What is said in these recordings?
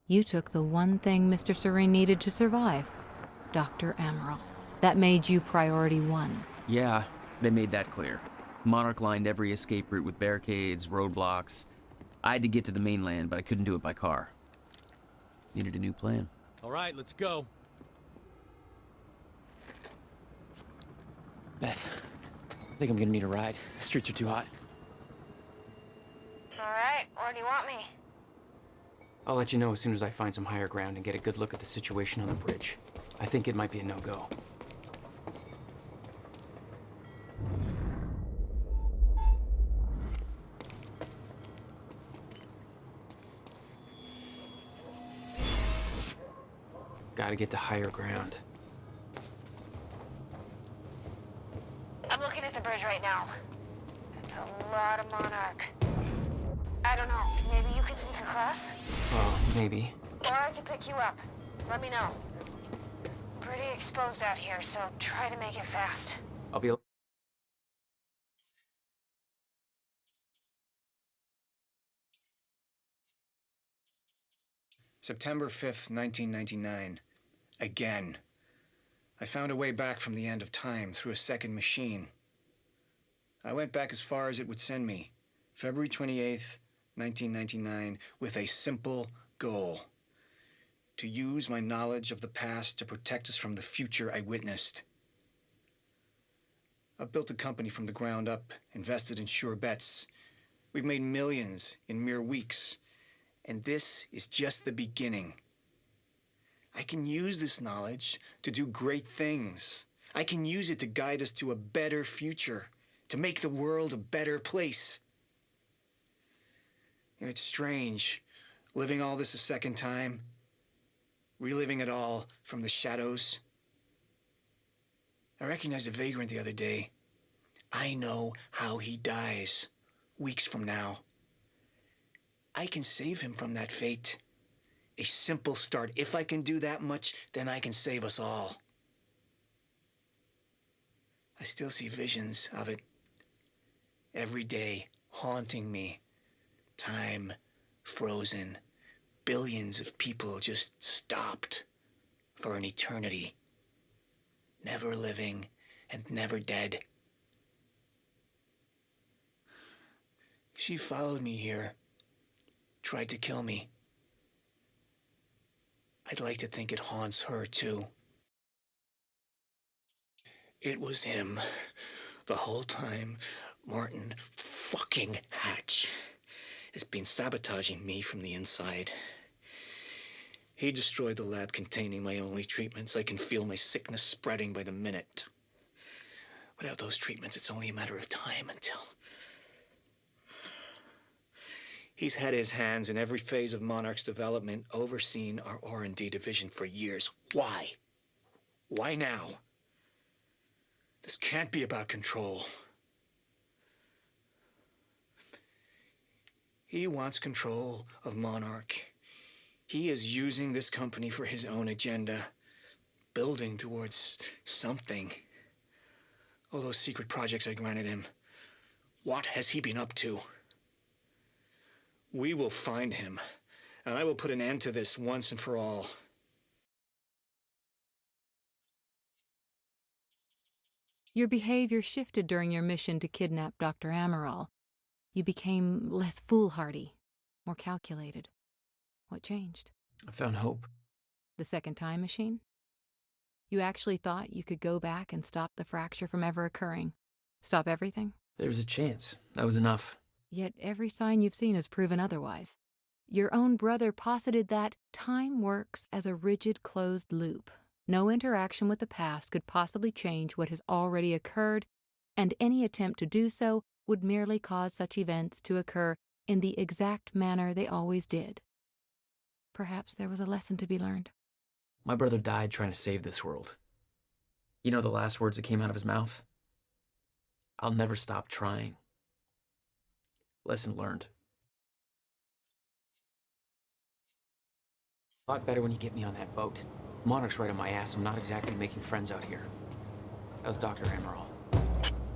You took the one thing Mr. Serene needed to survive, Dr. Amaral. That made you priority one. Yeah, they made that clear. Monarch lined every escape route with barricades, roadblocks. I had to get to the mainland, but I couldn't do it by car. Needed a new plan. All right, let's go. Beth, I think I'm gonna need a ride. The streets are too hot. All right, where do you want me? I'll let you know as soon as I find some higher ground and get a good look at the situation on the bridge. I think it might be a no-go. Gotta get to higher ground. I'm looking at the bridge right now. It's a lot of Monarch. I don't know, maybe you could sneak across? Oh, maybe. Or I could pick you up. Let me know. Pretty exposed out here, so try to make it fast. I'll be... September 5th, 1999. Again. I found a way back from the end of time through a second machine. I went back as far as it would send me. February 28th, 1999, with a simple goal. To use my knowledge of the past to protect us from the future I witnessed. I've built a company from the ground up, invested in sure bets. We've made millions in mere weeks. And this is just the beginning. I can use this knowledge to do great things. I can use it to guide us to a better future, to make the world a better place. And it's strange, living all this a second time, reliving it all from the shadows. I recognized a vagrant the other day. I know how he dies, weeks from now. I can save him from that fate. A simple start. If I can do that much, then I can save us all. I still see visions of it every day, haunting me. Time frozen. Billions of people just stopped for an eternity. Never living and never dead. She followed me here. Tried to kill me. I'd like to think it haunts her, too. It was him. The whole time, Martin fucking Hatch has been sabotaging me from the inside. He destroyed the lab containing my only treatments. I can feel my sickness spreading by the minute. Without those treatments, it's only a matter of time until... He's had his hands in every phase of Monarch's development, overseen our R&D division for years. Why? Why now? This can't be about control. He wants control of Monarch. He is using this company for his own agenda, building towards something. All those secret projects I granted him. What has he been up to? We will find him, and I will put an end to this once and for all. Your behavior shifted during your mission to kidnap Dr. Amaral. You became less foolhardy, more calculated. What changed? I found hope. The second time machine? You actually thought you could go back and stop the fracture from ever occurring? Stop everything? There was a chance. That was enough. Yet every sign you've seen has proven otherwise. Your own brother posited that time works as a rigid closed loop. No interaction with the past could possibly change what has already occurred, and any attempt to do so would merely cause such events to occur in the exact manner they always did. Perhaps there was a lesson to be learned. My brother died trying to save this world. You know the last words that came out of his mouth? I'll never stop trying. Lesson learned. A lot better when you get me on that boat. Monarch's right on my ass. I'm not exactly making friends out here. That was Dr. Amaral.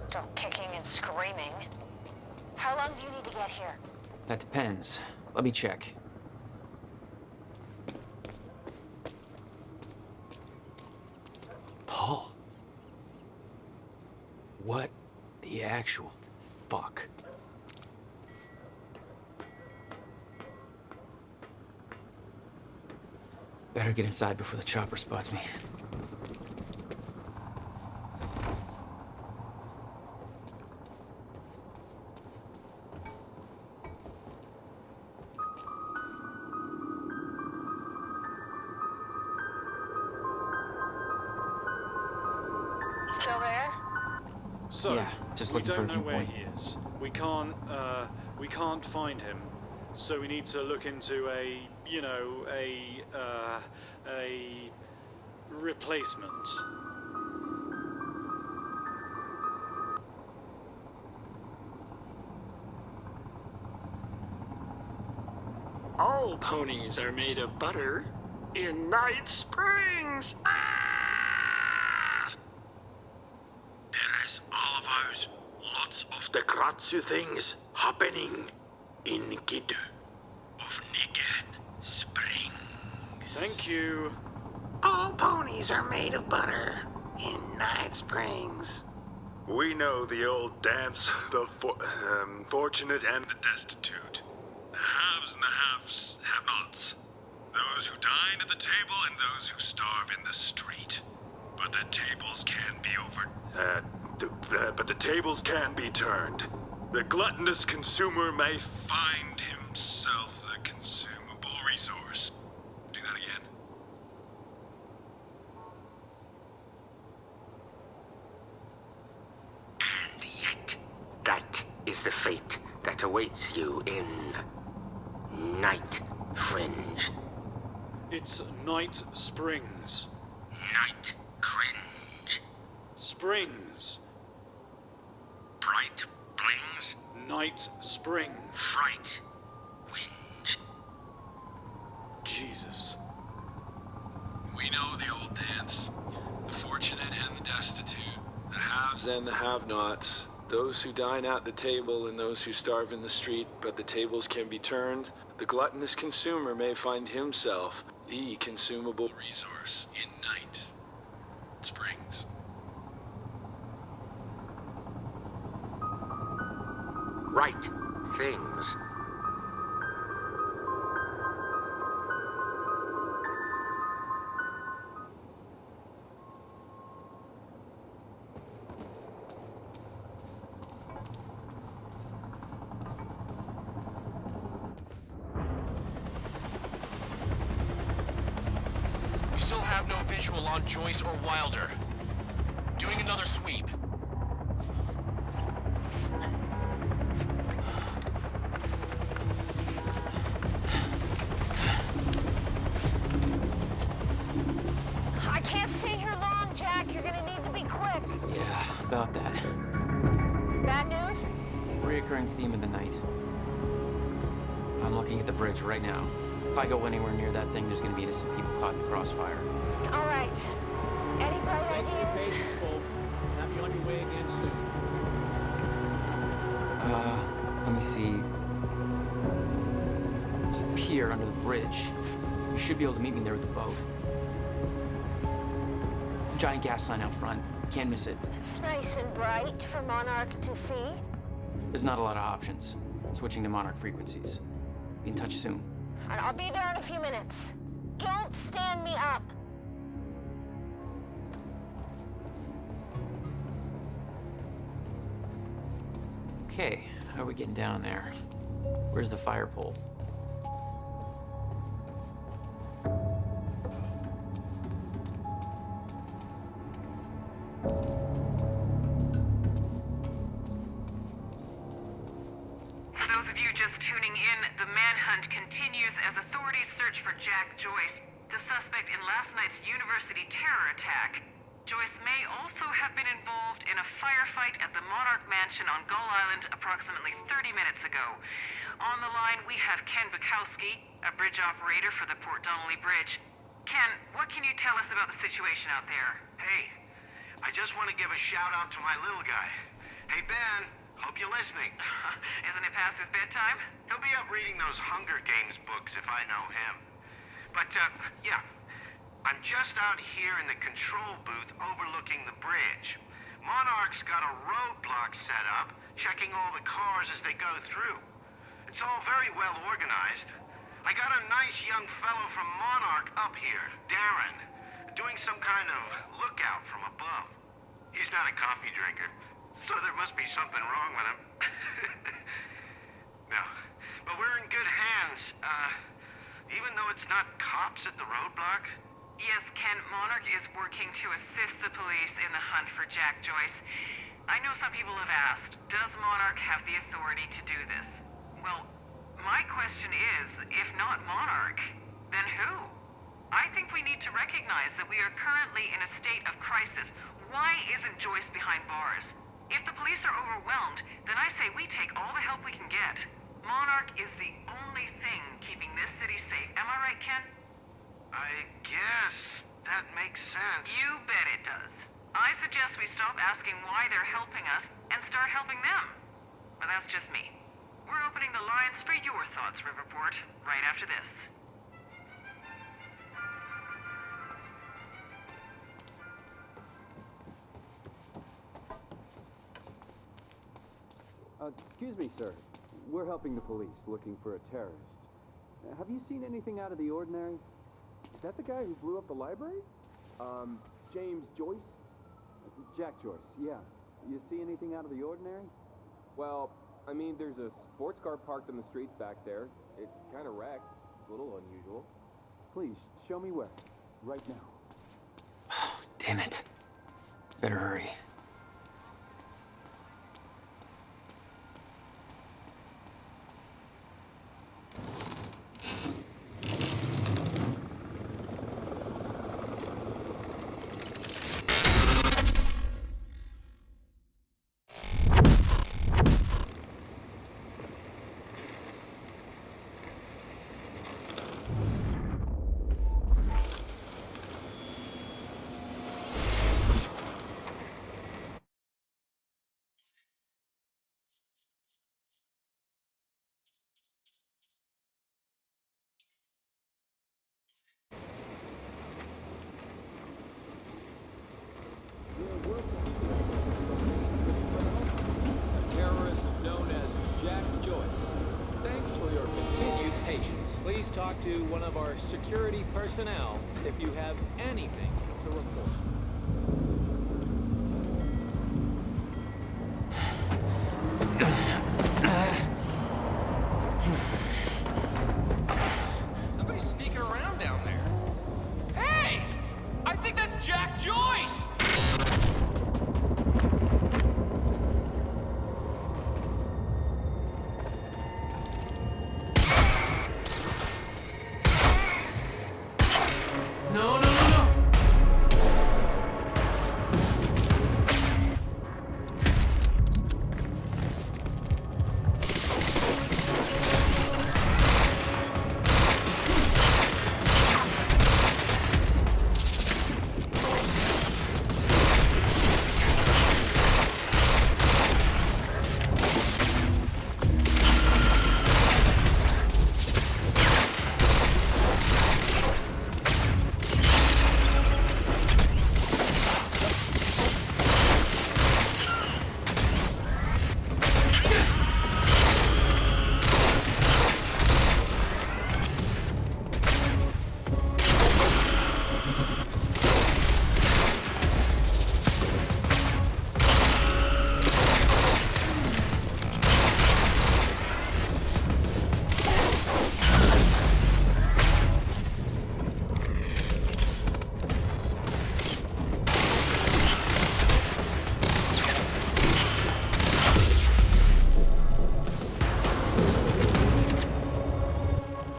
Still kicking and screaming. How long do you need to get here? That depends. Let me check. actual fuck? Better get inside before the chopper spots me. Still there? So, Yeah, just we looking for a don't know where viewpoint. he is. We can't find him. So we need to look into a replacement. All ponies are made of butter in Night Springs. There is always lots of the crazy things happening in Gitu of Night Springs. Thank you. All ponies are made of butter in Night Springs. We know the old dance, the fortunate and the destitute. The haves and the have-nots. Those who dine at the table and those who starve in the street. But the tables can be but the tables can be turned. The gluttonous consumer may find himself the consumable resource. Do that again. And yet, that is the fate that awaits you in Night Fringe. It's Night Springs. Night Cringe. Springs. Bright Blings. Night Spring. Fright. Whinge. Jesus. We know the old dance. The fortunate and the destitute. The haves and the have-nots. Those who dine at the table and those who starve in the street, but the tables can be turned. The gluttonous consumer may find himself the consumable resource in Night Springs. Right things. We still have no visual on Joyce or Wilder. Doing another sweep. I can't stay here long, Jack. You're gonna need to be quick. Yeah, about that. Bad news? Reoccurring theme of the night. I'm looking at the bridge right now. If I go anywhere near that thing, there's gonna be innocent people caught in the crossfire. All right. Any bright Thanks for your ideas? patience, folks. Have you on your way again soon. Let me see. There's a pier under the bridge. You should be able to meet me there with the boat. Giant gas sign out front. Can't miss it. It's nice and bright for Monarch to see. There's not a lot of options. Switching to Monarch frequencies. Be in touch soon. And I'll be there in a few minutes. Don't stand me up. Okay, how are we getting down there? Where's the fire pole? For those of you just tuning in, the manhunt continues as authorities search for Jack Joyce, the suspect in last night's university terror attack. Joyce may also have been involved in a firefight at the Monarch Mansion on Gull Island approximately 30 minutes ago. On the line, we have Ken Bukowski, a bridge operator for the Port Donnelly Bridge. Ken, what can you tell us about the situation out there? Hey, I just want to give a shout out to my little guy. Hey, Ben, hope you're listening. Isn't it past his bedtime? He'll be up reading those Hunger Games books if I know him. But, yeah, I'm just out here in the control booth overlooking the bridge. Monarch's got a roadblock set up, checking all the cars as they go through. It's all very well organized. I got a nice young fellow from Monarch up here, Darren, doing some kind of lookout from above. He's not a coffee drinker, so there must be something wrong with him. No, but we're in good hands. Even though it's not cops at the roadblock. Yes, Ken, Monarch is working to assist the police in the hunt for Jack Joyce. I know some people have asked, does Monarch have the authority to do this? Well, my question is, if not Monarch, then who? I think we need to recognize that we are currently in a state of crisis. Why isn't Joyce behind bars? If the police are overwhelmed, then I say we take all the help we can get. Monarch is the only thing keeping this city safe. Am I right, Ken? I guess that makes sense. You bet it does. I suggest we stop asking why they're helping us and start helping them. But that's just me. We're opening the lines for your thoughts, Riverport, right after this. Excuse me, sir. We're helping the police looking for a terrorist. Have you seen anything out of the ordinary? Is that the guy who blew up the library? James Joyce? Jack Joyce, yeah. You see anything out of the ordinary? Well, I mean, there's a sports car parked in the streets back there. It's kind of wrecked. It's a little unusual. Please, show me where. Right now. Damn it. Better hurry. Please talk to one of our security personnel if you have anything to report. Somebody's sneaking around down there. Hey! I think that's Jack Joyce!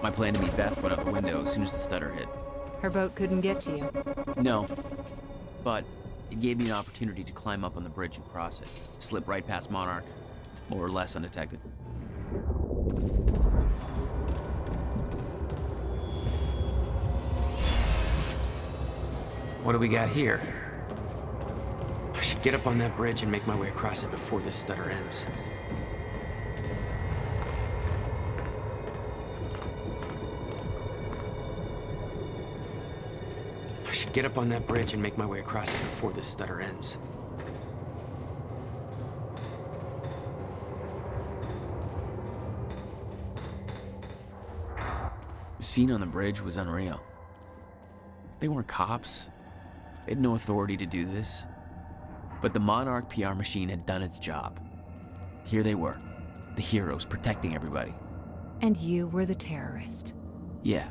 My plan to meet Beth went out the window as soon as the stutter hit. Her boat couldn't get to you. No, but it gave me an opportunity to climb up on the bridge and cross it. Slip right past Monarch, more or less undetected. What do we got here? I should get up on that bridge and make my way across it before this stutter ends. I should get up on that bridge and make my way across it before this stutter ends. scene on the bridge was unreal. They weren't cops. They had no authority to do this. But the Monarch PR machine had done its job. Here they were, the heroes protecting everybody. And you were the terrorist. Yeah.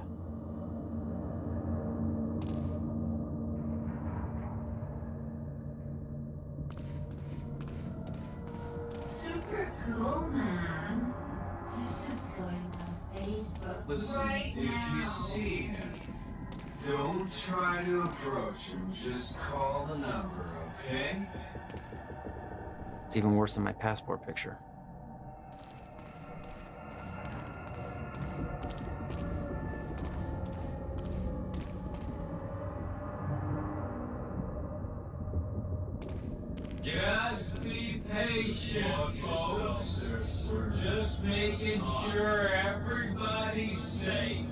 Super cool, man. This is going on Facebook Listen, right if now. you see him, don't try to approach him. Just call the number, okay? It's even worse than my passport picture. Just be patient, folks. Just making sure everybody's safe.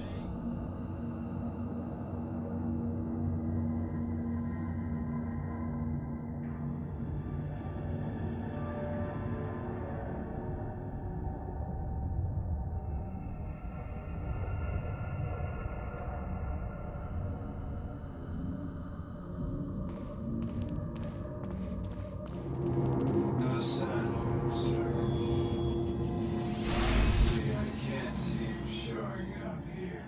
No sound, sir. Honestly, I can't see him showing up here.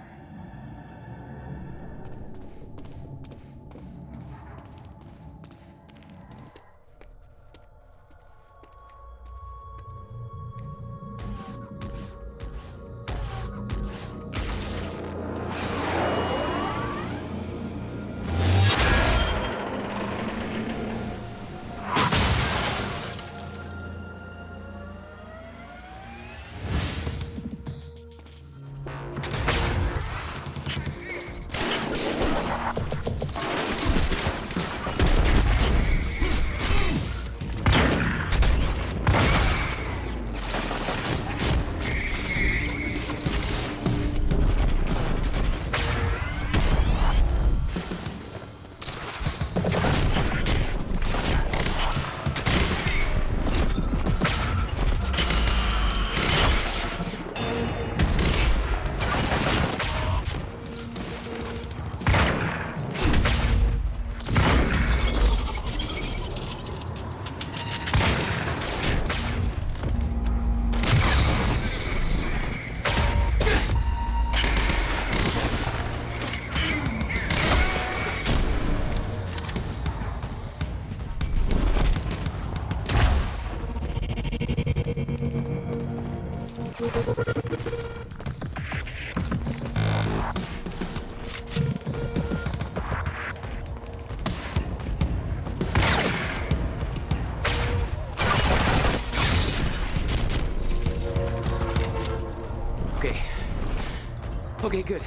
Okay, good.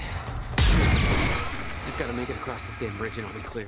Just gotta make it across this damn bridge and I'll be clear.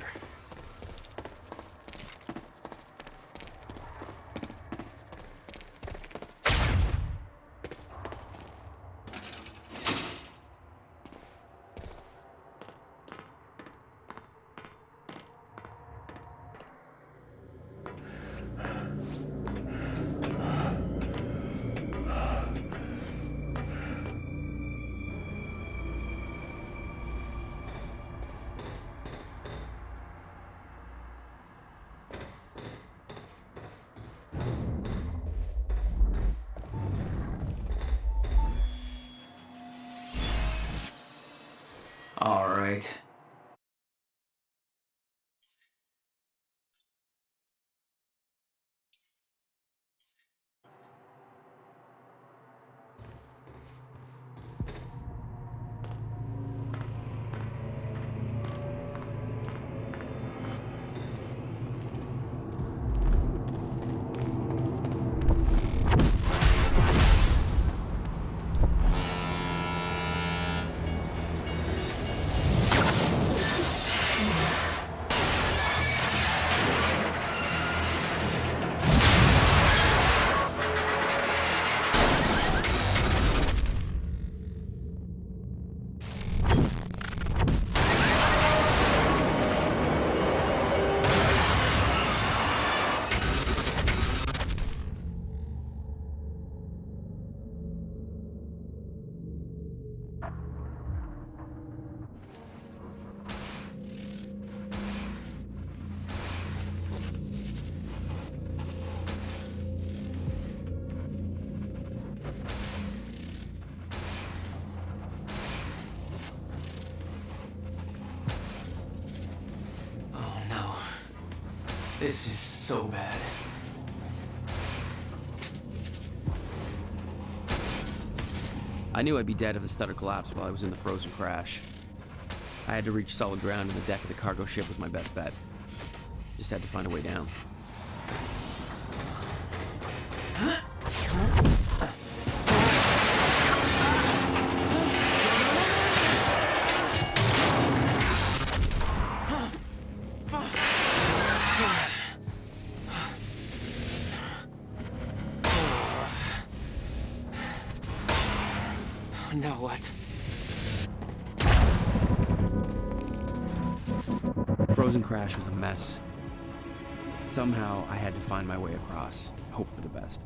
All right. This is so bad. I knew I'd be dead if the stutter collapsed while I was in the frozen crash. I had to reach solid ground, and the deck of the cargo ship was my best bet. Just had to find a way down. Now what? Frozen crash was a mess. Somehow, I had to find my way across, hope for the best.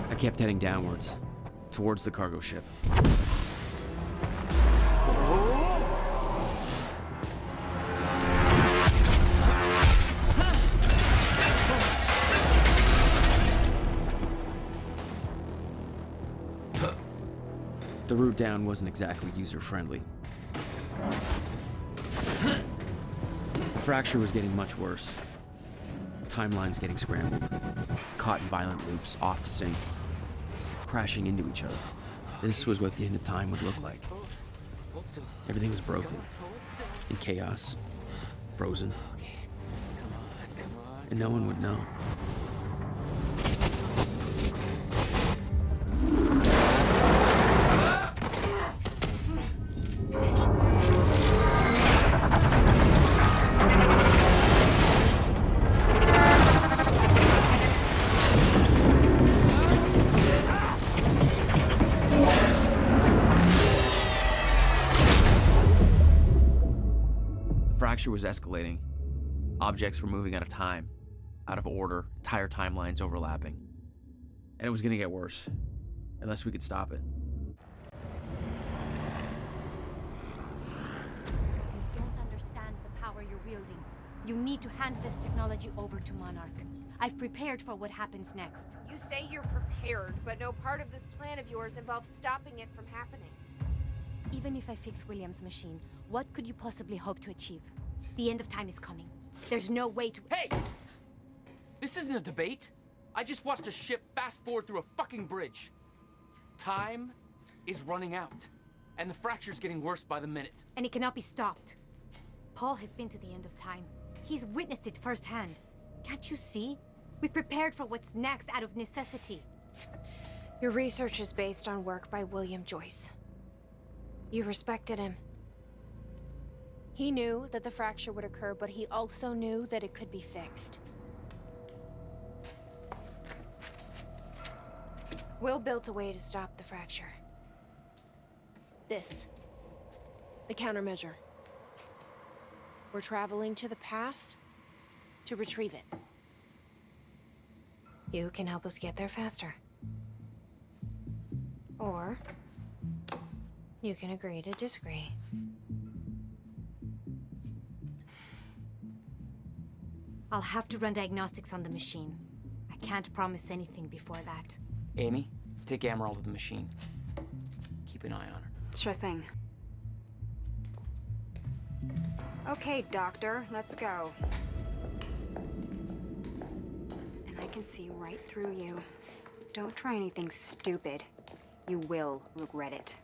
I kept heading downwards, towards the cargo ship. The route down wasn't exactly user-friendly. The fracture was getting much worse. Timelines getting scrambled, caught in violent loops, off sync, crashing into each other. This was what the end of time would look like. Everything was broken, in chaos, frozen, and no one would know. The fracture was escalating. Objects were moving out of time, out of order, entire timelines overlapping. And it was gonna get worse, unless we could stop it. You don't understand the power you're wielding. You need to hand this technology over to Monarch. I've prepared for what happens next. You say you're prepared, but no part of this plan of yours involves stopping it from happening. Even if I fix William's machine, what could you possibly hope to achieve? The end of time is coming. There's no way to— Hey! This isn't a debate. I just watched a ship fast forward through a fucking bridge. Time is running out, and the fracture's getting worse by the minute. And it cannot be stopped. Paul has been to the end of time. He's witnessed it firsthand. Can't you see? We prepared for what's next out of necessity. Your research is based on work by William Joyce. You respected him. He knew that the fracture would occur, but he also knew that it could be fixed. Will built a way to stop the fracture. This. The countermeasure. We're traveling to the past to retrieve it. You can help us get there faster. Or you can agree to disagree. I'll have to run diagnostics on the machine. I can't promise anything before that. Amy, take Amaral to the machine. Keep an eye on her. Sure thing. Okay, Doctor, let's go. And I can see right through you. Don't try anything stupid. You will regret it.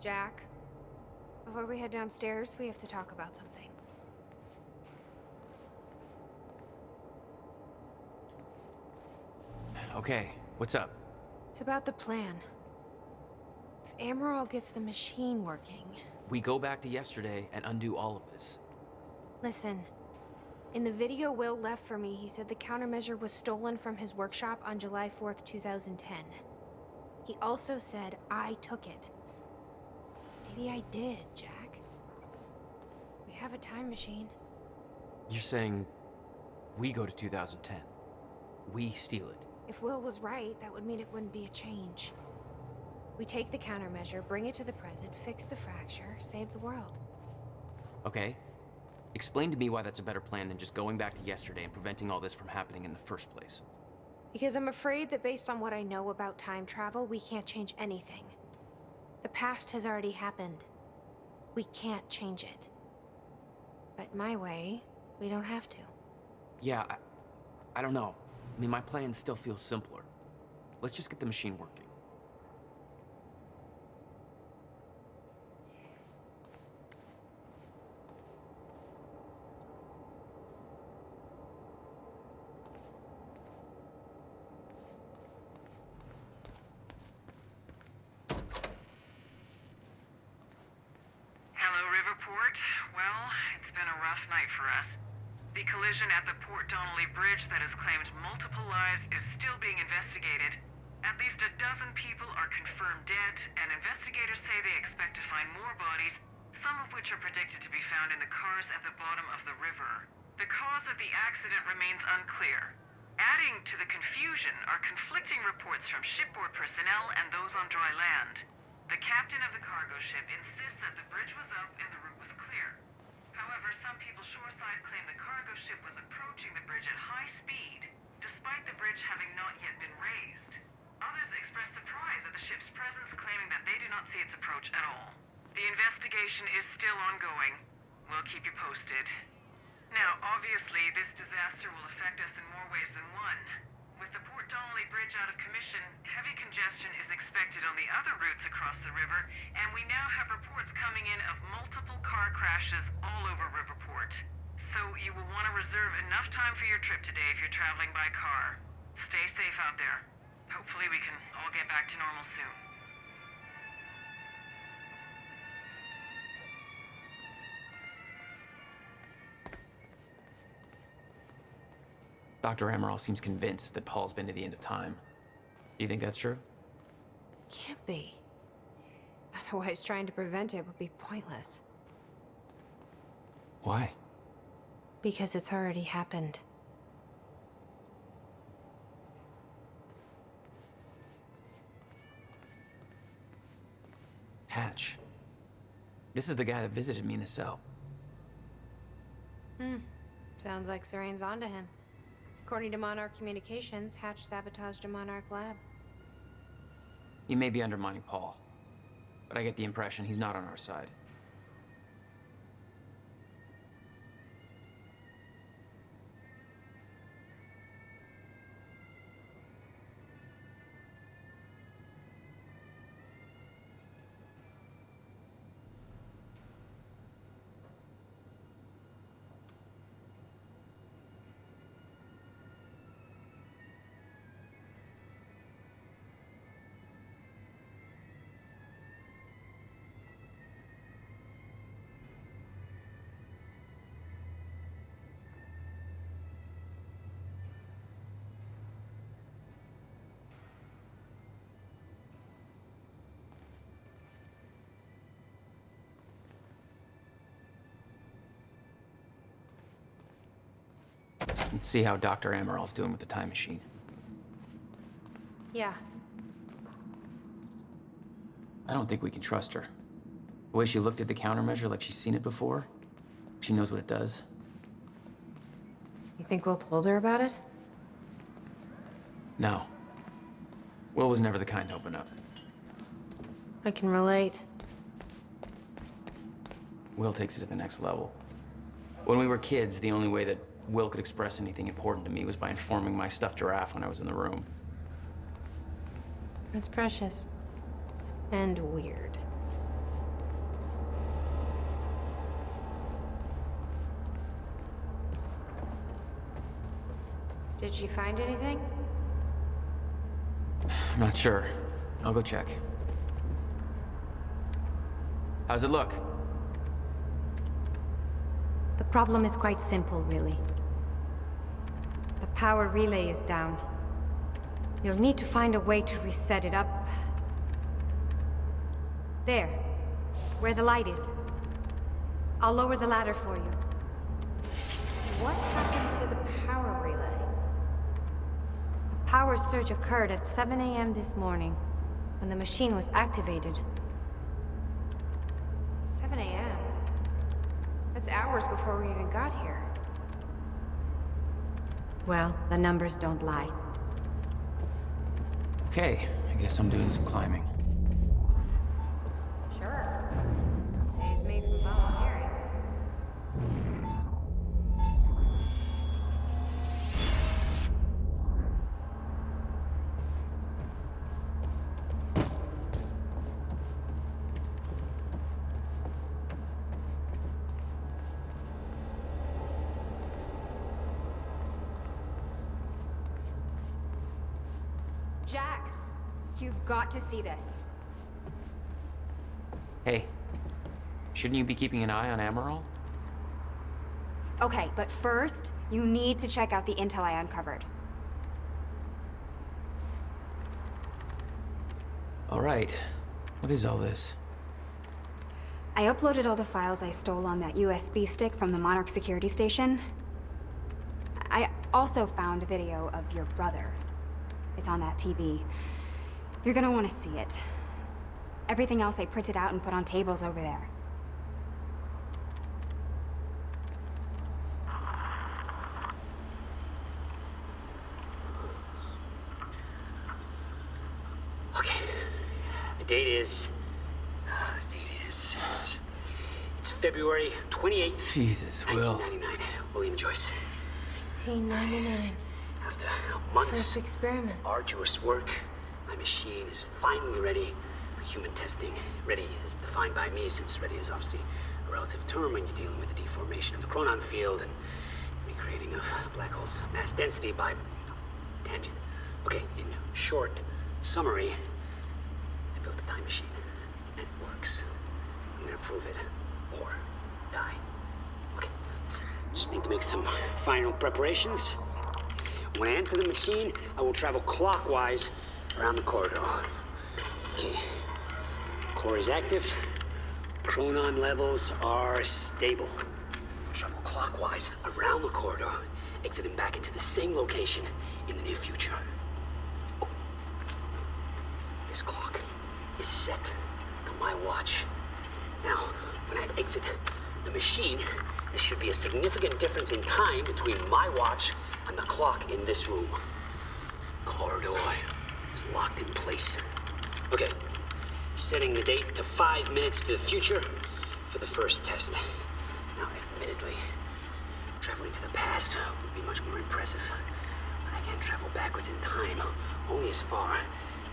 Jack, before we head downstairs, we have to talk about something. Okay, what's up? It's about the plan. If Amaral gets the machine working... We go back to yesterday and undo all of this. Listen, in the video Will left for me, he said the countermeasure was stolen from his workshop on July 4th, 2010. He also said I took it. Maybe I did, Jack. We have a time machine. You're saying we go to 2010. We steal it. If Will was right, that would mean it wouldn't be a change. We take the countermeasure, bring it to the present, fix the fracture, save the world. Okay. Explain to me why that's a better plan than just going back to yesterday and preventing all this from happening in the first place. Because I'm afraid that based on what I know about time travel, we can't change anything. The past has already happened. We can't change it. But my way, we don't have to. Yeah, I don't know. I mean, my plan still feels simpler. Let's just get the machine working. Hello, Riverport. Well, it's been a rough night for us. The collision at the Port Donnelly Bridge that has claimed multiple lives is still being investigated. At least a dozen people are confirmed dead, and investigators say they expect to find more bodies, some of which are predicted to be found in the cars at the bottom of the river. The cause of the accident remains unclear. Adding to the confusion are conflicting reports from shipboard personnel and those on dry land. The captain of the cargo ship insists that the bridge was up and the route was clear. However, some people shoreside claim the cargo ship was approaching the bridge at high speed, despite the bridge having not yet been raised. Others express surprise at the ship's presence, claiming that they do not see its approach at all. The investigation is still ongoing. We'll keep you posted. Now, obviously, this disaster will affect us in more ways than one. With the Port Donnelly Bridge out of commission, heavy congestion is expected on the other routes across the river, and we now have reports coming in of multiple car crashes all over Riverport. So you will want to reserve enough time for your trip today if you're traveling by car. Stay safe out there. Hopefully we can all get back to normal soon. Dr. Amaral seems convinced that Paul's been to the end of time. Do you think that's true? Can't be. Otherwise, trying to prevent it would be pointless. Why? Because it's already happened. Hatch. This is the guy that visited me in the cell. Sounds like Serene's onto him. According to Monarch Communications, Hatch sabotaged a Monarch lab. He may be undermining Paul, but I get the impression he's not on our side. Let's see how Dr. Amaral's doing with the time machine. Yeah. I don't think we can trust her. The way she looked at the countermeasure like she's seen it before, she knows what it does. You think Will told her about it? No. Will was never the kind to open up. I can relate. Will takes it to the next level. When we were kids, the only way that Will could express anything important to me was by informing my stuffed giraffe when I was in the room. It's precious. And weird. Did she find anything? I'm not sure. I'll go check. How's it look? The problem is quite simple, really. The power relay is down. You'll need to find a way to reset it up. There. Where the light is. I'll lower the ladder for you. What happened to the power relay? A power surge occurred at 7 a.m. this morning, when the machine was activated. 7 a.m.? That's hours before we even got here. Well, the numbers don't lie. Okay, I guess I'm doing some climbing. Sure. Saves me from volunteering. Jack, you've got to see this. Hey, shouldn't you be keeping an eye on Amaral? Okay, but first, you need to check out the intel I uncovered. All right. What is all this? I uploaded all the files I stole on that USB stick from the Monarch security station. I also found a video of your brother. It's on that TV. You're gonna want to see it. Everything else I printed out and put on tables over there. Okay. The date is... It's February 28th, Jesus, Will. 1999. William Joyce. 1999. After months First experiment. arduous work, my machine is finally ready for human testing. Ready is defined by me, since ready is obviously a relative term when you're dealing with the deformation of the chronon field and recreating of black holes' mass density by tangent. Okay, in short summary, I built a time machine, and it works. I'm gonna prove it, or die. Okay, just need to make some final preparations. When I enter the machine, I will travel clockwise around the corridor. Okay. Core is active. Chronon levels are stable. Travel clockwise around the corridor, exiting back into the same location in the near future. Oh. This clock is set to my watch. Now, when I exit the machine, there should be a significant difference in time between my watch and the clock in this room. Corridor is locked in place. Okay, setting the date to 5 minutes to the future for the first test. Now, admittedly, traveling to the past would be much more impressive, but I can't travel backwards in time, only as far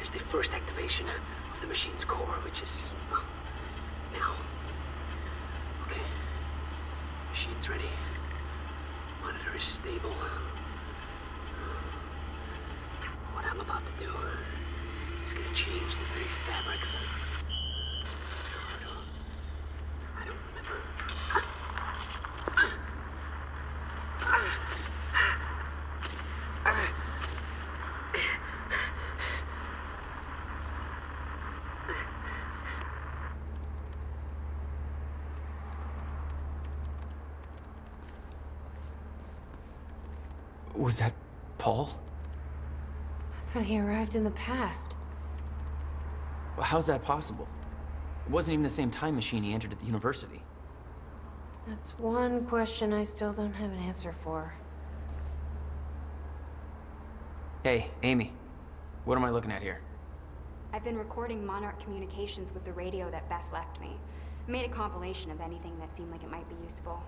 as the first activation of the machine's core, which is, well, now. Okay, machine's ready. Monitor is stable. What I'm about to do is gonna change the very fabric of the... I don't remember. Was that Paul? That's how he arrived in the past. How's that possible? It wasn't even the same time machine he entered at the university. That's one question I still don't have an answer for. Hey, Amy. What am I looking at here? I've been recording Monarch communications with the radio that Beth left me. I made a compilation of anything that seemed like it might be useful.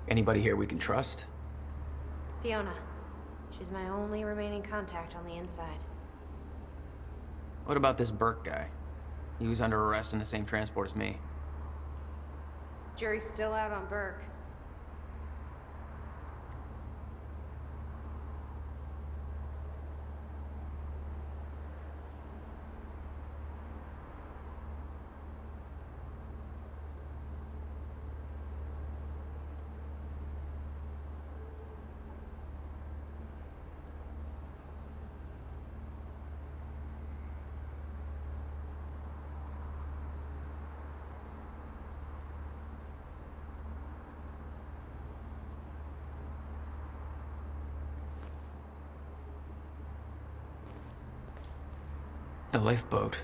Anybody here we can trust? Fiona. She's my only remaining contact on the inside. What about this Burke guy? He was under arrest in the same transport as me. Jury's still out on Burke. The lifeboat.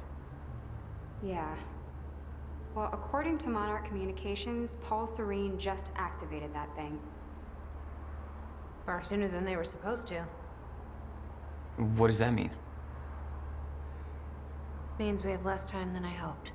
Yeah. Well, according to Monarch Communications, Paul Serene just activated that thing. Far sooner than they were supposed to. What does that mean? Means we have less time than I hoped.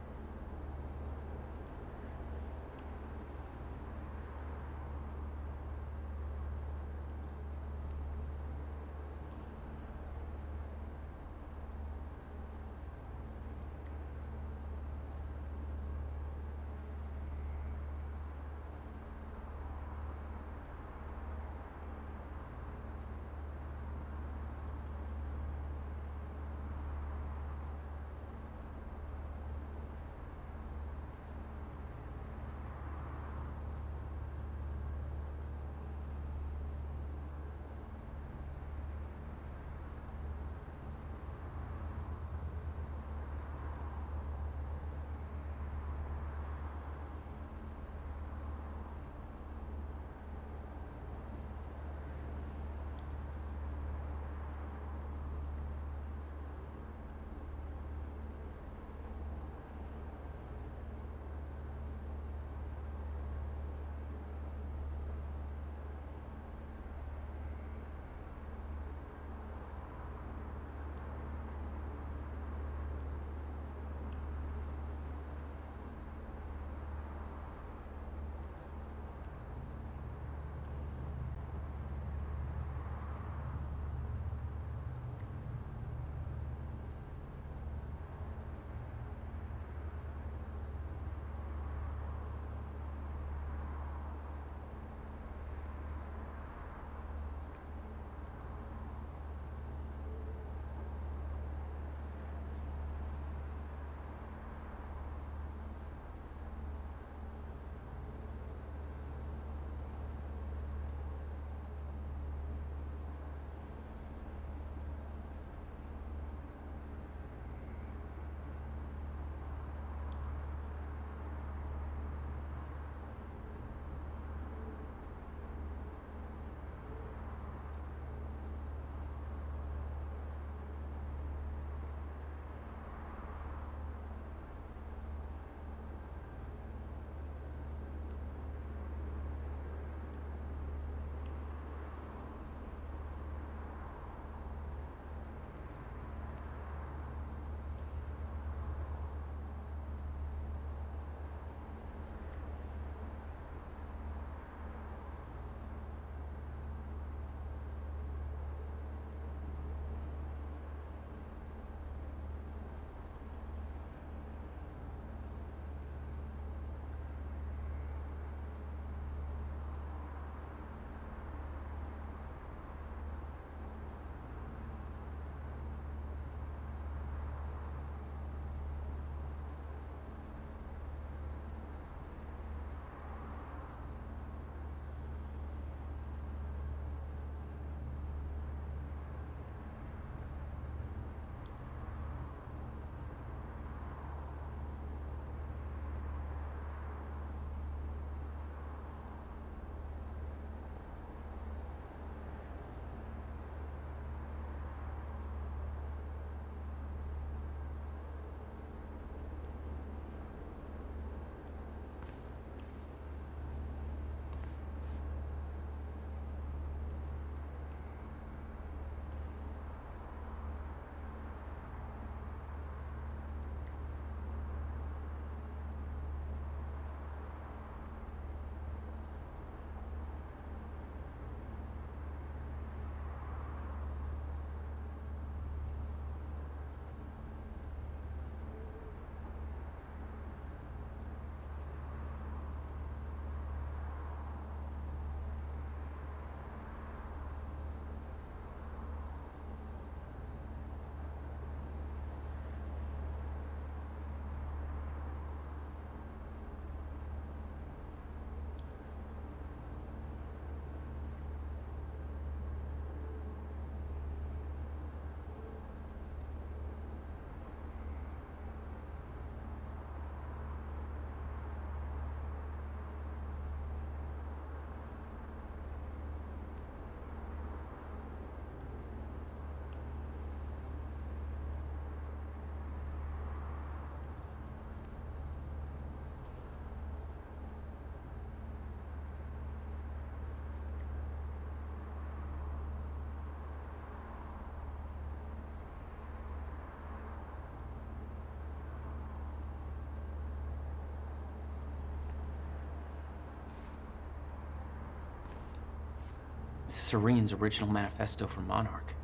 Serene's original manifesto for Monarch.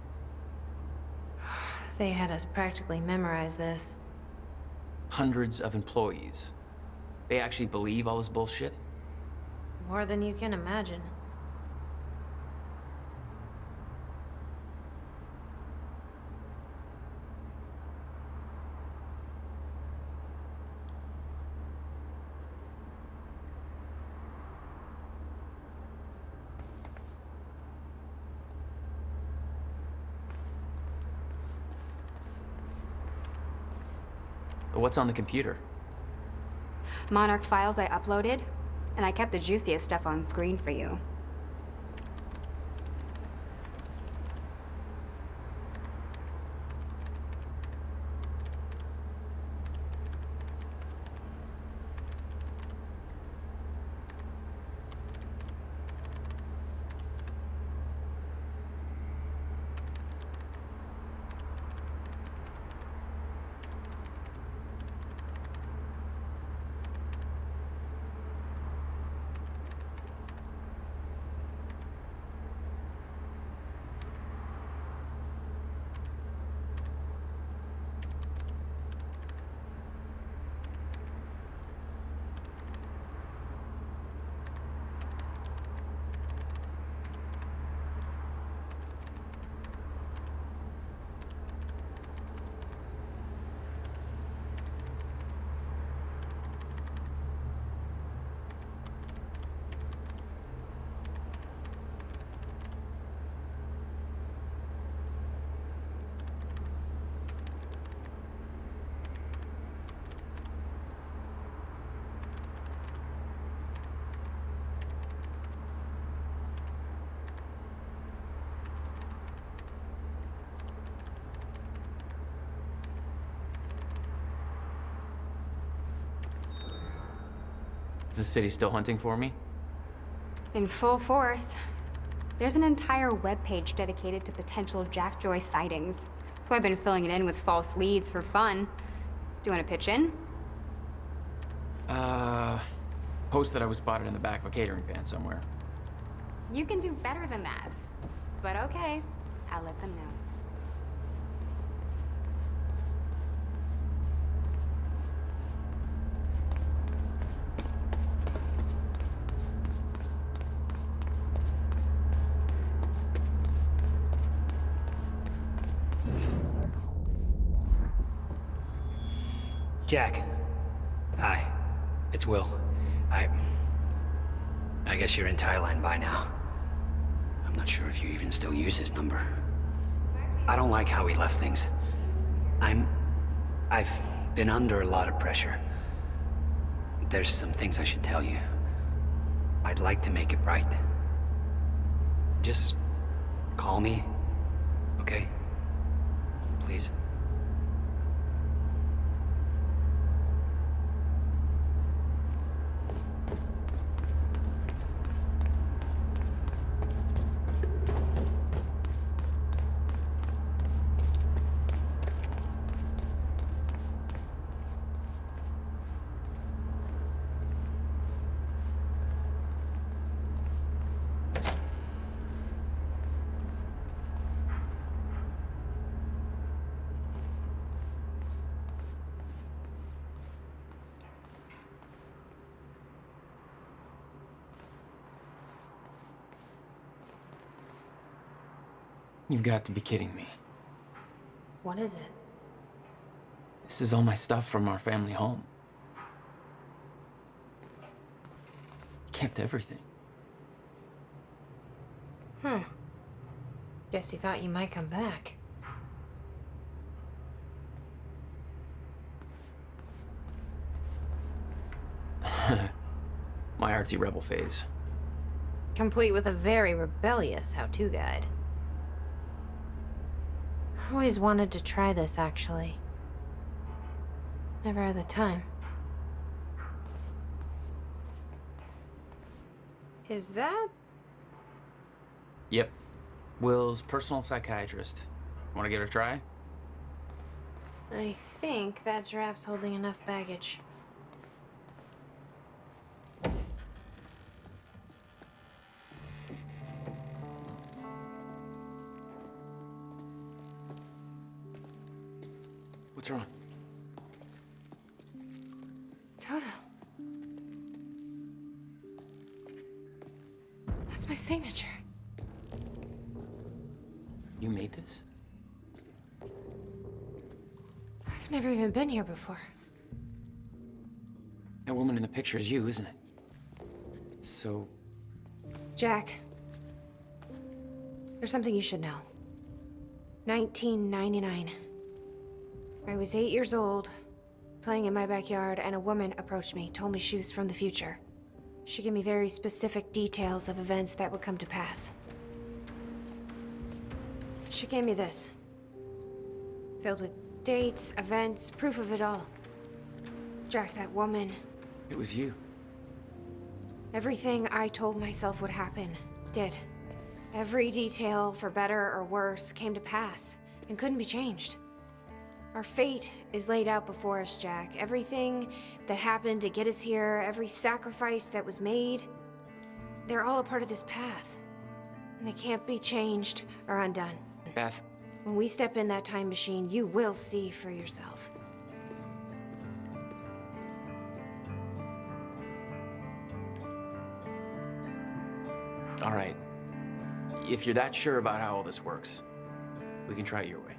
They had us practically memorize this. Hundreds of employees. They actually believe all this bullshit? More than you can imagine. What's on the computer? Monarch files I uploaded, and I kept the juiciest stuff on screen for you. Is the city still hunting for me? In full force. There's an entire webpage dedicated to potential Jack Joyce sightings, so I've been filling it in with false leads for fun. Do you want to pitch in? Post that I was spotted in the back of a catering van somewhere. You can do better than that. But okay, I'll let them know. Jack. Hi. It's Will. I guess you're in Thailand by now. I'm not sure if you even still use his number. I don't like how he left things. I've been under a lot of pressure. There's some things I should tell you. I'd like to make it right. Just call me, okay? Please. You've got to be kidding me. What is it? This is all my stuff from our family home. Kept everything. Guess you thought you might come back. My artsy rebel phase. Complete with a very rebellious how-to guide. I always wanted to try this, actually. Never had the time. Is that... Yep. Will's personal psychiatrist. Want to give it a try? I think that giraffe's holding enough baggage. What's wrong? Toto. That's my signature. You made this? I've never even been here before. That woman in the picture is you, isn't it? So... Jack, there's something you should know. 1999. I was 8 years old, playing in my backyard, and a woman approached me, told me she was from the future. She gave me very specific details of events that would come to pass. She gave me this. Filled with dates, events, proof of it all. Jack, that woman... It was you. Everything I told myself would happen, did. Every detail, for better or worse, came to pass, and couldn't be changed. Our fate is laid out before us, Jack. Everything that happened to get us here, every sacrifice that was made, they're all a part of this path. And they can't be changed or undone. Beth. When we step in that time machine, you will see for yourself. All right. If you're that sure about how all this works, we can try it your way.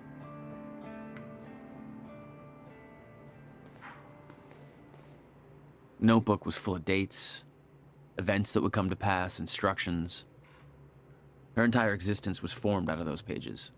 Notebook was full of dates, events that would come to pass, instructions. Her entire existence was formed out of those pages.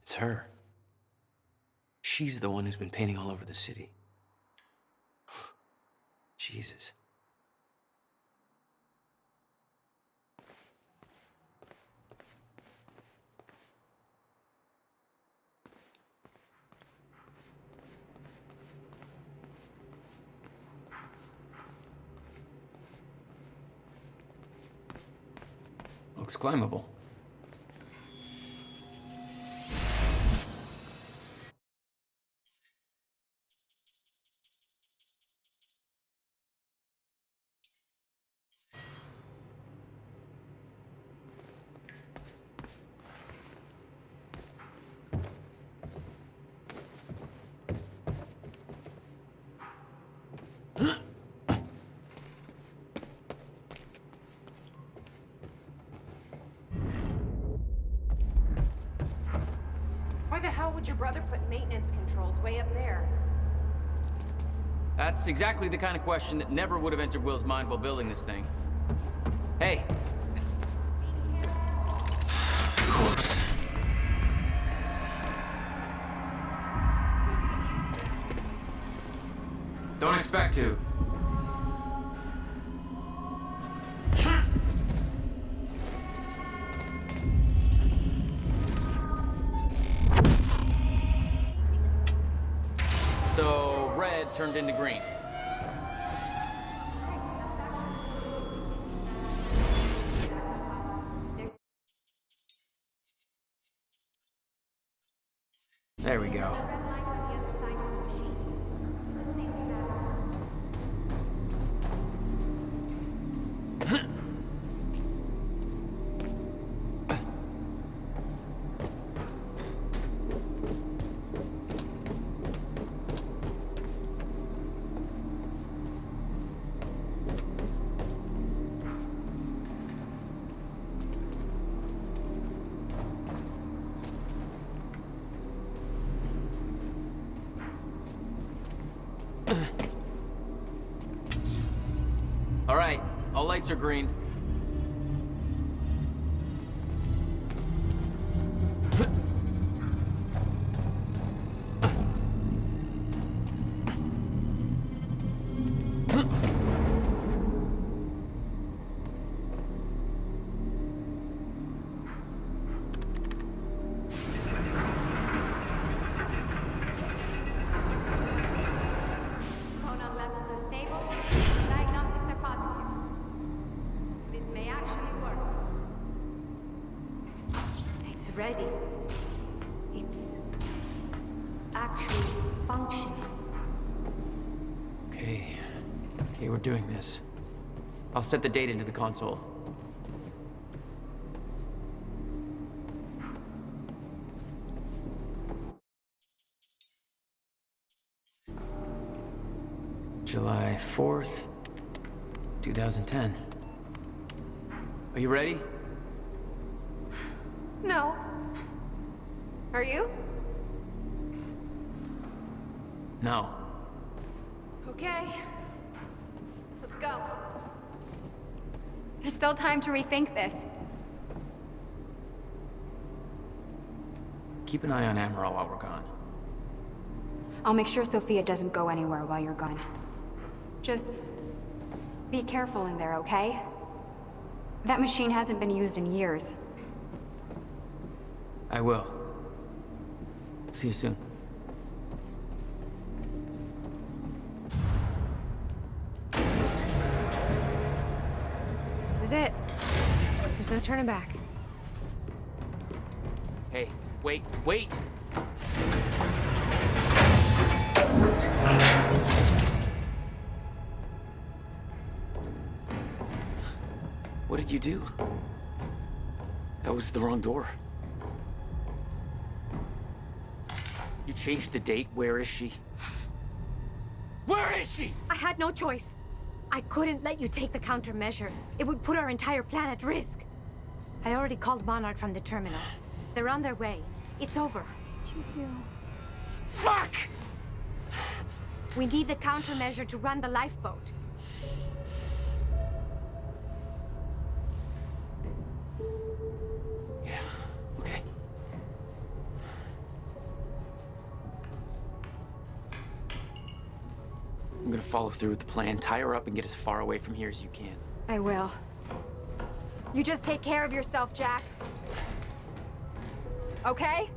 It's her. She's the one who's been painting all over the city. Jesus. Looks climbable. Why the hell would your brother put maintenance controls way up there? That's exactly the kind of question that never would have entered Will's mind while building this thing. Hey. Don't expect to. So, red turned into green. There we go. All right, all lights are green. Proton levels are stable. Diagnostics are positive. This may actually work. It's ready. It's actually functioning. Okay, we're doing this. I'll set the date into the console. July 4th, 2010. Are you ready? No. Are you? No. Okay. Let's go. There's still time to rethink this. Keep an eye on Amaral while we're gone. I'll make sure Sophia doesn't go anywhere while you're gone. Just be careful in there, okay? That machine hasn't been used in years. I will. See you soon. This is it. There's no turning back. Hey, wait, wait! What did you do? That was the wrong door. You changed the date. Where is she? Where is she? I had no choice. I couldn't let you take the countermeasure. It would put our entire plan at risk. I already called Monarch from the terminal. They're on their way. It's over. What did you do? Fuck! We need the countermeasure to run the lifeboat. follow through with the plan. Tie her up and get as far away from here as you can. I will. You just take care of yourself, Jack. Okay?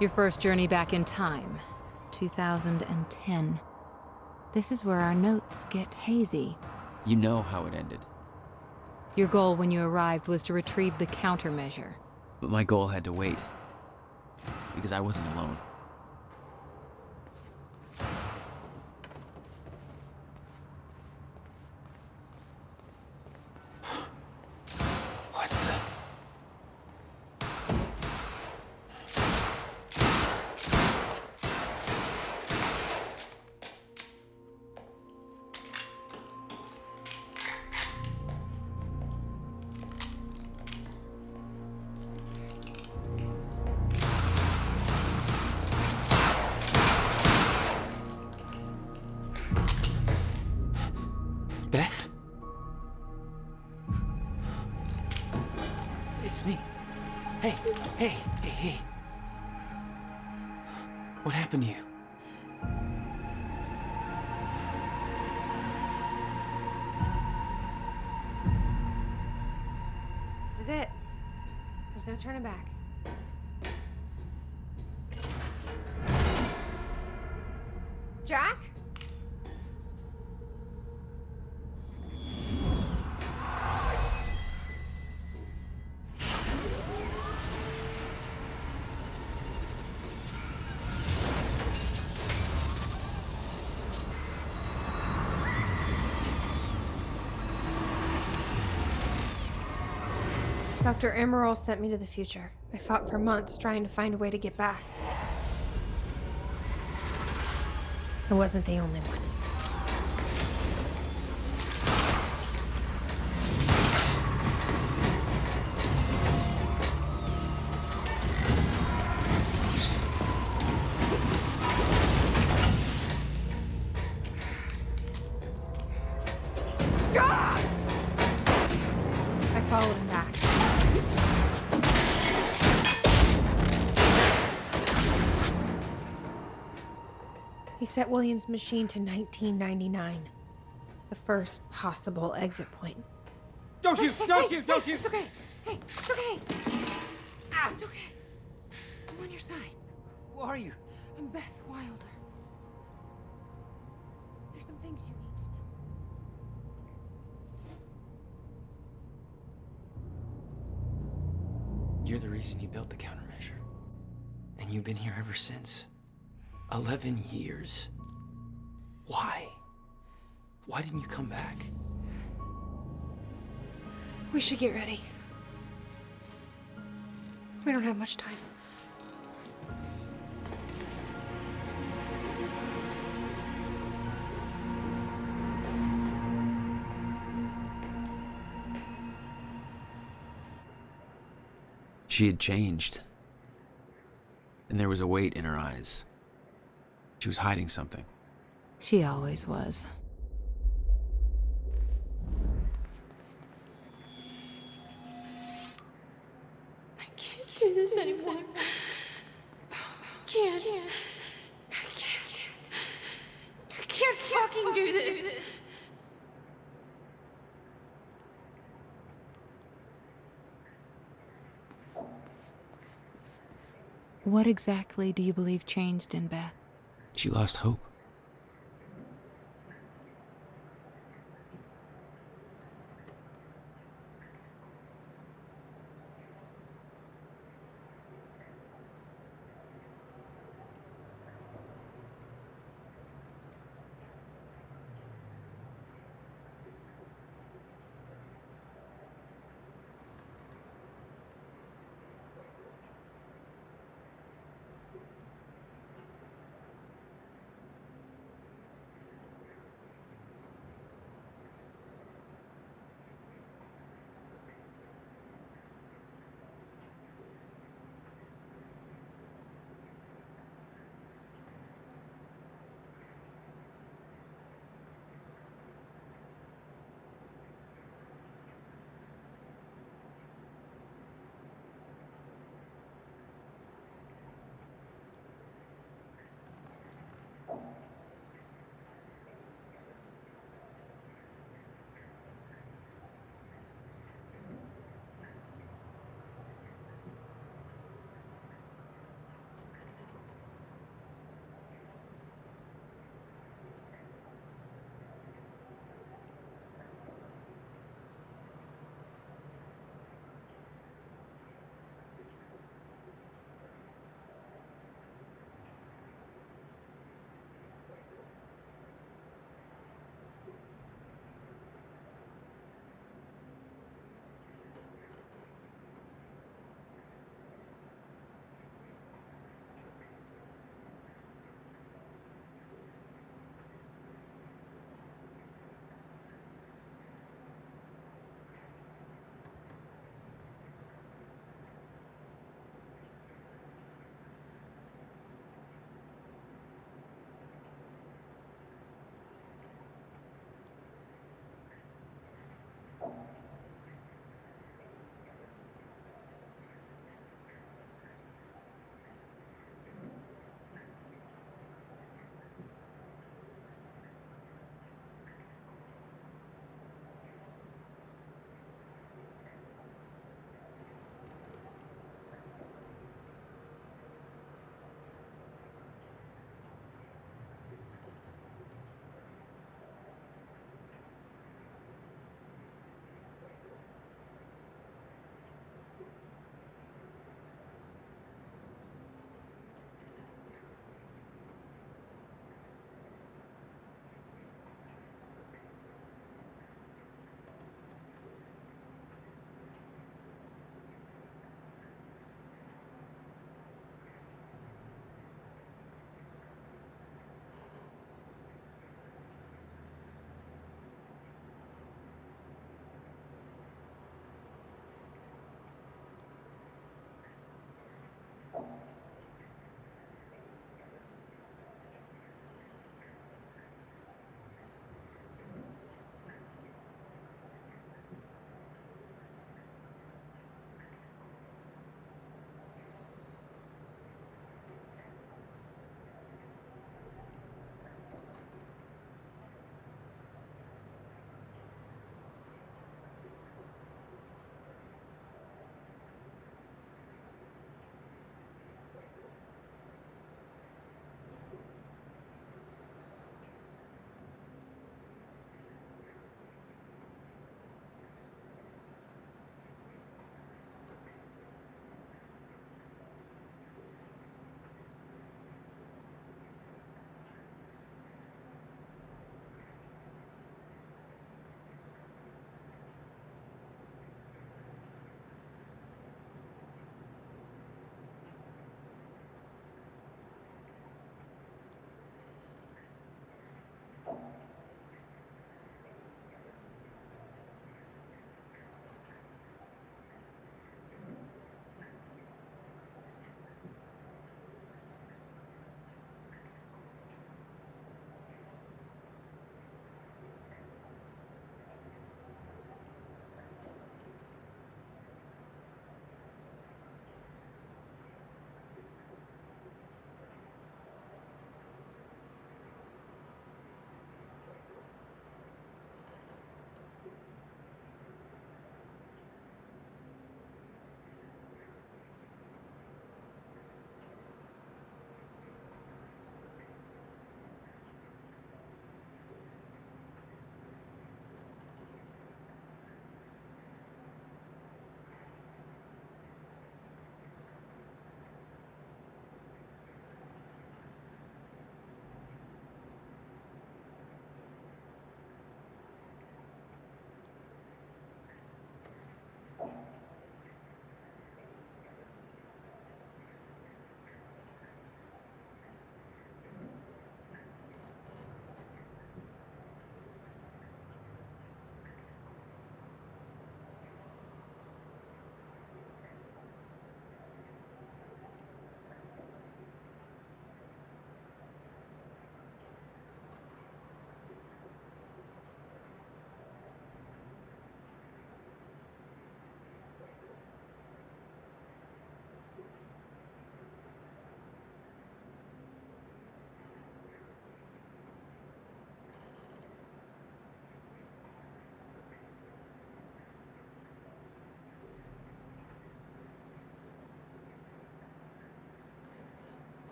Your first journey back in time, 2010. This is where our notes get hazy. You know how it ended. Your goal when you arrived was to retrieve the countermeasure. But my goal had to wait. Because I wasn't alone. Beth? It's me. Hey. What happened to you? This is it. There's no turning back. Jack? Dr. Emerald sent me to the future. I fought for months trying to find a way to get back. I wasn't the only one. Stop! I followed him back. He set William's machine to 1999. The first possible exit point. Don't shoot! Don't shoot! Don't shoot! It's okay. Hey, it's okay. Ah, it's okay. I'm on your side. Who are you? I'm Beth Wilder. There's some things you need to know. You're the reason he built the countermeasure. And you've been here ever since. 11 years. Why? Why didn't you come back? We should get ready. We don't have much time. She had changed. And there was a weight in her eyes. She was hiding something. She always was. I can't do this anymore. I can't. I can't fucking do this. What exactly do you believe changed in Beth? she lost hope.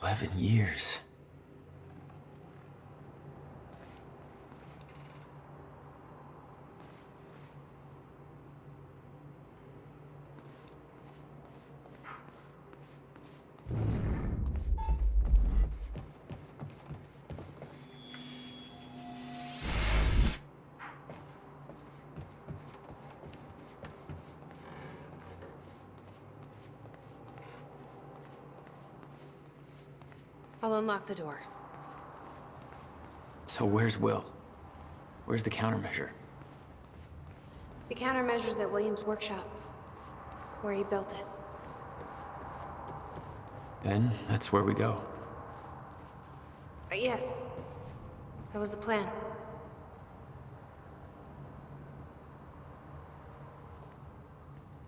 11 years. I'll unlock the door. So where's Will? Where's the countermeasure? The countermeasure's at William's workshop, where he built it. Then that's where we go. Yes. That was the plan.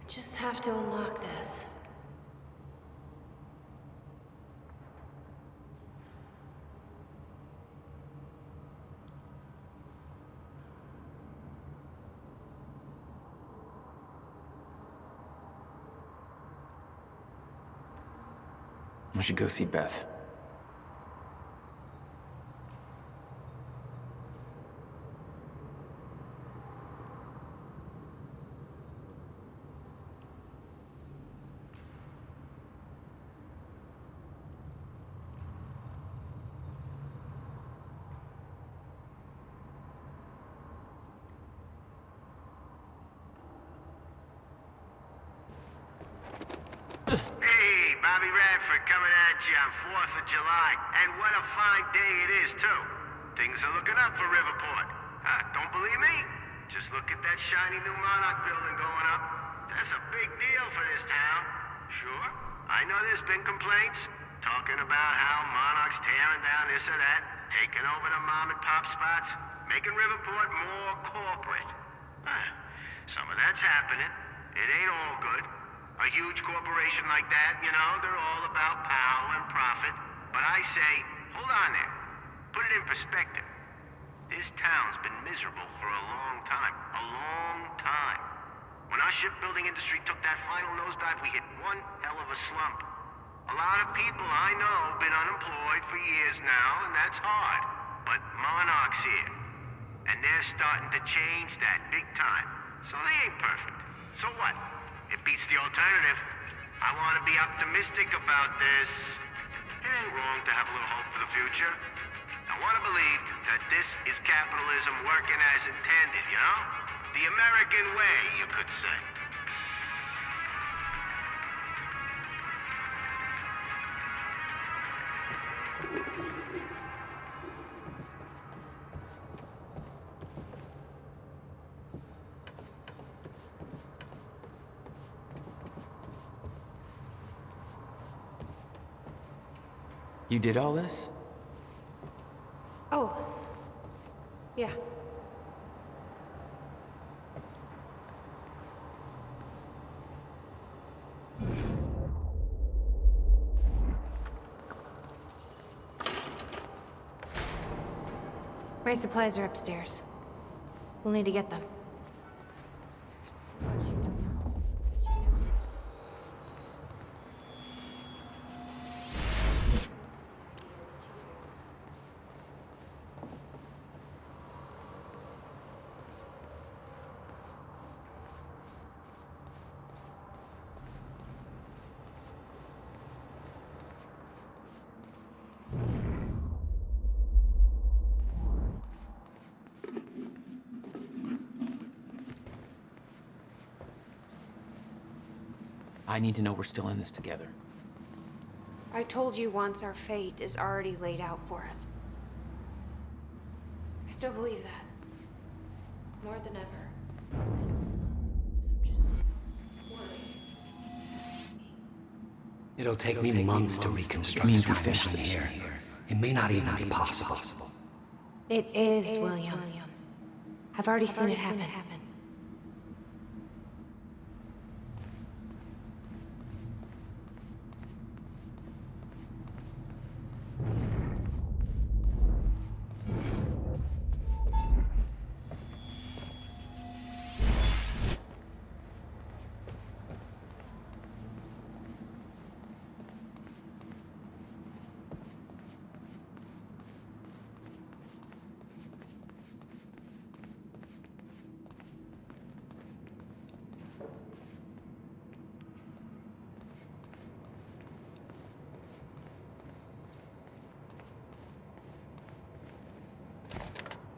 I just have to unlock this. We should go see Beth. Bobby Radford coming at you on 4th of July. And what a fine day it is, too. Things are looking up for Riverport. Don't believe me? Just look at that shiny new Monarch building going up. That's a big deal for this town. Sure, I know there's been complaints, talking about how Monarch's tearing down this or that, taking over the mom and pop spots, making Riverport more corporate. Some of that's happening. It ain't all good. A huge corporation like that, you know, they're all about power and profit. But I say, hold on there. Put it in perspective. This town's been miserable for a long time. A long time. When our shipbuilding industry took that final nosedive, we hit one hell of a slump. A lot of people I know have been unemployed for years now, and that's hard. But Monarch's here. And they're starting to change that big time. So they ain't perfect. So what? It beats the alternative. I want to be optimistic about this. It ain't wrong to have a little hope for the future. I want to believe that this is capitalism working as intended, you know? The American way, you could say. You did all this? Oh. Yeah. My supplies are upstairs. We'll need to get them. I need to know we're still in this together. I told you once our fate is already laid out for us. I still believe that. More than ever. I'm just worried. It'll take me months to reconstruct time machine here. It may not even be possible. It is, William. I've already seen it happen.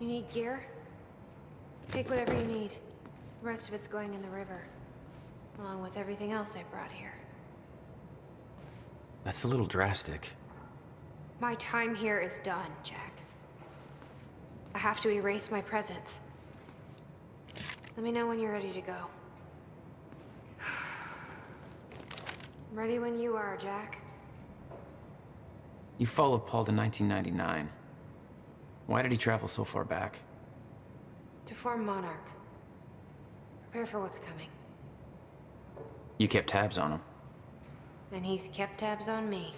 You need gear? Take whatever you need. The rest of it's going in the river. Along with everything else I brought here. That's a little drastic. My time here is done, Jack. I have to erase my presence. Let me know when you're ready to go. I'm ready when you are, Jack. You followed Paul to 1999. Why did he travel so far back? To form Monarch. Prepare for what's coming. You kept tabs on him. And he's kept tabs on me.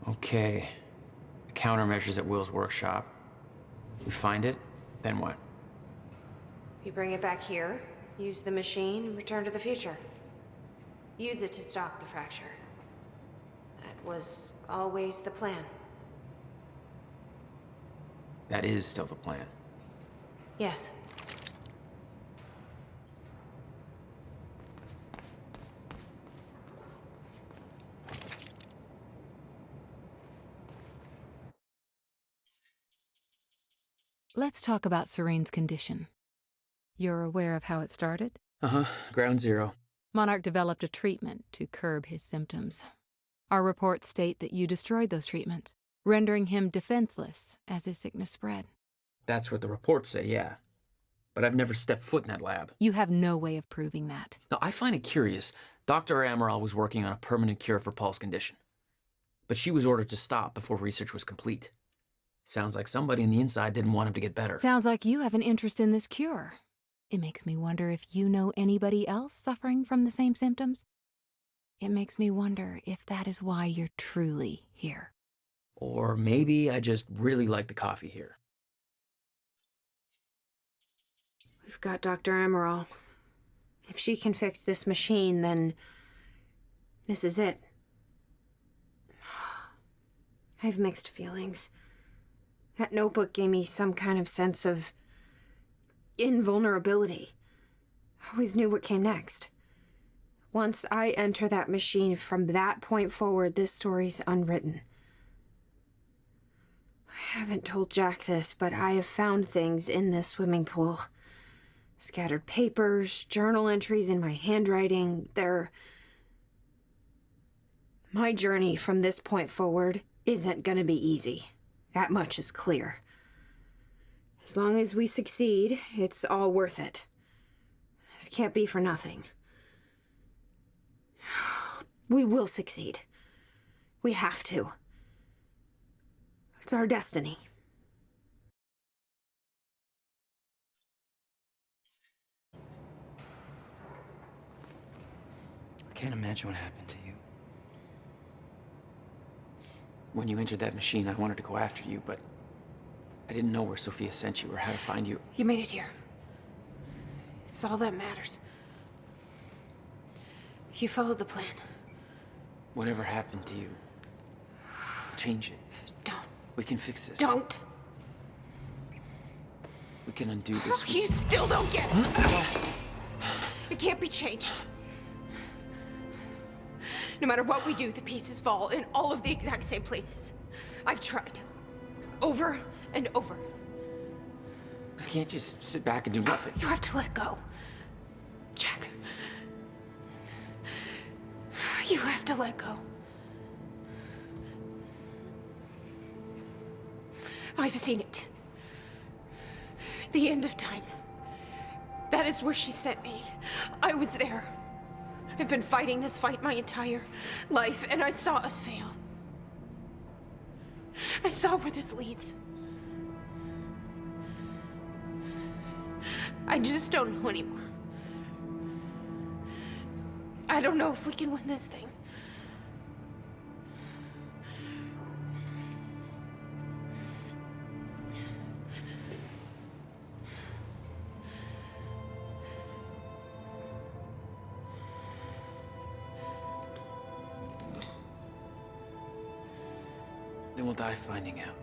Okay. The countermeasures at Will's workshop. We find it, then what? You bring it back here, use the machine, and return to the future. Use it to stop the fracture. That was always the plan. That is still the plan. Yes. Let's talk about Serene's condition. You're aware of how it started? Uh-huh. Ground zero. Monarch developed a treatment to curb his symptoms. Our reports state that you destroyed those treatments, rendering him defenseless as his sickness spread. That's what the reports say, yeah. But I've never stepped foot in that lab. You have no way of proving that. Now, I find it curious. Dr. Amaral was working on a permanent cure for Paul's condition. But she was ordered to stop before research was complete. Sounds like somebody on the inside didn't want him to get better. Sounds like you have an interest in this cure. It makes me wonder if you know anybody else suffering from the same symptoms. It makes me wonder if that is why you're truly here. Or maybe I just really like the coffee here. We've got Dr. Amaral. If she can fix this machine, then this is it. I have mixed feelings. That notebook gave me some kind of sense of invulnerability. I always knew what came next. Once I enter that machine, from that point forward, this story's unwritten. I haven't told Jack this, but I have found things in this swimming pool. Scattered papers, journal entries in my handwriting. My journey from this point forward isn't gonna be easy. That much is clear. As long as we succeed, it's all worth it. This can't be for nothing. We will succeed. We have to. It's our destiny. I can't imagine what happened to you. When you entered that machine, I wanted to go after you, but I didn't know where Sophia sent you or how to find you. You made it here. It's all that matters. You followed the plan. Whatever happened to you, change it. Don't. We can fix this. Don't. We can undo this. You still don't get it. It can't be changed. No matter what we do, the pieces fall in all of the exact same places. I've tried. Over and over. I can't just sit back and do nothing. You have to let go. Jack. You have to let go. I've seen it. The end of time. That That is where she sent me. I was there. I've been fighting this fight my entire life, and I saw us fail. I saw where this leads. I just don't know anymore. I don't know if we can win this thing. Then we'll die finding out.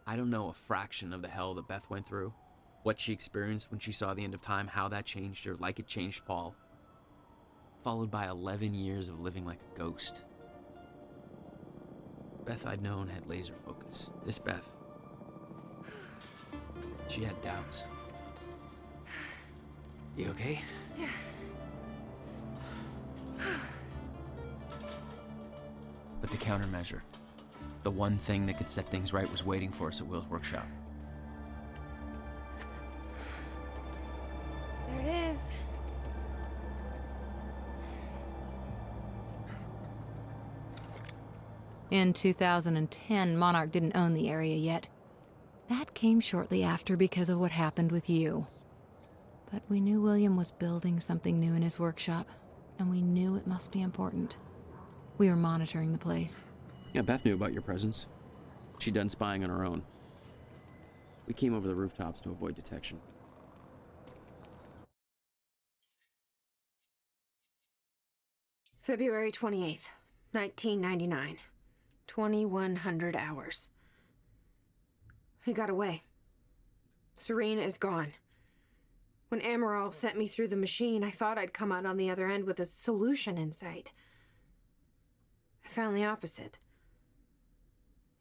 I don't know a fraction of the hell that Beth went through, what she experienced when she saw the end of time, how that changed her like it changed Paul. Followed by 11 years of living like a ghost. Beth I'd known had laser focus. This Beth, she had doubts. You okay? Yeah. But the countermeasure, the one thing that could set things right, was waiting for us at Will's workshop. There it is. In 2010, Monarch didn't own the area yet. That came shortly after because of what happened with you. But we knew William was building something new in his workshop, and we knew it must be important. We were monitoring the place. Yeah, Beth knew about your presence. She'd done spying on her own. We came over the rooftops to avoid detection. February 28th, 1999. 2100 hours. He got away. Serene is gone. When Amaral sent me through the machine, I thought I'd come out on the other end with a solution in sight. I found the opposite.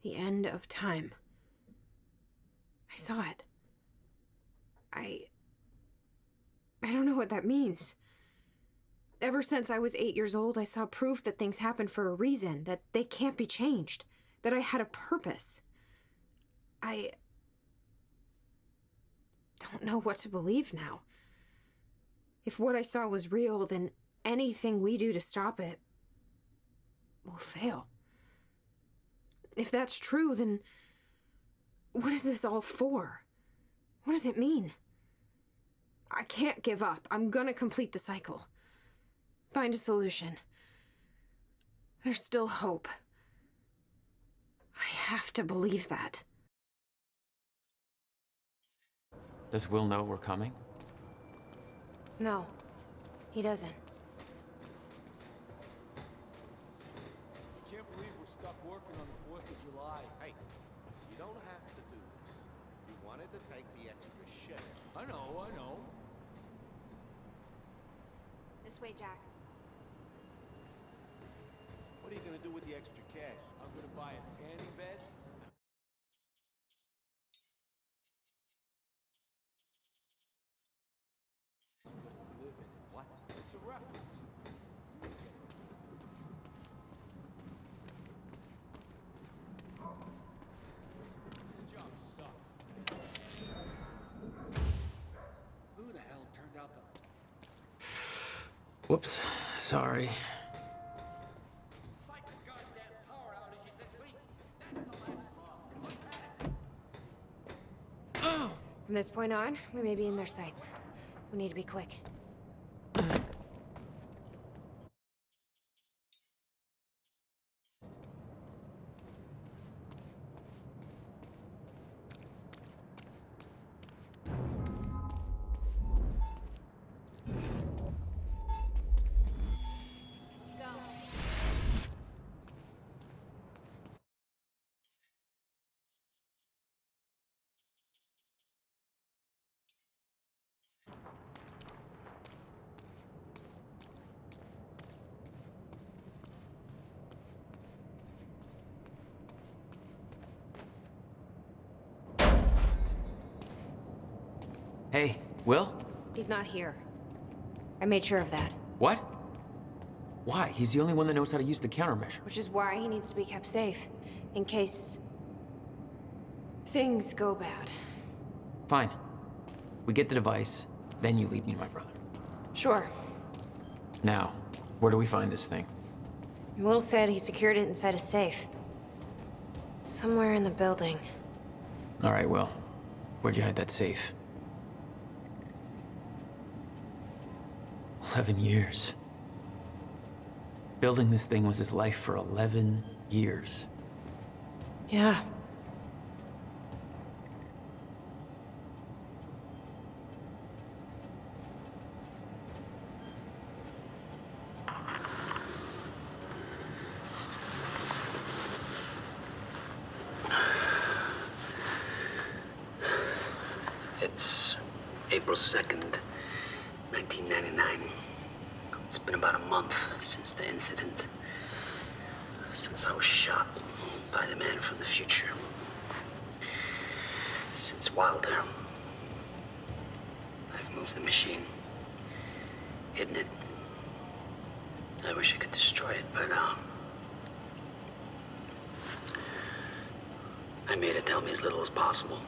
The end of time. I saw it. I don't know what that means. Ever since I was 8 years old, I saw proof that things happen for a reason, that they can't be changed, that I had a purpose. I don't know what to believe now. If what I saw was real, then anything we do to stop it will fail. If that's true, then what is this all for? What does it mean? I can't give up. I'm gonna complete the cycle. Find a solution. There's still hope. I have to believe that. Does Will know we're coming? No, he doesn't. I can't believe we're stuck working on the 4th of July. Hey, you don't have to do this. You wanted to take the extra shift. I know. This way, Jack. What are you gonna do with the extra cash? I'm gonna buy a tanning bed. Live in it. What? It's a reference. This job sucks. Who the hell turned out the... Whoops, sorry. From this point on, we may be in their sights. We need to be quick. Hey, Will? He's not here. I made sure of that. What? Why? He's the only one that knows how to use the countermeasure. Which is why he needs to be kept safe, in case things go bad. Fine. We get the device, then you lead me to my brother. Sure. Now, where do we find this thing? Will said he secured it inside a safe. Somewhere in the building. All right, Will. Where'd you hide that safe? 11 years. Building this thing was his life for 11 years. Yeah. It's April 2nd, 1999. It's been about a month since the incident. Since I was shot by the man from the future. Since Wilder. I've moved the machine. Hidden it. I wish I could destroy it, but, I made it tell me as little as possible.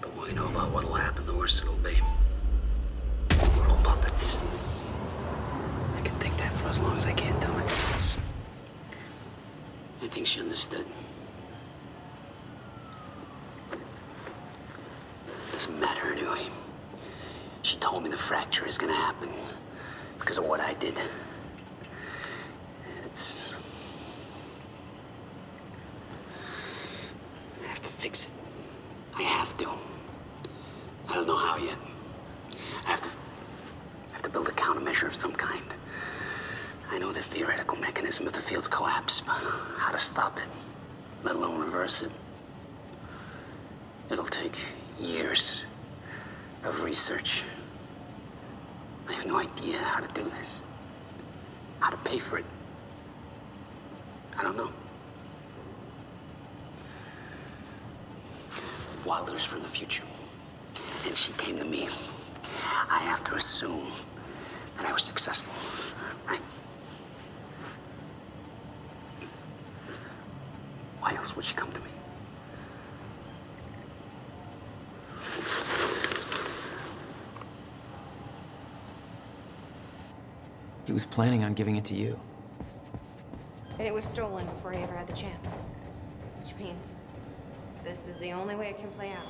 The more you know about what'll happen, the worse it'll be. We're all puppets. I can think that for as long as I can tell my difference. I think she understood. Doesn't matter anyway. She told me the fracture is gonna happen because of what I did. It's... I have to fix it. I have to. I don't know how yet. I have to build a countermeasure of some kind. I know the theoretical mechanism of the field's collapse, but how to stop it, let alone reverse it. It'll take years of research. I have no idea how to do this. How to pay for it. I don't know. Wilder's from the future. And she came to me. I have to assume that I was successful, right? Why else would she come to me? He was planning on giving it to you. And it was stolen before he ever had the chance. Which means this is the only way it can play out.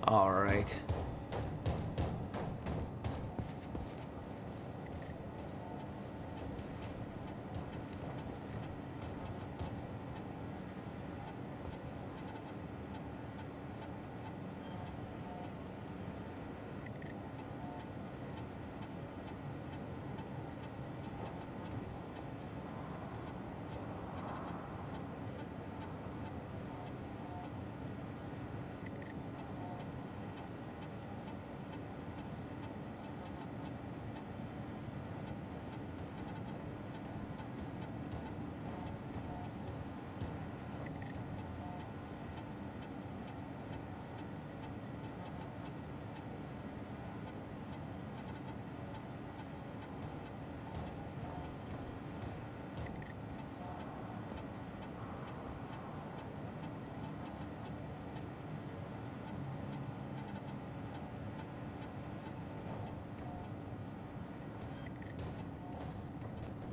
All right.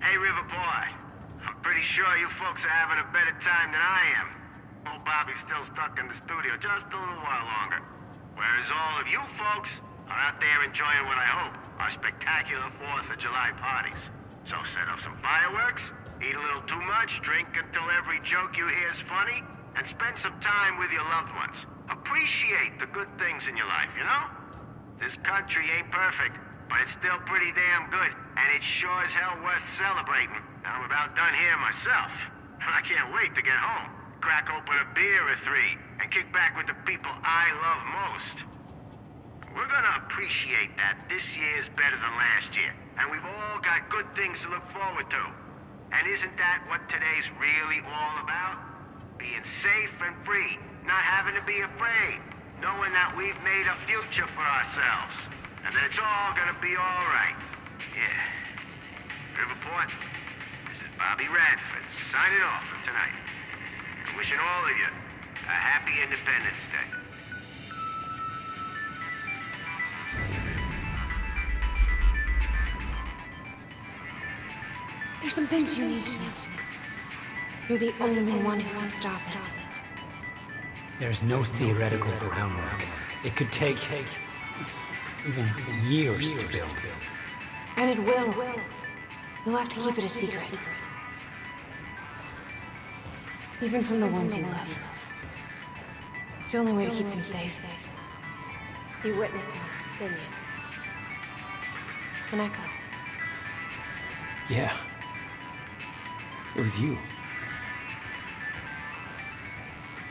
Hey, River Boy. I'm pretty sure you folks are having a better time than I am. Old Bobby's still stuck in the studio just a little while longer. Whereas all of you folks are out there enjoying what I hope are spectacular 4th of July parties. So set up some fireworks, eat a little too much, drink until every joke you hear is funny, and spend some time with your loved ones. Appreciate the good things in your life, you know? This country ain't perfect, but it's still pretty damn good, and it's sure as hell worth celebrating. I'm about done here myself, and I can't wait to get home, crack open a beer or 3, and kick back with the people I love most. We're gonna appreciate that this year's better than last year, and we've all got good things to look forward to. And isn't that what today's really all about? Being safe and free, not having to be afraid. knowing that we've made a future for ourselves, and that it's all gonna be all right. Yeah. Riverport, this is Bobby Radford signing off for tonight. And wishing all of you a happy Independence Day. There's some things you need to know. You're the only one who can stop it. There's no theoretical groundwork. It could take even years to build. And it will. You'll have to keep it a secret. Even from the ones you love. It's the only way to keep them safe. You witnessed one, didn't you? An echo. Yeah. It was you.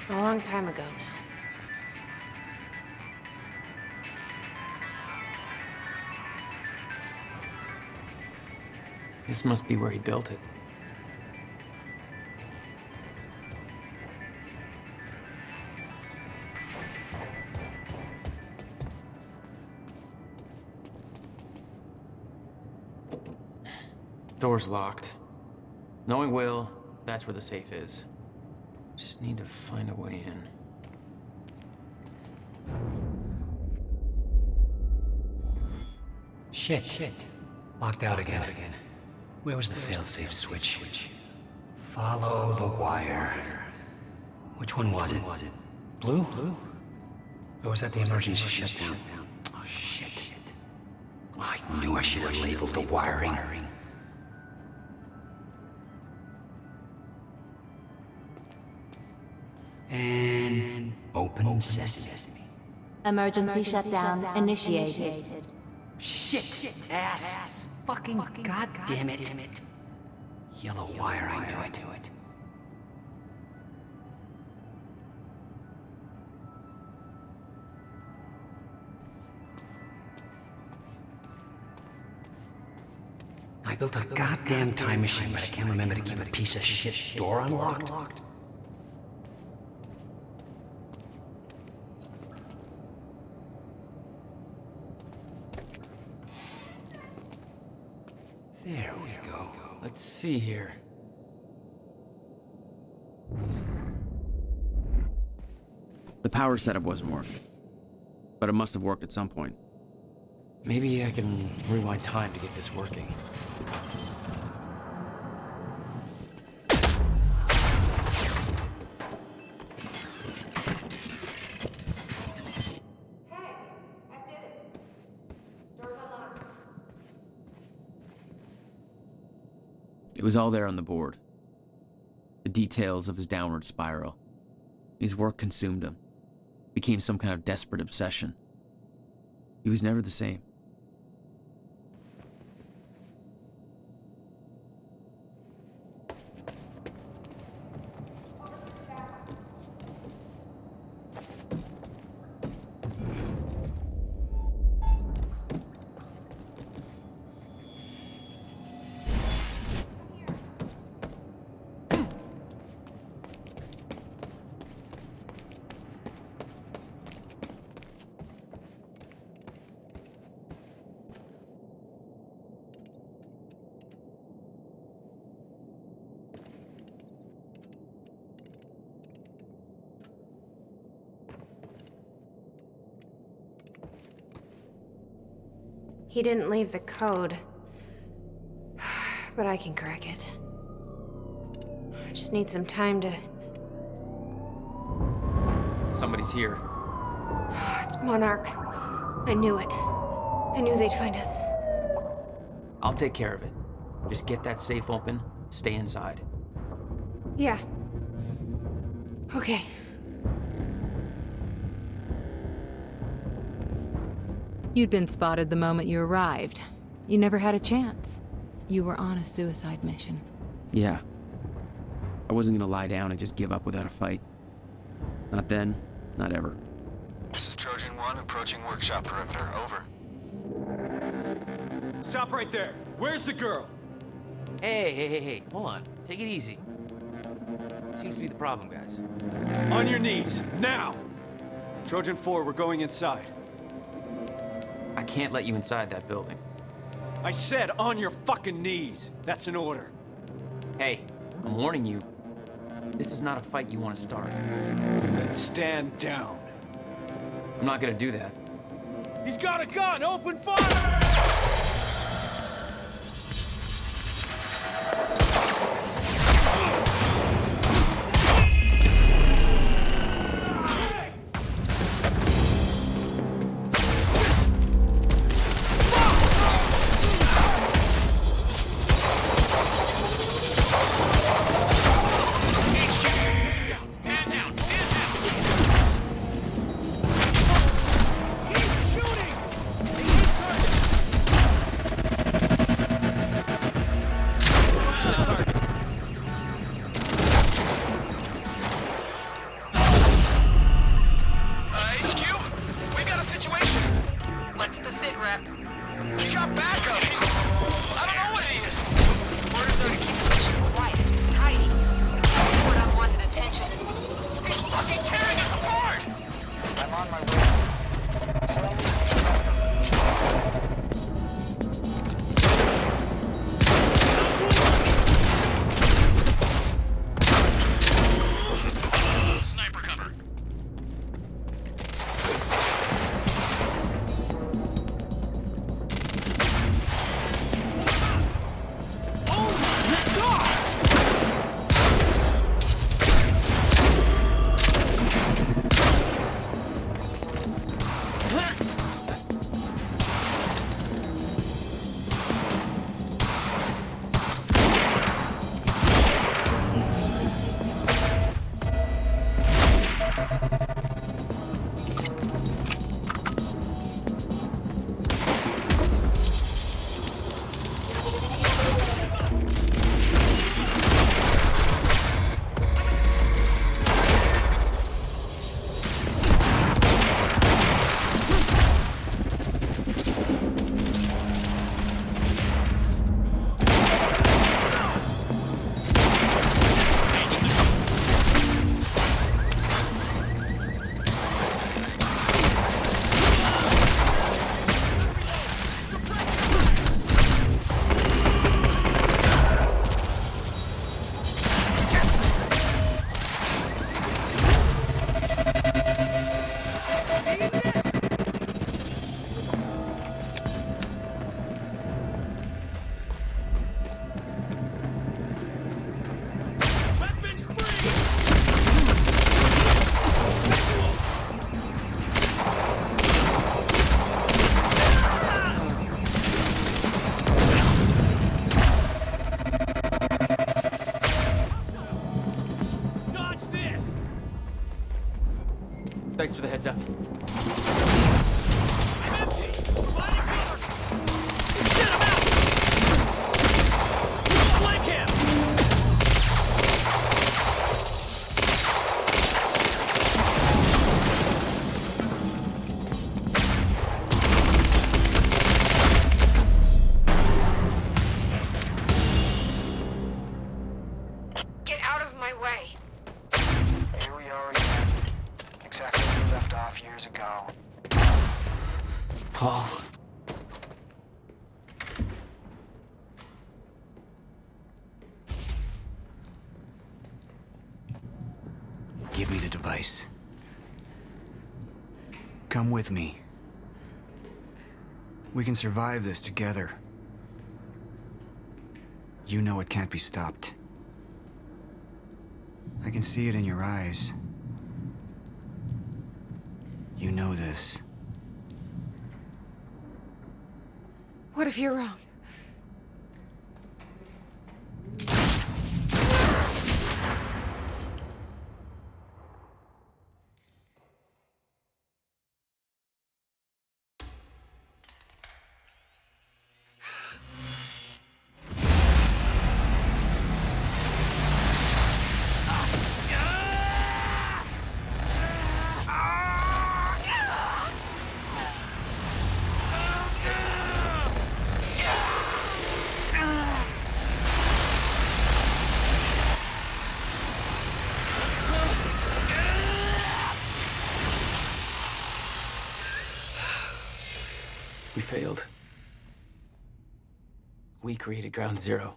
A long time ago now. This must be where he built it. Door's locked. Knowing Will, that's where the safe is. Just need to find a way in. Shit. Locked out again. Where was the failsafe switch? Follow the wire. Which one was it? Blue? Or was that the emergency shutdown? Oh, shit. I knew I should have labeled the wiring. And open sesame. Emergency shutdown initiated. Shit! Ass! Fucking goddamn it! Yellow wire, I knew it. I built a goddamn time machine, but I can't remember to keep a piece of shit door unlocked. There we go. Let's see here. The power setup wasn't working, but it must have worked at some point. Maybe I can rewind time to get this working. It was all there on the board. The details of his downward spiral. His work consumed him. Became some kind of desperate obsession. He was never the same. He didn't leave the code, but I can crack it. I just need some time to... Somebody's here. It's Monarch. I knew it. I knew they'd find us. I'll take care of it. Just get that safe open, stay inside. Yeah. Okay. You'd been spotted the moment you arrived. You never had a chance. You were on a suicide mission. Yeah. I wasn't gonna lie down and just give up without a fight. Not then, not ever. This is Trojan 1 approaching workshop perimeter. Over. Stop right there. Where's the girl? Hey. Hold on. Take it easy. What seems to be the problem, guys? On your knees, now! Trojan 4, we're going inside. I can't let you inside that building. I said on your fucking knees. That's an order. Hey, I'm warning you. This is not a fight you want to start. Then stand down. I'm not gonna do that. He's got a gun! Open fire! Thanks for the heads up. Get out of my way. Here we are again. Exactly where we left off years ago. Paul. Give me the device. Come with me. We can survive this together. You know it can't be stopped. I can see it in your eyes. You know this. What if you're wrong? Yeah! failed. We created Ground Zero.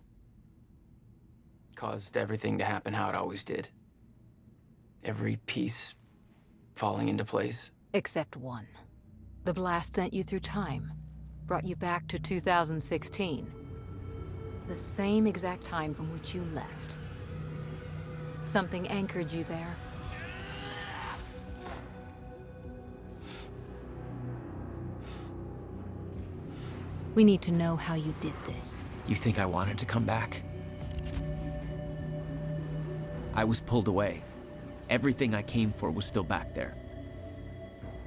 Caused everything to happen how it always did. Every piece falling into place. Except one. The blast sent you through time. Brought you back to 2016. The same exact time from which you left. Something anchored you there. We need to know how you did this. You think I wanted to come back? I was pulled away. Everything I came for was still back there.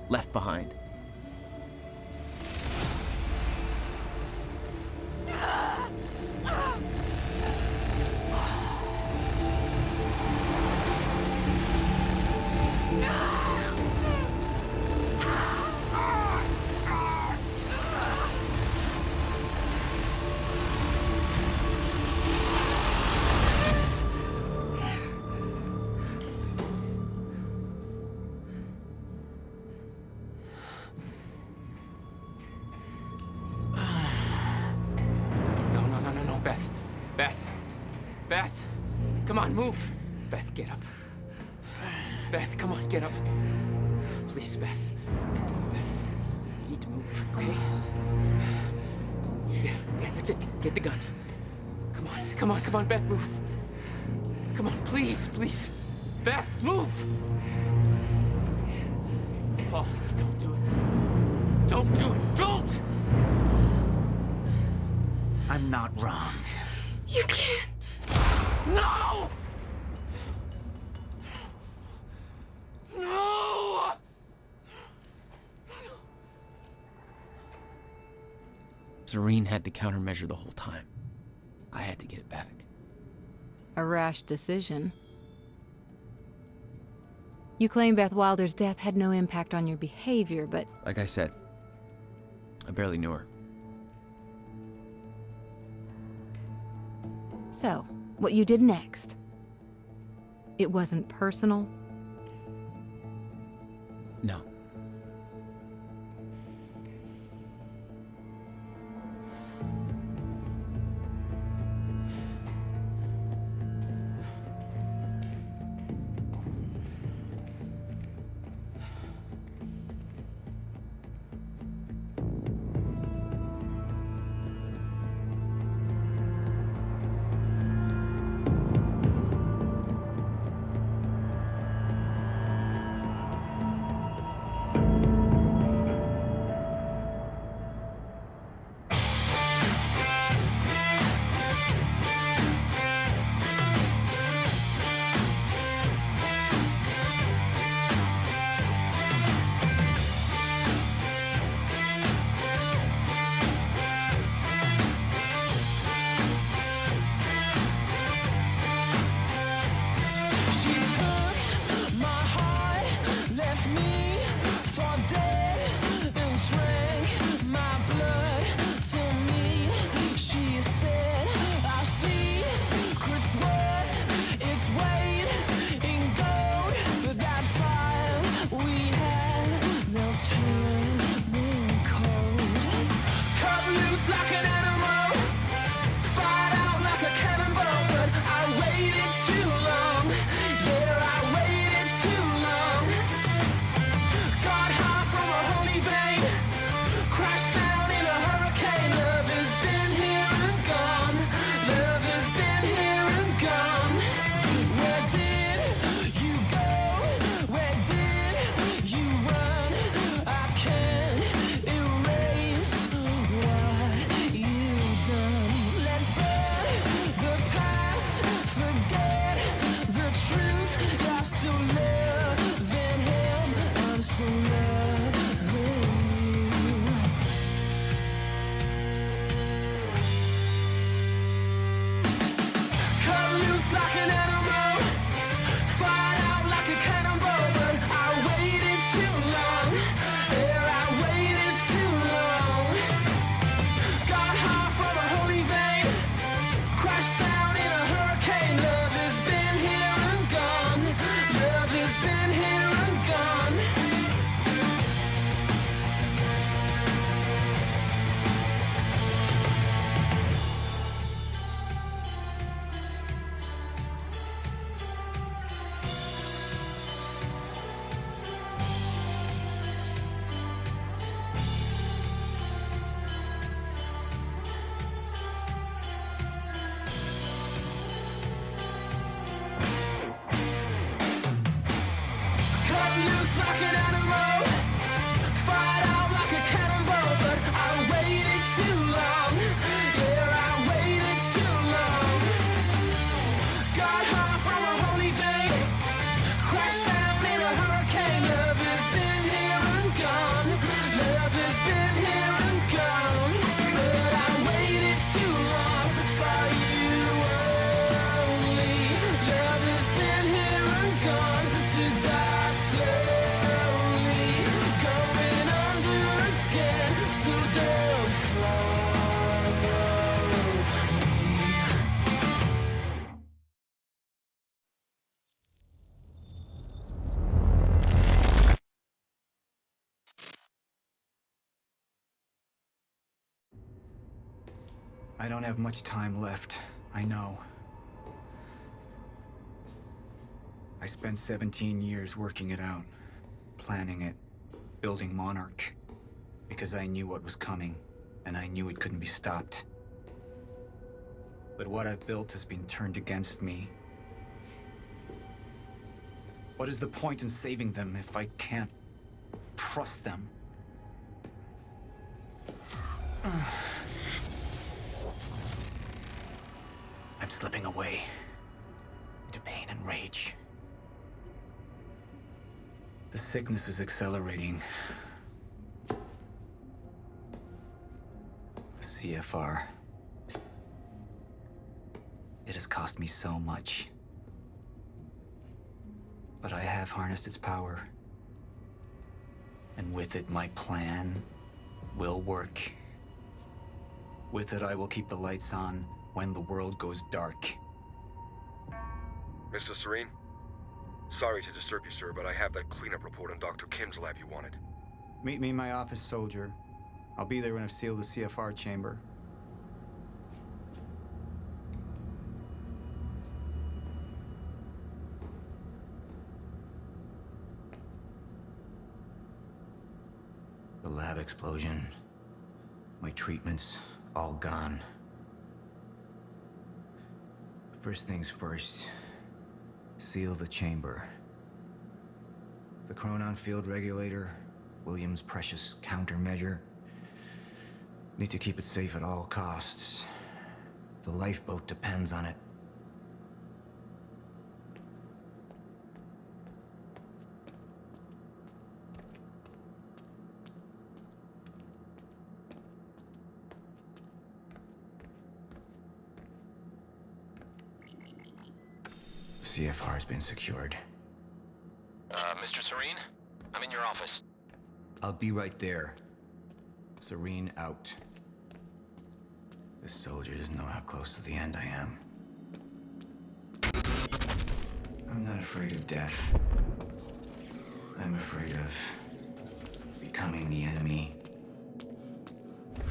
Left behind. Beth, come on, move. Beth, get up. Beth, come on, get up. Please, Beth. Beth, you need to move, okay? Yeah, that's it. Get the gun. Come on, Beth, move. Come on, please. Beth, move! Paul, don't do it. Don't do it, don't! I'm not wrong. You can't. No! No! Serene had the countermeasure the whole time. I had to get it back. A rash decision. You claim Beth Wilder's death had no impact on your behavior, but... Like I said, I barely knew her. So, what you did next? It wasn't personal? No. I don't have much time left, I know. I spent 17 years working it out, planning it, building Monarch, because I knew what was coming, and I knew it couldn't be stopped. But what I've built has been turned against me. What is the point in saving them if I can't trust them? I'm slipping away into pain and rage. The sickness is accelerating. The CFR. It has cost me so much. But I have harnessed its power. And with it, my plan will work. With it, I will keep the lights on when the world goes dark. Mr. Serene? Sorry to disturb you, sir, but I have that cleanup report on Dr. Kim's lab you wanted. Meet me in my office, soldier. I'll be there when I've sealed the CFR chamber. The lab explosion. My treatments, all gone. First things first. Seal the chamber. The chronon field regulator, William's precious countermeasure. Need to keep it safe at all costs. The lifeboat depends on it. CFR has been secured. Mr. Serene? I'm in your office. I'll be right there. Serene out. The soldier doesn't know how close to the end I am. I'm not afraid of death. I'm afraid of becoming the enemy.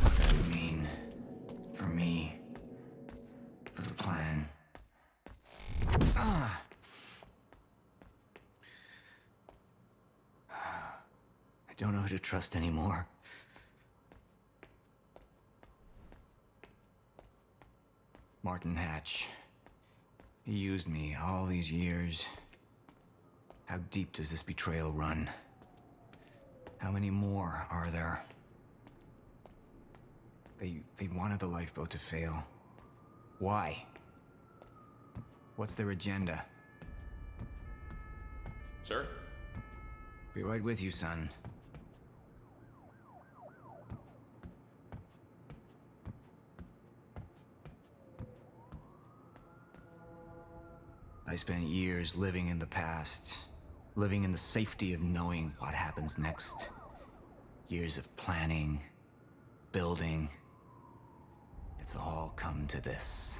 What that would mean for me, for the plan. I don't know who to trust anymore. Martin Hatch. He used me all these years. How deep does this betrayal run? How many more are there? They wanted the lifeboat to fail. Why? What's their agenda? Sir? Be right with you, son. I spent years living in the past, living in the safety of knowing what happens next. Years of planning, building. It's all come to this.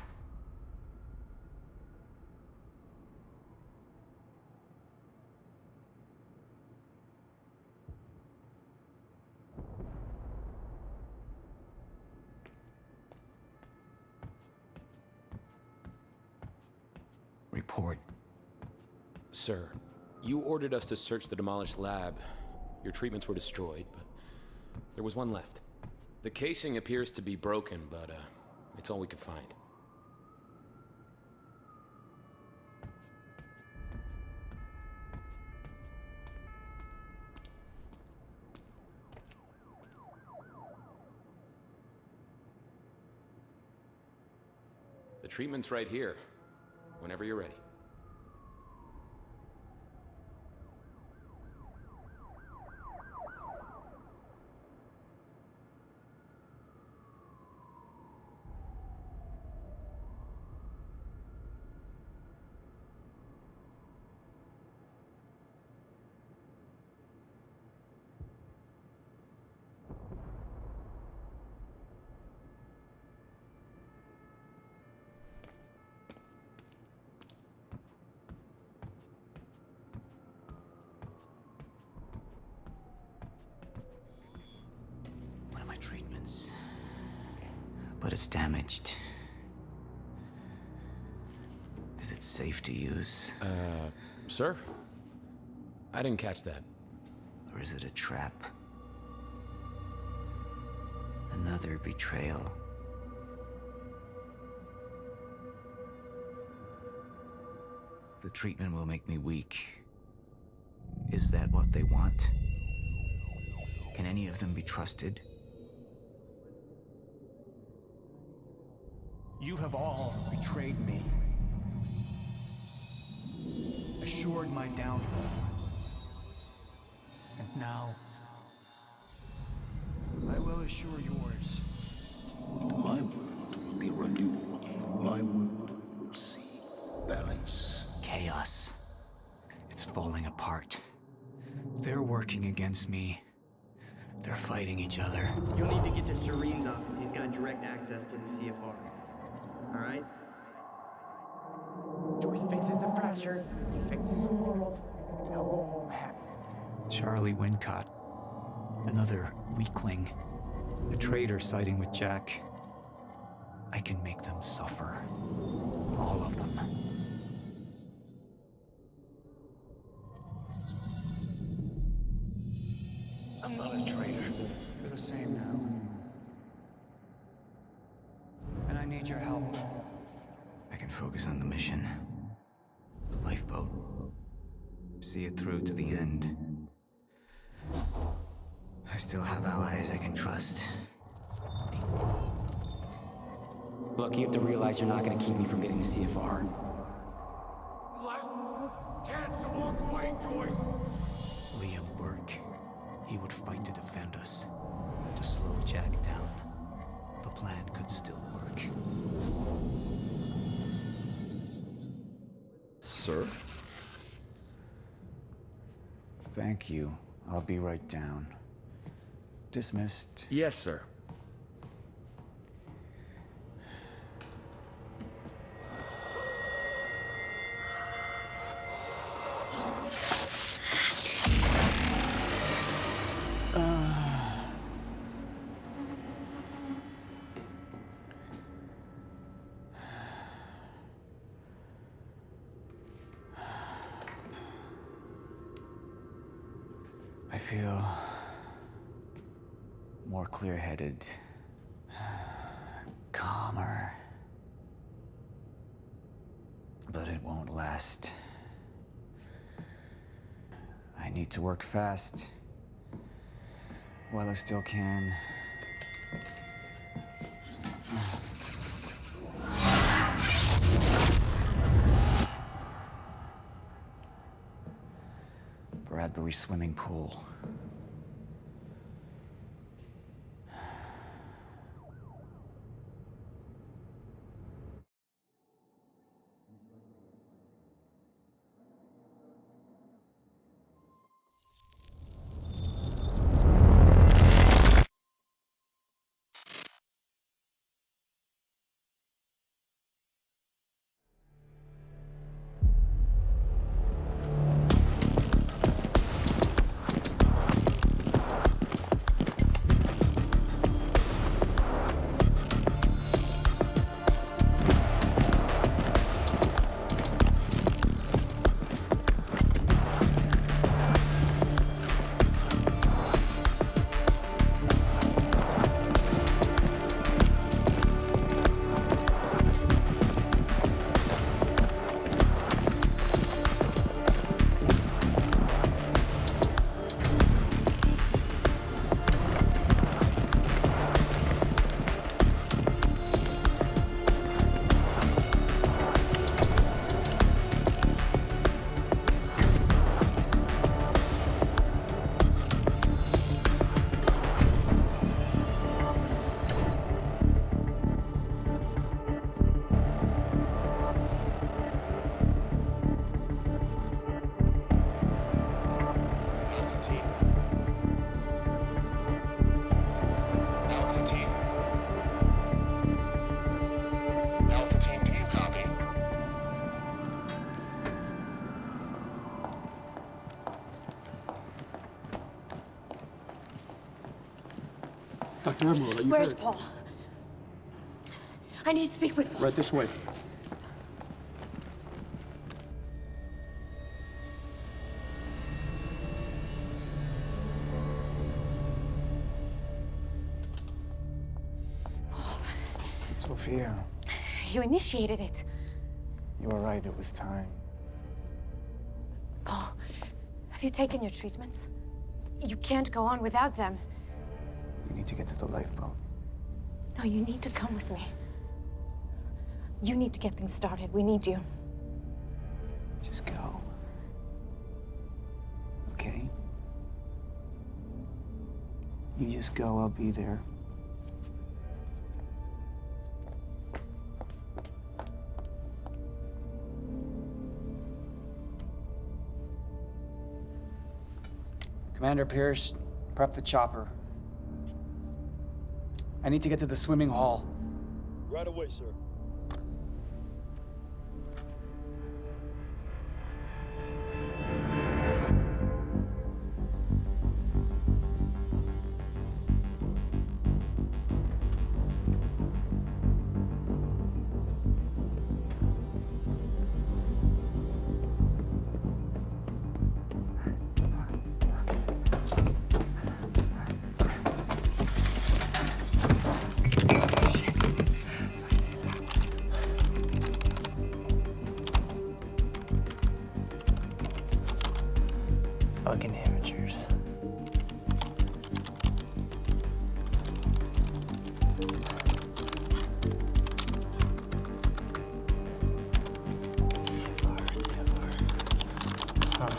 Report. Sir, you ordered us to search the demolished lab. Your treatments were destroyed, but there was one left. The casing appears to be broken, but it's all we could find. The treatment's right here, whenever you're ready. but it's damaged. Is it safe to use? Sir? I didn't catch that. Or is it a trap? Another betrayal. The treatment will make me weak. Is that what they want? Can any of them be trusted? You have all betrayed me. Assured my downfall. And now, I will assure yours. My world will be renewed. My world will see balance. Chaos. It's falling apart. They're working against me. They're fighting each other. You'll need to get to Serene's office. He's got direct access to the CFR. Alright? Joyce fixes the fracture. He fixes the world. They'll go home happy. Charlie Wincott. Another weakling. A traitor siding with Jack. I can make them suffer. All of them. I'm not a traitor. You're the same now. And I need your help. I can focus on the mission. The lifeboat. See it through to the end. I still have allies I can trust. Look, you have to realize you're not going to keep me from getting the CFR. Last chance to walk away, Joyce. Liam Burke. He would fight to defend us. To slow Jack down. The plan could still work. Sir? Thank you. I'll be right down. Dismissed. Yes, sir. I feel more clear-headed, calmer. But it won't last. I need to work fast while I still can. Bradbury swimming pool. Dr. Emerald, are you Where's hurt? Paul? I need to speak with Paul. Right this way. Sophia, You initiated it. you were right. It was time. Paul, have you taken your treatments? You can't go on without them. We need to get to the lifeboat. No, you need to come with me. You need to get things started. We need you. Just go. Okay? You just go, I'll be there. Commander Pierce, prep the chopper. I need to get to the swimming hall. Right away, sir. Fucking amateurs. Huh.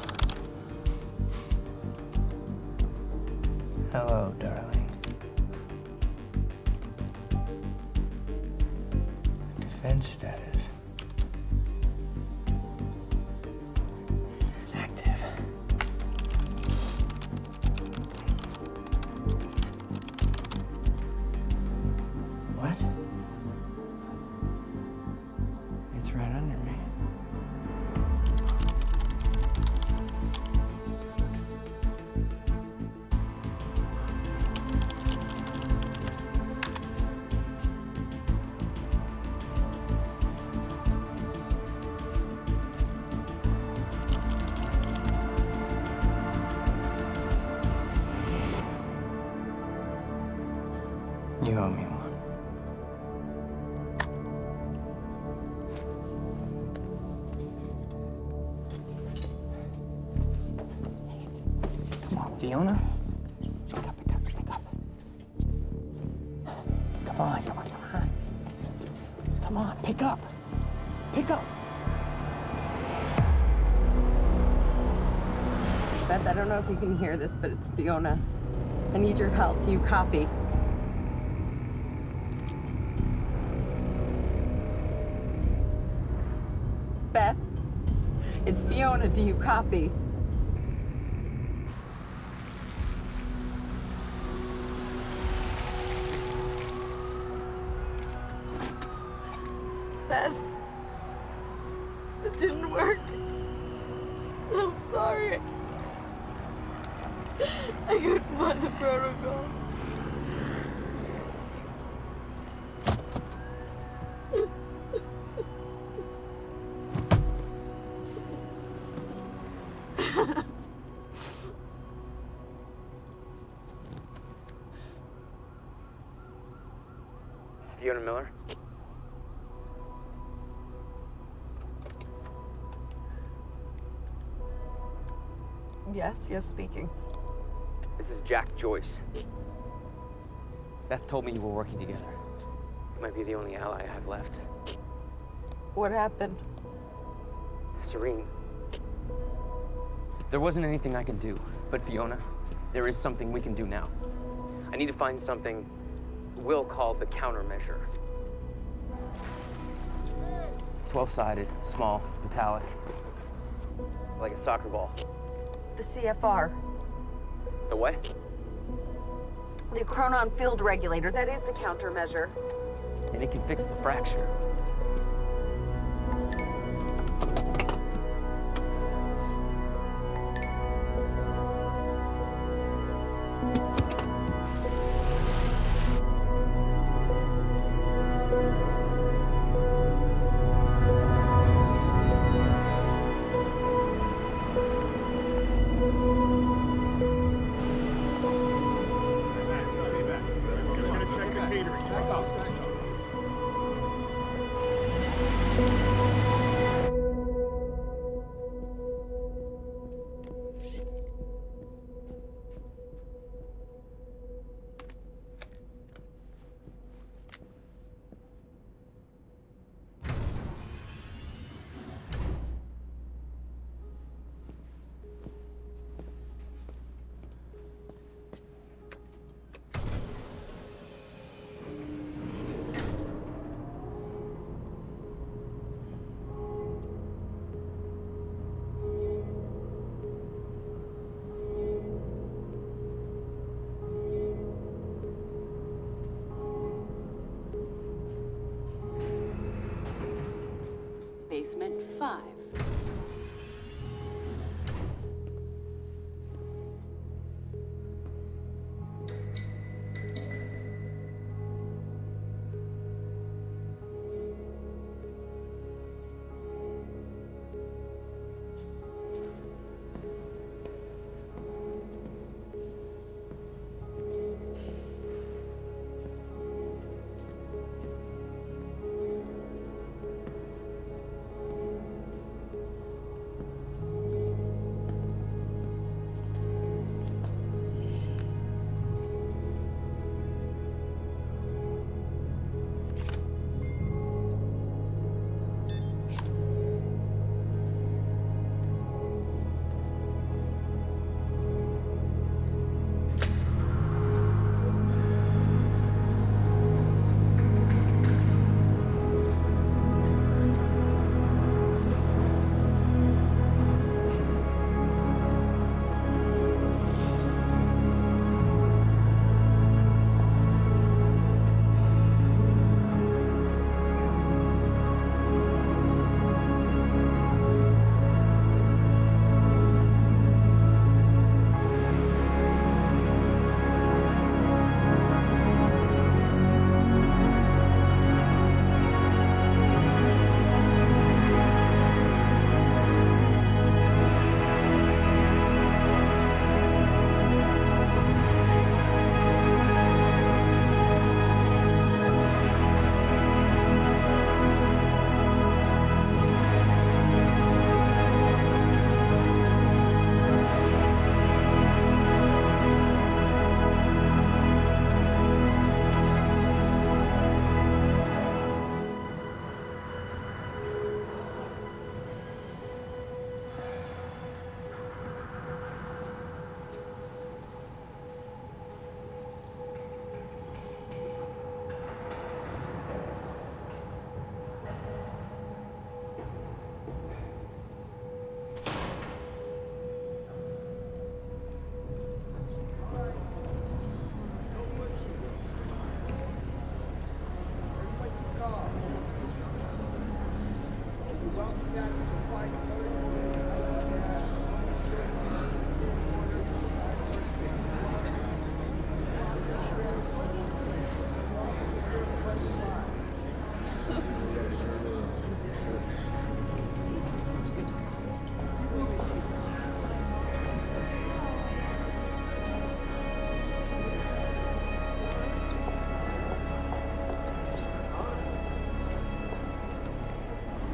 Hello, darling. Defense status. Active. What? It's right under me. You owe me one. Come on, Fiona. Pick up, pick up, pick up. Come on, come on, come on. Come on, pick up. Pick up. Beth, I don't know if you can hear this, but it's Fiona. I need your help. Do you copy? Beth, it's Fiona. Do you copy? Beth, it didn't work. I'm sorry. I couldn't find the protocol. Fiona Miller? Yes, speaking. This is Jack Joyce. Beth told me you were working together. You might be the only ally I have left. What happened? Serene. There wasn't anything I could do, but Fiona, there is something we can do now. I need to find something Will call the countermeasure. It's 12-sided, small, metallic. Like a soccer ball. The CFR. The what? The chronon field regulator. That is the countermeasure. And it can fix the fracture. Basement 5.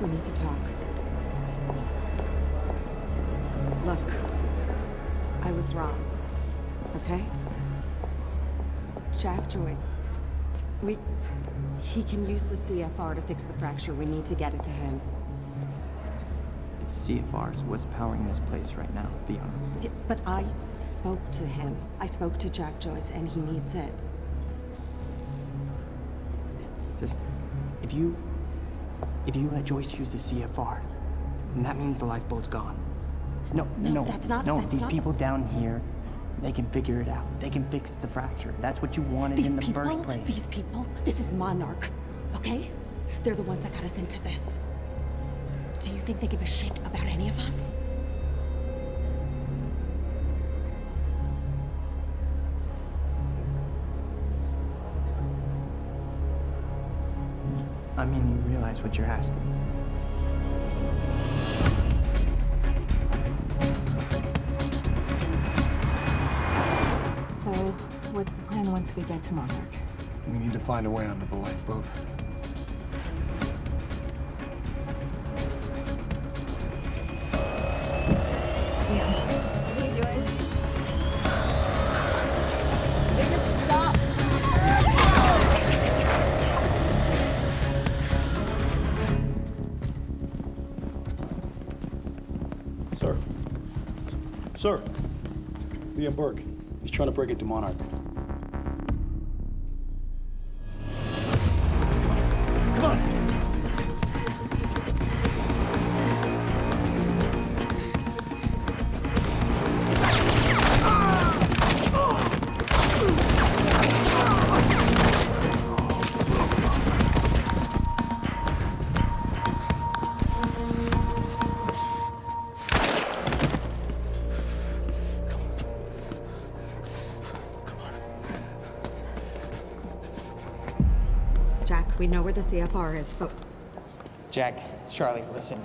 We need to talk. Look, I was wrong, okay? Jack Joyce, he can use the CFR to fix the fracture. We need to get it to him. CFR is what's powering this place right now, Fiona. Yeah, but I spoke to him. I spoke to Jack Joyce, and he needs it. Just, if you let Joyce use the CFR, then that means the lifeboat's gone. No, that's not. No, that's these not people down here, they can figure it out. They can fix the fracture. That's what you wanted in the first place. These people, this is Monarch, okay? They're the ones that got us into this. Do you think they give a shit about any of us? I mean, you realize what you're asking. So, what's the plan once we get to Monarch? We need to find a way onto the lifeboat. What are you doing? David, stop! Sir. Liam Burke. He's trying to break into Monarch. Come on! know where the CFR is, but... Jack, it's Charlie. Listen,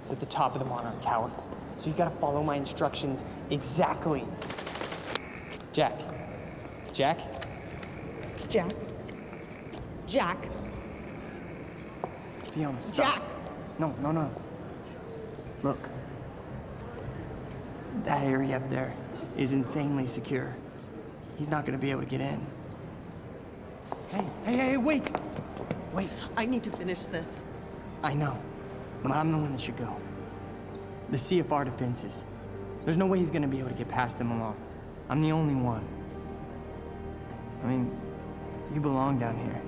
it's at the top of the Monarch Tower. So you gotta follow my instructions exactly. Jack. Jack? Jack? Jack? Fiona, stop. Jack! No. Look. That area up there is insanely secure. He's not gonna be able to get in. Hey, wait! Wait. I need to finish this. I know, but I'm the one that should go. The CFR defenses. There's no way he's gonna be able to get past them alone. I'm the only one. I mean, you belong down here.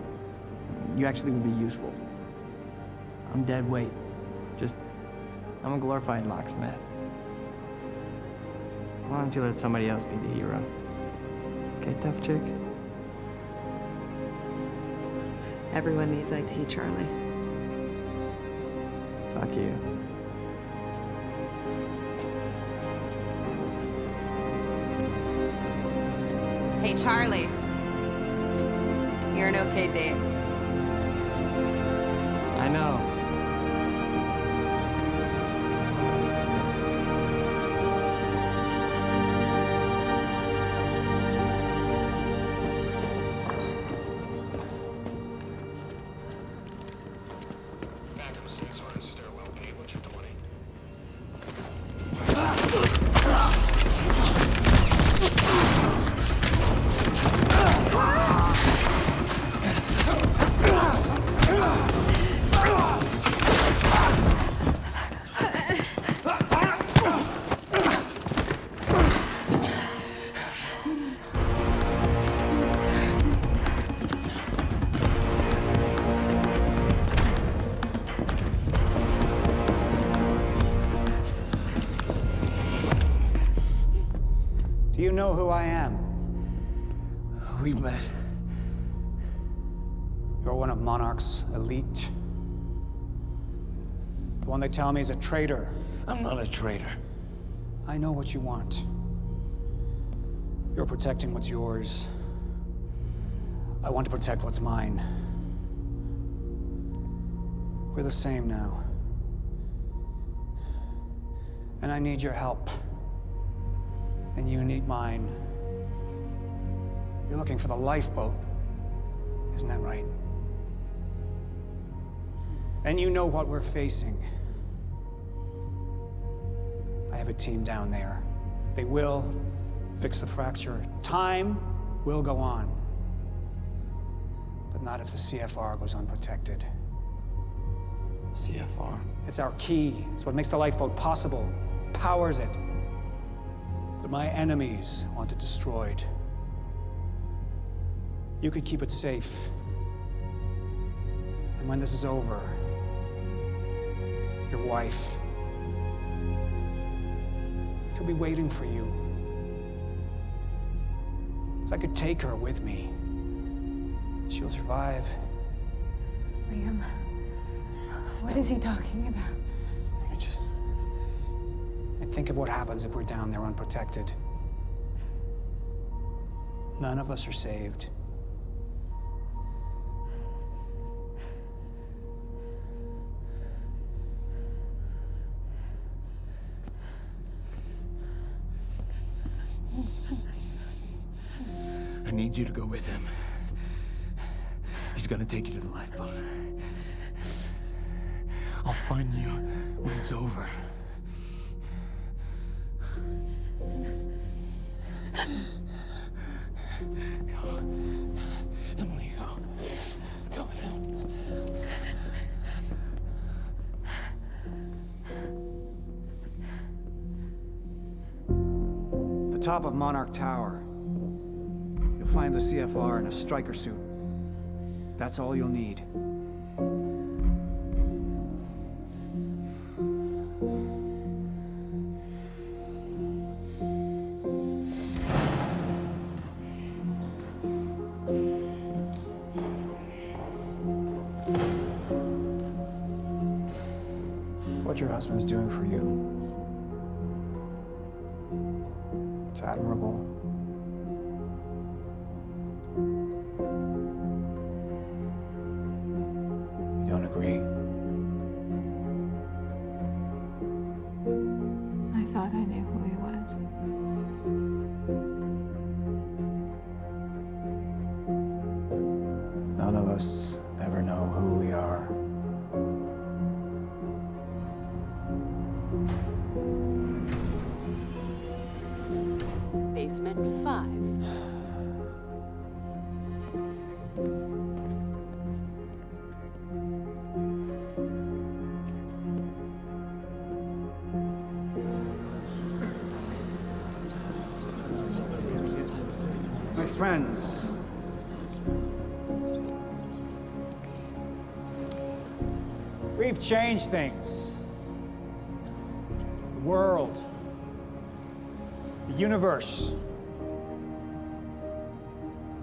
You actually would be useful. I'm dead weight. I'm a glorified locksmith. Why don't you let somebody else be the hero? Okay, tough chick? Everyone needs IT, Charlie. Fuck you. Hey, Charlie. You're an okay date. I know. Do you know who I am? We've met. You're one of Monarch's elite. The one they tell me is a traitor. I'm not a traitor. I know what you want. You're protecting what's yours. I want to protect what's mine. We're the same now. And I need your help. And you need mine. You're looking for the lifeboat. Isn't that right? And you know what we're facing. I have a team down there. They will fix the fracture. Time will go on. But not if the CFR goes unprotected. CFR? It's our key. It's what makes the lifeboat possible. Powers it. But my enemies want it destroyed. You could keep it safe. And when this is over, your wife, she'll be waiting for you. So I could take her with me. She'll survive. Liam, what is he talking about? And think of what happens if we're down there unprotected. None of us are saved. I need you to go with him. He's gonna take you to the lifeboat. I'll find you when it's over. Go. Emily, go. Go with him. The top of Monarch Tower. You'll find the CFR in a striker suit. That's all you'll need. What your husband's doing for you, it's admirable. knew who he was. None of us ever know who we are. Basement 5. My friends, we've changed things. The world, the universe.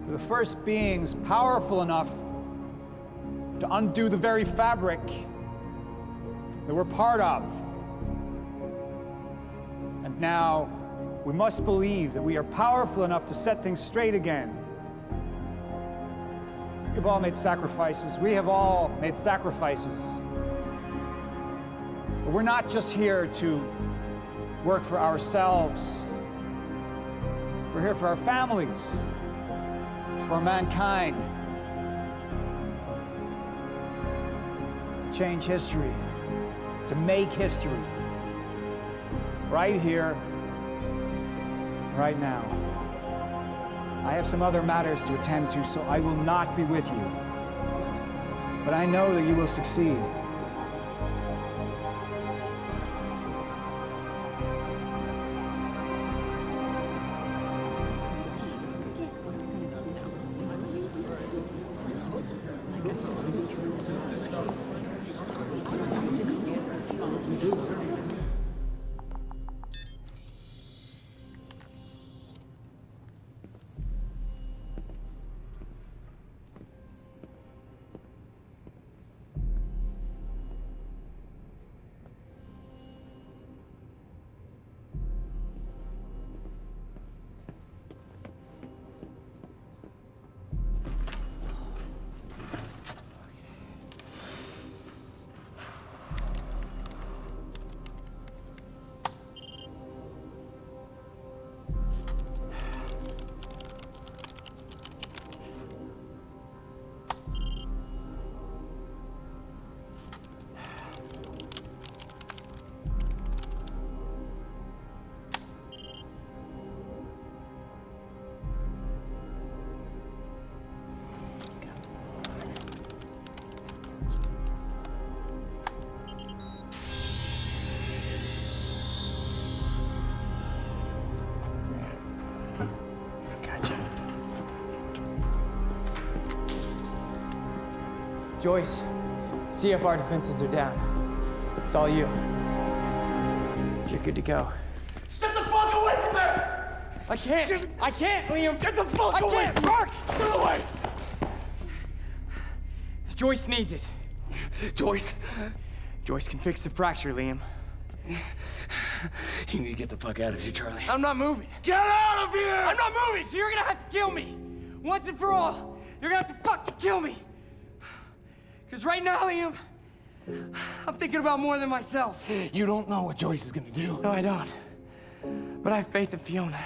We're the first beings powerful enough to undo the very fabric that we're part of. And now, we must believe that we are powerful enough to set things straight again. We've all made sacrifices. We have all made sacrifices. But we're not just here to work for ourselves. We're here for our families, for mankind. To change history, to make history. Right here, right now. I have some other matters to attend to, so I will not be with you. But I know that you will succeed. Joyce, CFR defenses are down. It's all you. You're good to go. Step the fuck away from there! I can't, Liam! Get the fuck away from her! Get away! Joyce needs it. Joyce? Joyce can fix the fracture, Liam. You need to get the fuck out of here, Charlie. I'm not moving. Get out of here! I'm not moving, so you're gonna have to kill me. Once and for all, you're gonna have to fucking kill me. Because right now, Liam, I'm thinking about more than myself. You don't know what Joyce is gonna do. No, I don't. But I have faith in Fiona.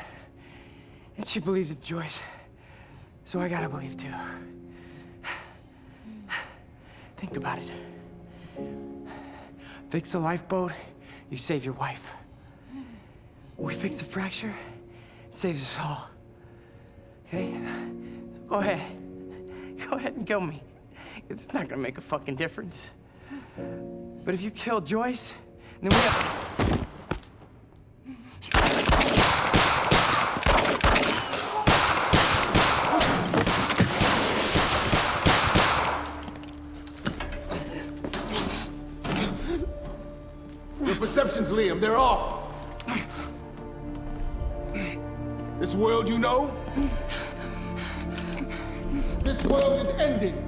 And she believes in Joyce. So I gotta believe too. Think about it. Fix the lifeboat, you save your wife. We fix the fracture, it saves us all. Okay? So go ahead. Go ahead and kill me. It's not gonna make a fucking difference. But if you kill Joyce, then we got... Your perceptions, Liam, they're off. This world you know, this world is ending.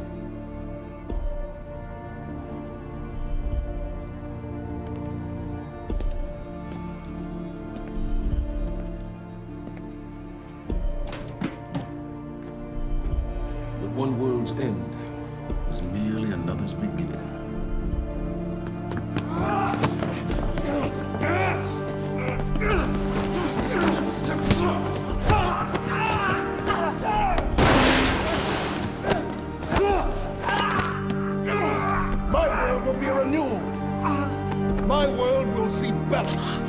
But one world's end is merely another's beginning. be renewed. My world will see balance.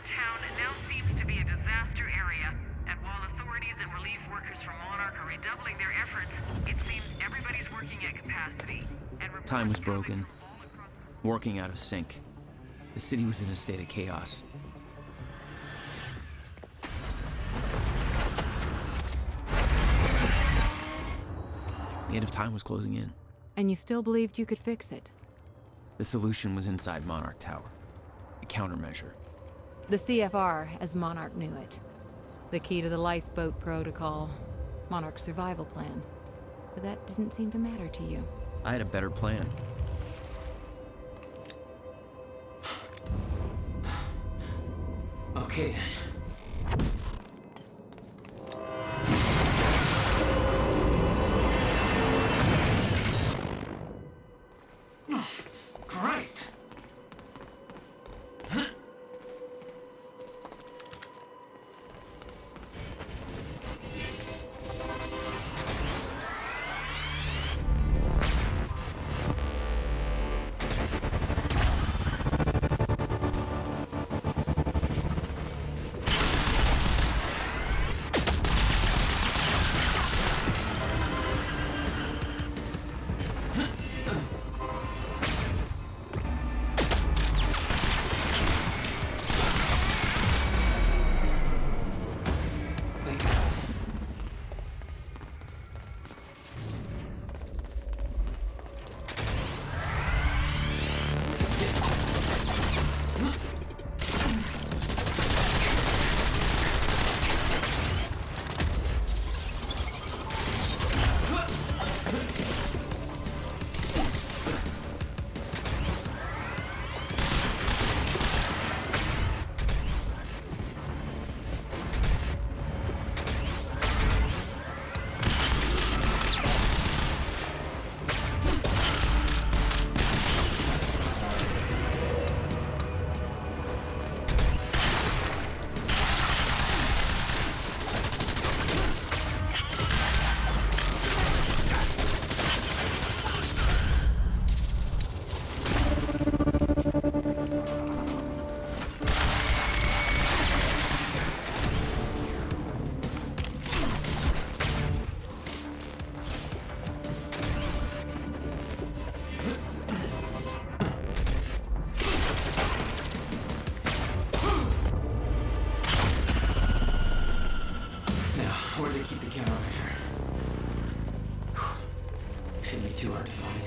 town now seems to be a disaster area, and while authorities and relief workers from Monarch are redoubling their efforts, it seems everybody's working at capacity. And time was broken, working out of sync. The city was in a state of chaos. The end of time was closing in. And you still believed you could fix it? The solution was inside Monarch Tower. A countermeasure. The CFR, as Monarch knew it. The key to the lifeboat protocol. Monarch's survival plan. But that didn't seem to matter to you. I had a better plan. Okay then. Christ! Where do they keep the countermeasure? Shouldn't be too hard to find.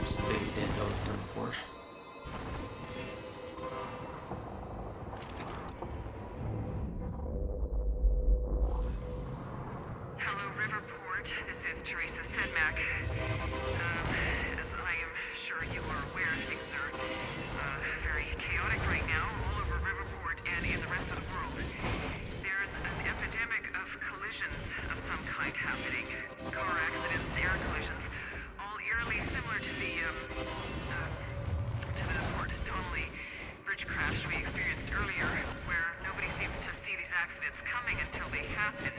It's the biggest damn building in Riverport. Hello, Riverport. This is Teresa Sedmak. As I am sure you are aware, things are very chaotic right now all over Riverport and in the rest of the world. There's an epidemic of collisions of some kind happening. Car accidents, air collisions, all eerily similar to the Port Tonne bridge crash we experienced earlier, where nobody seems to see these accidents coming until they happen.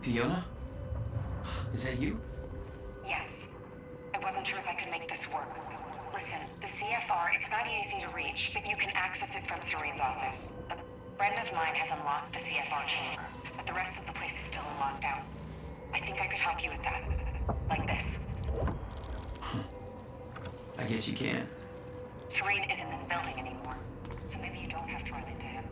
Fiona? Is that you? Yes. I wasn't sure if I could make this work. Listen, the CFR, it's not easy to reach, but you can access it from Serene's office. A friend of mine has unlocked the CFR chamber, but the rest of the place is still in lockdown. I think I could help you with that. Like this. I guess you can. Serene isn't in the building anymore, so maybe you don't have to run into him.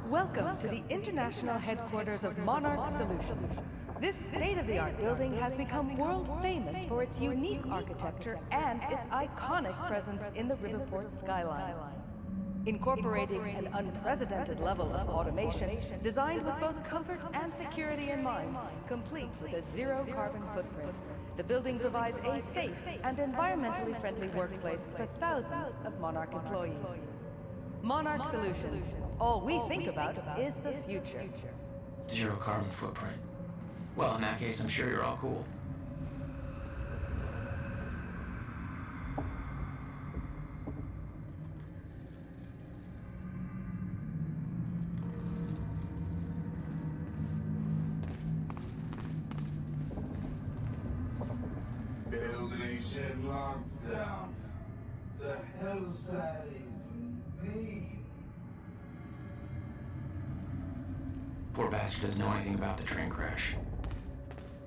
Welcome to the international headquarters of Monarch Solutions. This state-of-the-art building has become world famous for its unique architecture and its iconic presence in the Riverport skyline. Incorporating an unprecedented level of automation designed with both comfort and security in mind, complete with a zero-carbon footprint, the building provides a safe and environmentally friendly workplace for thousands of Monarch employees. Monarch Solutions. All we think about is the future. Zero carbon footprint. Well, in that case, I'm sure you're all cool. Buildings in lockdown. The hell's that even mean? Poor bastard doesn't know anything about the train crash.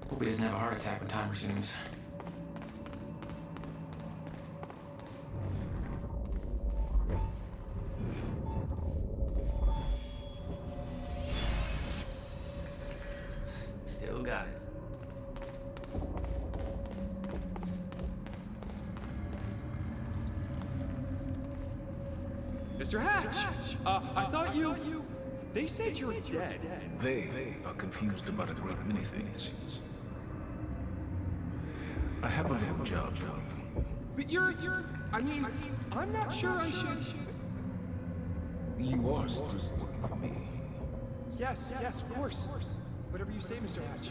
Hope he doesn't have a heart attack when time resumes. Still got it. Mr. Hatch! I thought you... They said you're dead. They are confused about a great many things. I have a little job for you. But you're... I mean, I'm not sure I should... You are still working for me. Yes, of course. Whatever you say, Mr. Hatch.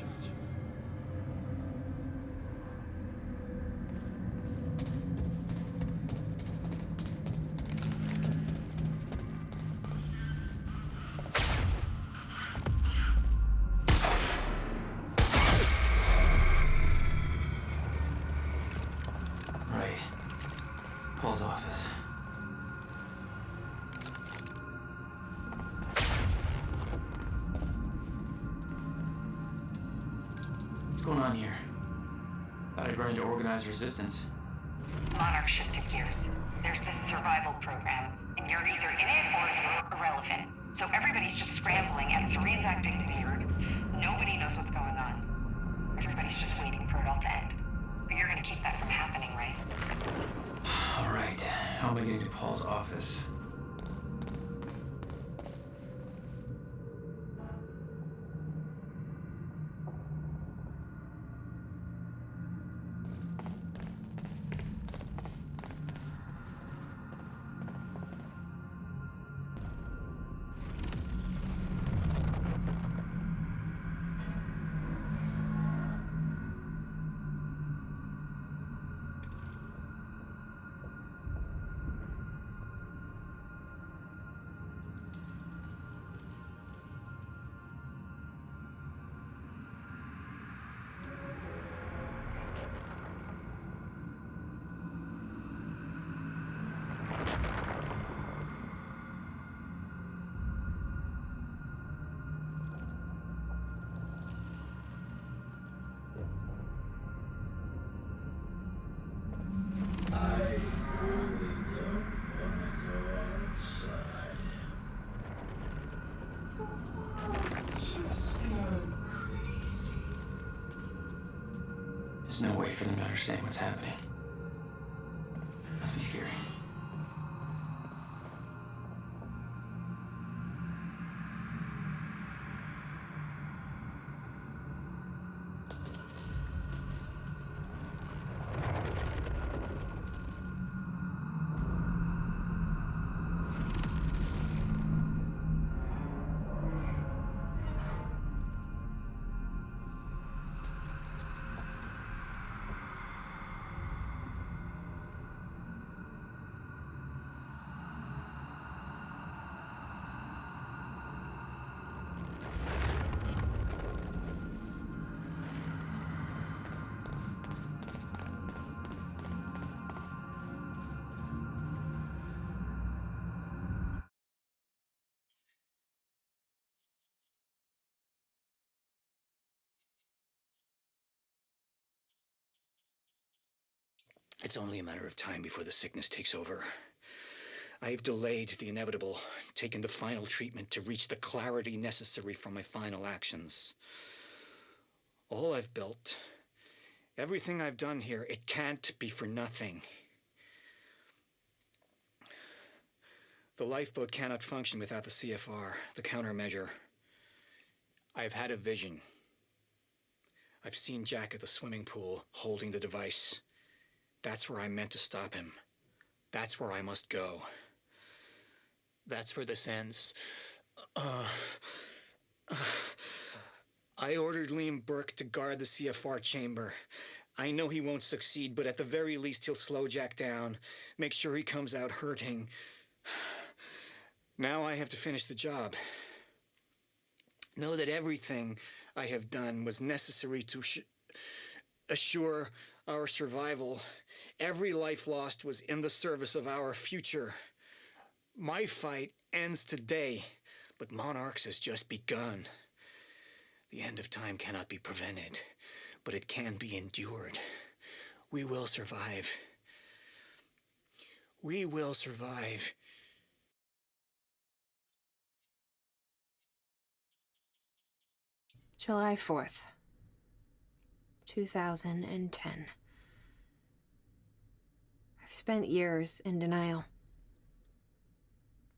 Right. Paul's office. What's going on here? Thought I'd run into organized resistance. Monarch shifted gears. There's this survival program, and you're either in it or you're irrelevant. So everybody's just scrambling, and Serene's acting weird. Nobody knows what's going on. Everybody's just waiting for it all to end. But you're gonna keep that from happening, right? All right. How am I getting to Paul's office? There's no way for them to understand what's happening. Must be scary. It's only a matter of time before the sickness takes over. I've delayed the inevitable, taken the final treatment to reach the clarity necessary for my final actions. All I've built, everything I've done here, it can't be for nothing. The lifeboat cannot function without the CFR, the countermeasure. I've had a vision. I've seen Jack at the swimming pool, holding the device. That's where I'm meant to stop him. That's where I must go. That's where this ends. I ordered Liam Burke to guard the CFR chamber. I know he won't succeed, but at the very least he'll slow Jack down, make sure he comes out hurting. Now I have to finish the job. Know that everything I have done was necessary to assure our survival. Every life lost was in the service of our future. My fight ends today, but Monarch's has just begun. The end of time cannot be prevented, but it can be endured. We will survive. We will survive. July 4th, 2010. I've spent years in denial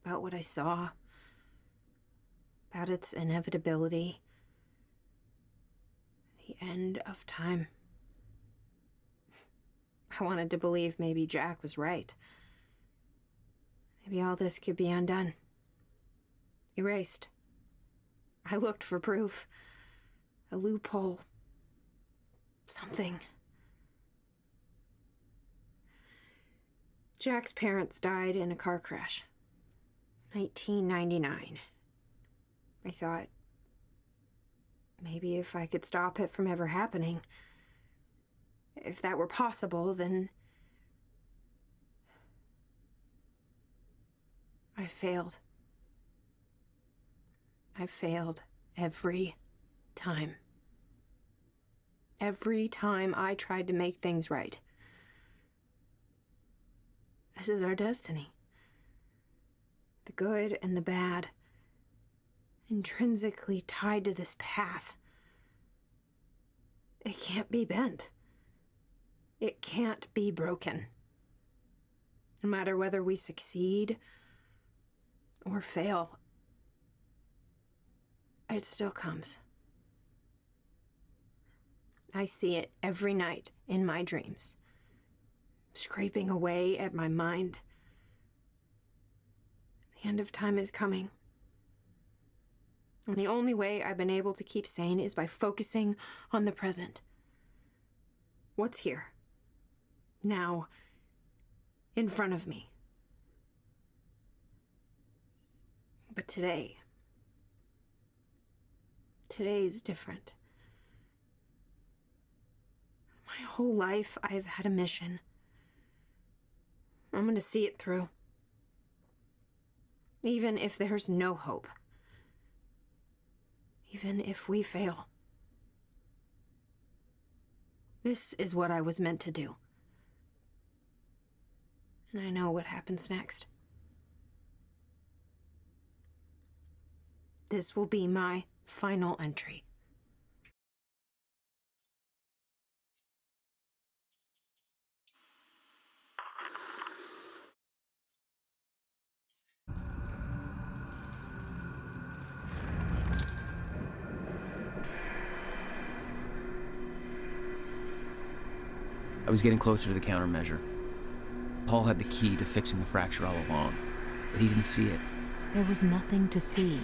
about what I saw, about its inevitability, the end of time. I wanted to believe maybe Jack was right. Maybe all this could be undone, erased. I looked for proof, a loophole, something. Jack's parents died in a car crash. 1999. I thought, maybe if I could stop it from ever happening, if that were possible, then I failed. I failed every time. Every time I tried to make things right. This is our destiny. The good and the bad, intrinsically tied to this path. It can't be bent. It can't be broken. No matter whether we succeed or fail, it still comes. I see it every night in my dreams, scraping away at my mind. The end of time is coming. And the only way I've been able to keep sane is by focusing on the present. What's here? Now, in front of me. But today's different. My whole life, I've had a mission. I'm going to see it through. Even if there's no hope. Even if we fail. This is what I was meant to do. And I know what happens next. This will be my final entry. I was getting closer to the countermeasure. Paul had the key to fixing the fracture all along, but he didn't see it. There was nothing to see.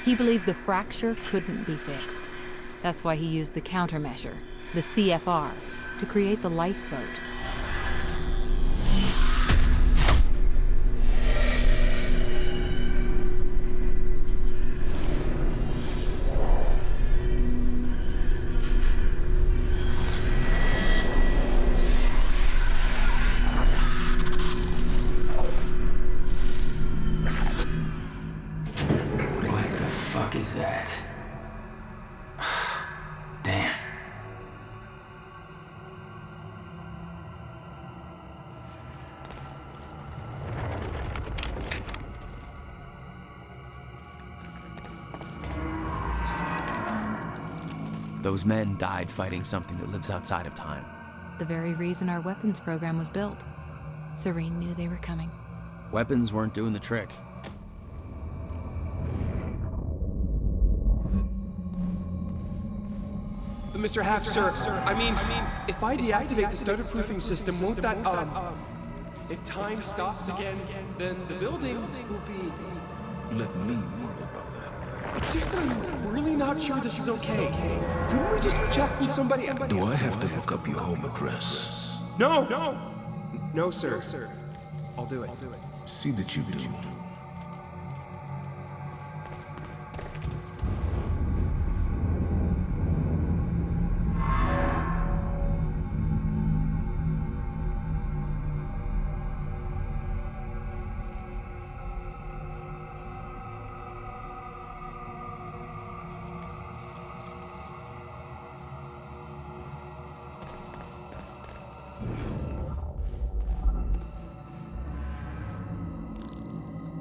He believed the fracture couldn't be fixed. That's why he used the countermeasure, the CFR, to create the lifeboat. Those men died fighting something that lives outside of time. The very reason our weapons program was built. Serene knew they were coming. Weapons weren't doing the trick. Mr. Hack, sir, I mean, if I deactivate the stutter-proofing system, won't that, if time stops again, then the building will be... Let me worry about that. It's just that I'm really not sure this is okay. Couldn't we just check with somebody? Do I have to look up your home address? No! No, sir. I'll do it. See that you do.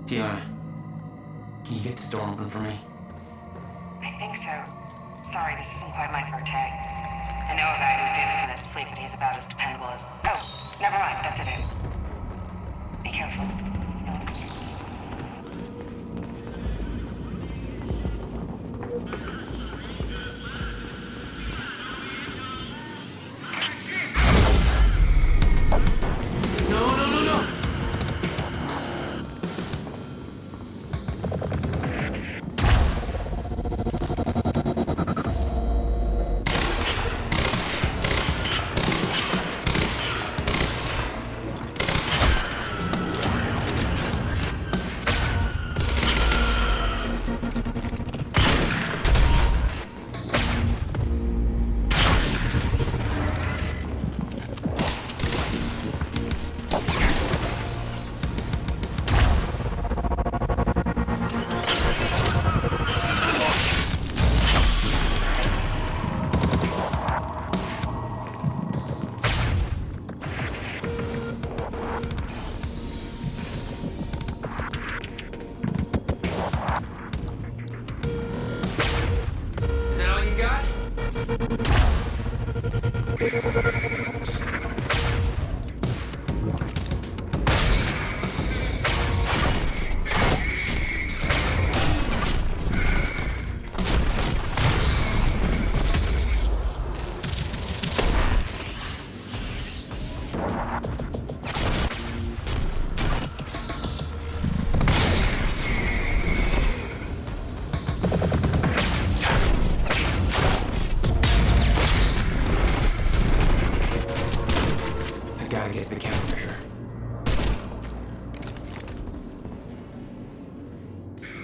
Fiona, can you get this door open for me? I think so. Sorry, this isn't quite my forte. I know a guy who did this in his sleep, but he's about as dependable as... Oh, never mind, that's it. Be careful.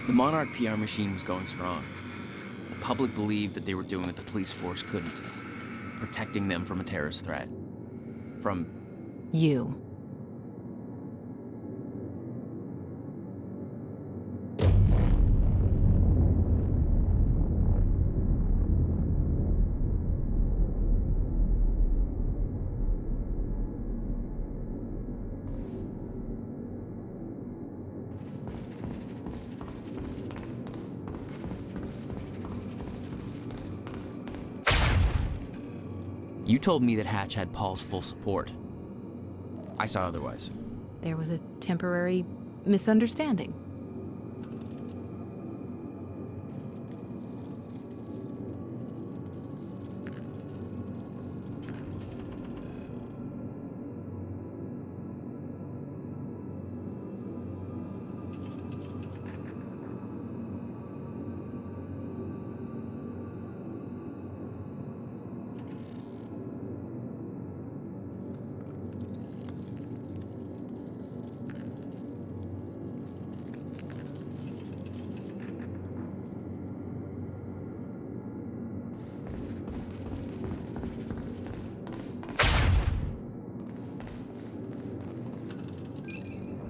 The Monarch PR machine was going strong. The public believed that they were doing what the police force couldn't, protecting them from a terrorist threat. From... you. You told me that Hatch had Paul's full support. I saw otherwise. There was a temporary misunderstanding.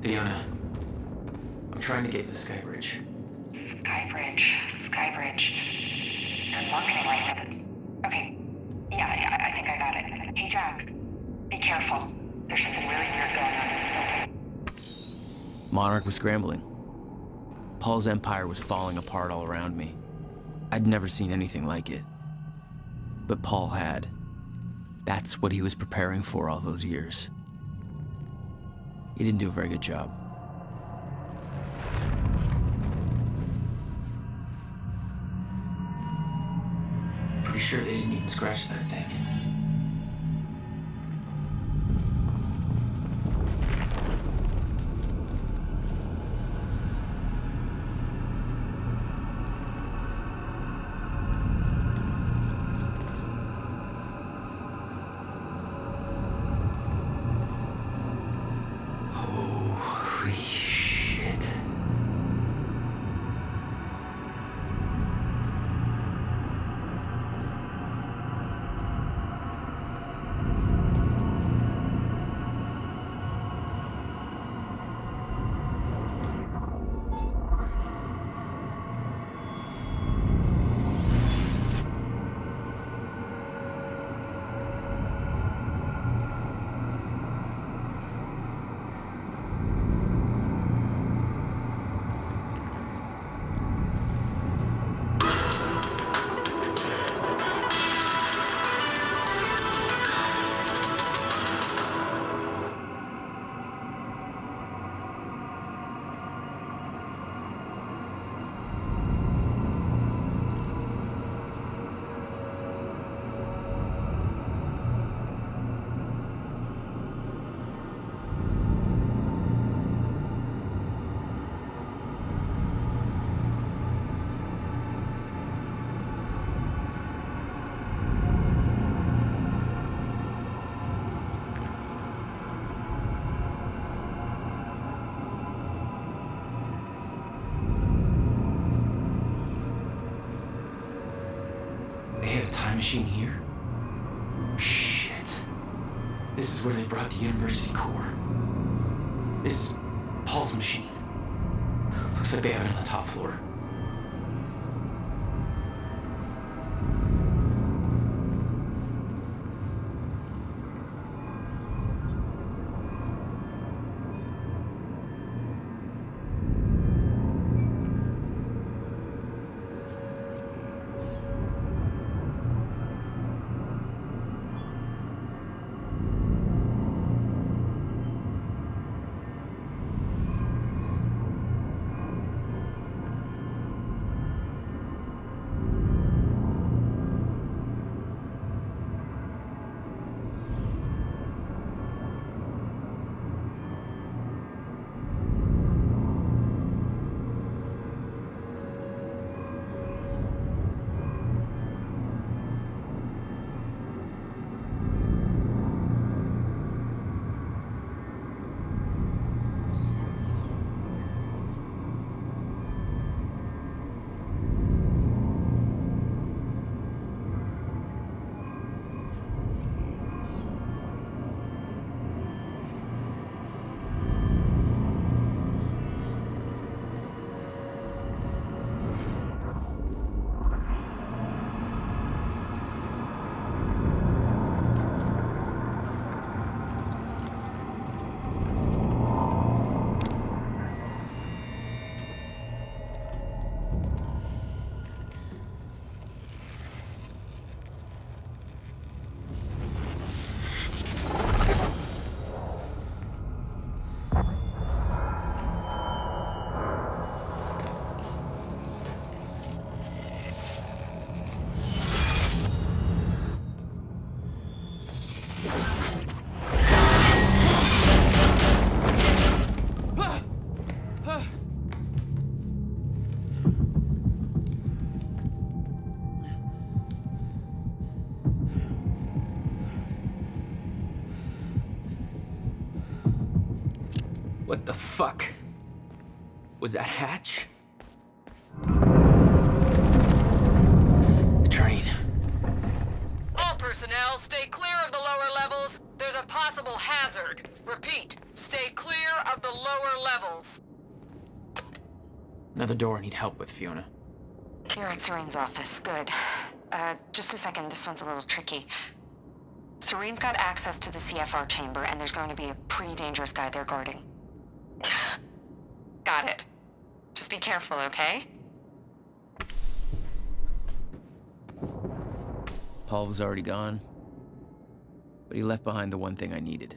Fiona, I'm trying to get the Sky Bridge. Sky Bridge. You're marketing like that. Okay. Yeah, I think I got it. Hey, Jack. Be careful. There's something really weird going on in this building. Monarch was scrambling. Paul's empire was falling apart all around me. I'd never seen anything like it. But Paul had. That's what he was preparing for all those years. He didn't do a very good job. Pretty sure they didn't even scratch that thing. Holy shit. They have a time machine here? Shit. This is where they brought the university core. This is Paul's machine. Looks like they have it on the top floor. What the fuck? Was that Hatch? The train. All personnel, stay clear of the lower levels. There's a possible hazard. Repeat, stay clear of the lower levels. Another door I need help with, Fiona. You're at Serene's office. Good. Just a second. This one's a little tricky. Serene's got access to the CFR chamber, and there's going to be a pretty dangerous guy there guarding. Got it. Just be careful, okay? Paul was already gone, but he left behind the one thing I needed.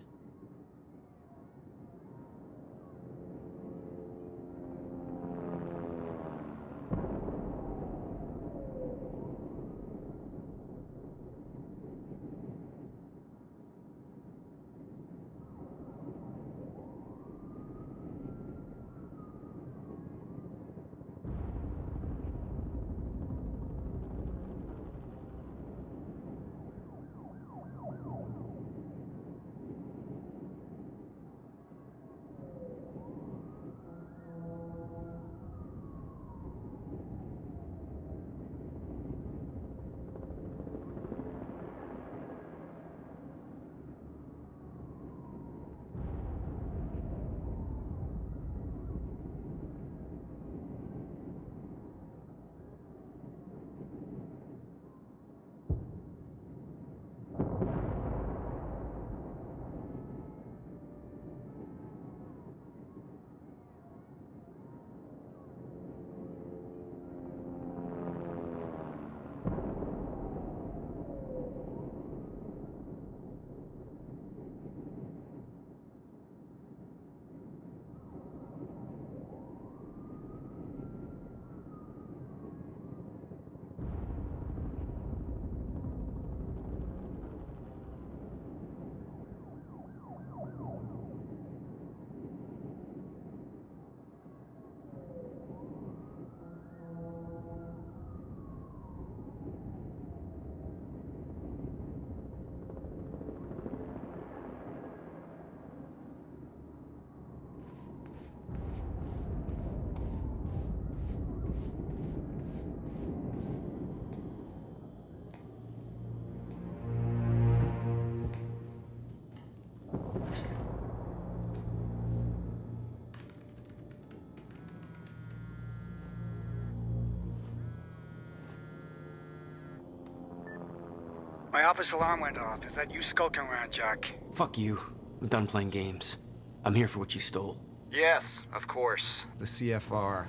My office alarm went off. Is that you skulking around, Jack? Fuck you. I'm done playing games. I'm here for what you stole. Yes, of course. The CFR.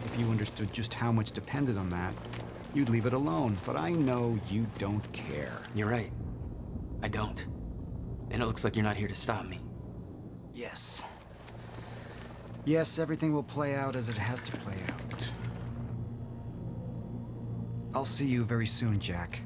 If you understood just how much depended on that, you'd leave it alone. But I know you don't care. You're right. I don't. And it looks like you're not here to stop me. Yes. Yes, everything will play out as it has to play out. I'll see you very soon, Jack.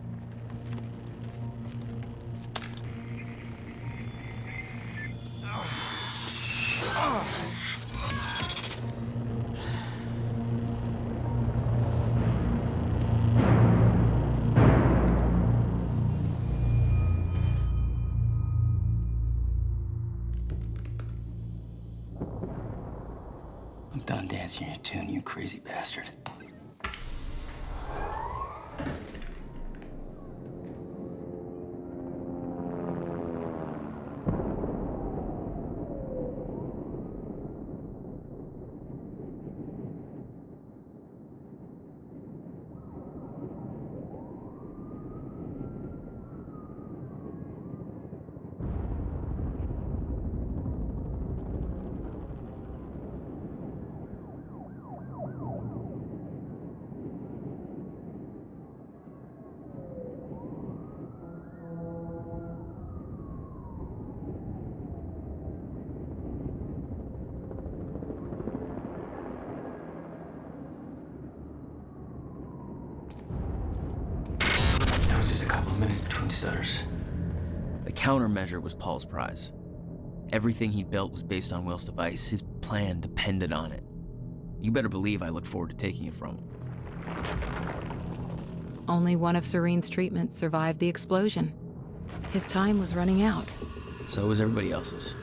I'm done dancing your tune, you crazy bastard. Minutes between stutters. The countermeasure was Paul's prize. Everything he'd built was based on Will's device. His plan depended on it. You better believe I looked forward to taking it from him. Only one of Serene's treatments survived the explosion. His time was running out. So was everybody else's.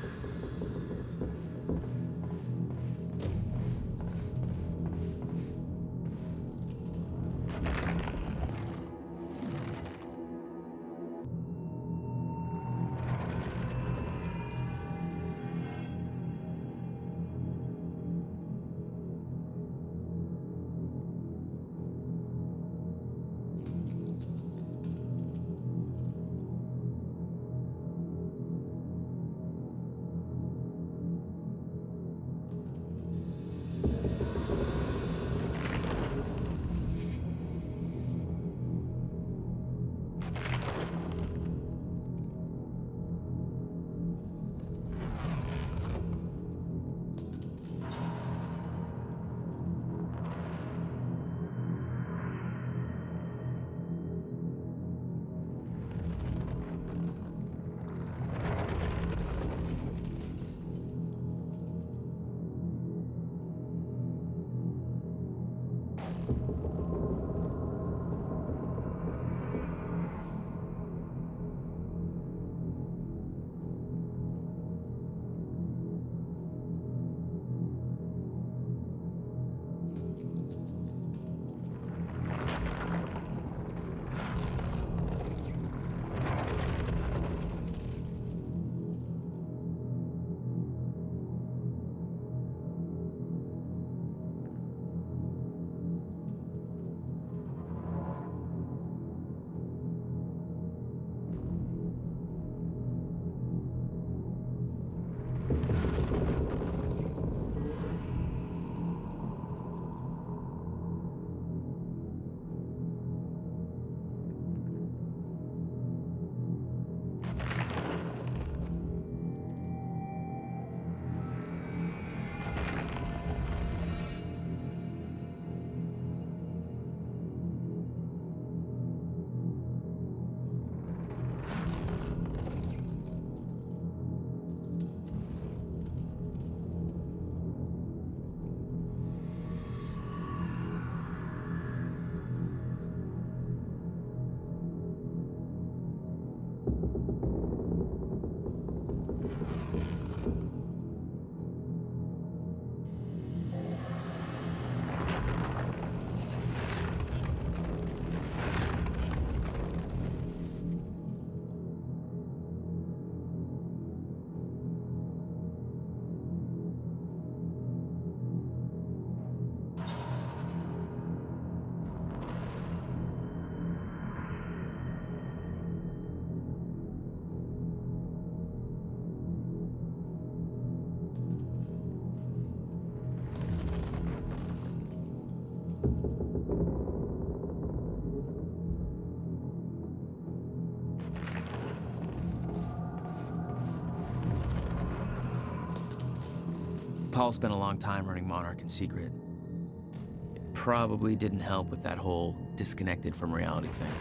Paul spent a long time running Monarch in secret. It probably didn't help with that whole disconnected from reality thing.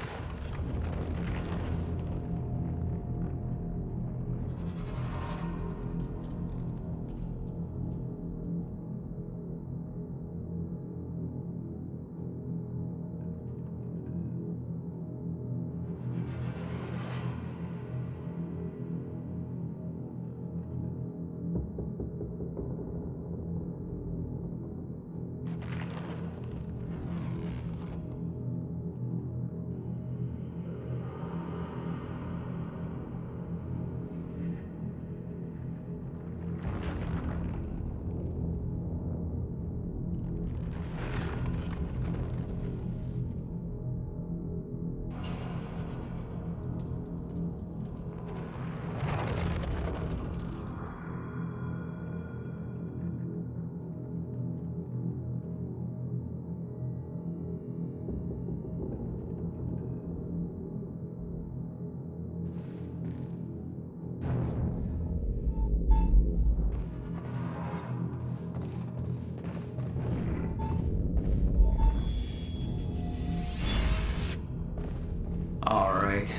All right.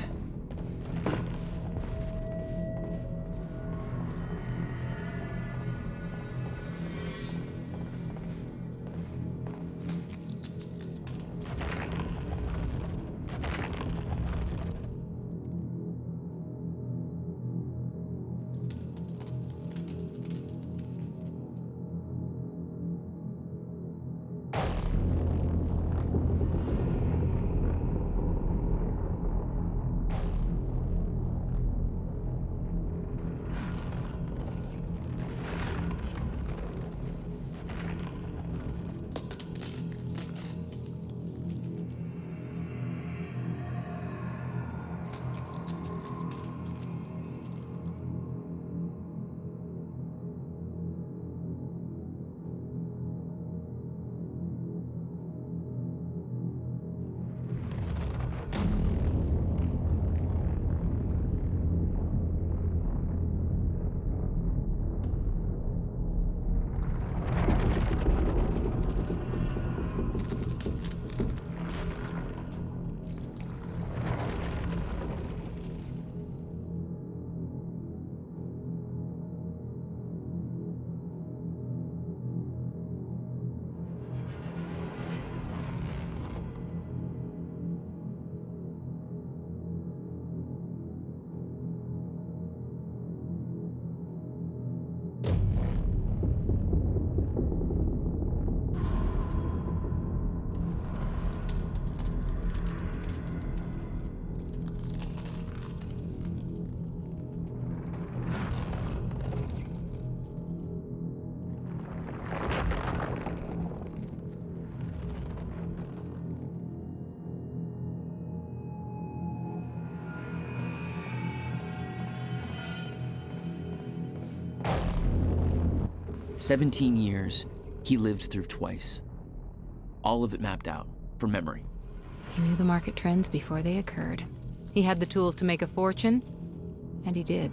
"17 years, he lived through twice. All of it mapped out, from memory. He knew the market trends before they occurred. He had the tools to make a fortune, and he did.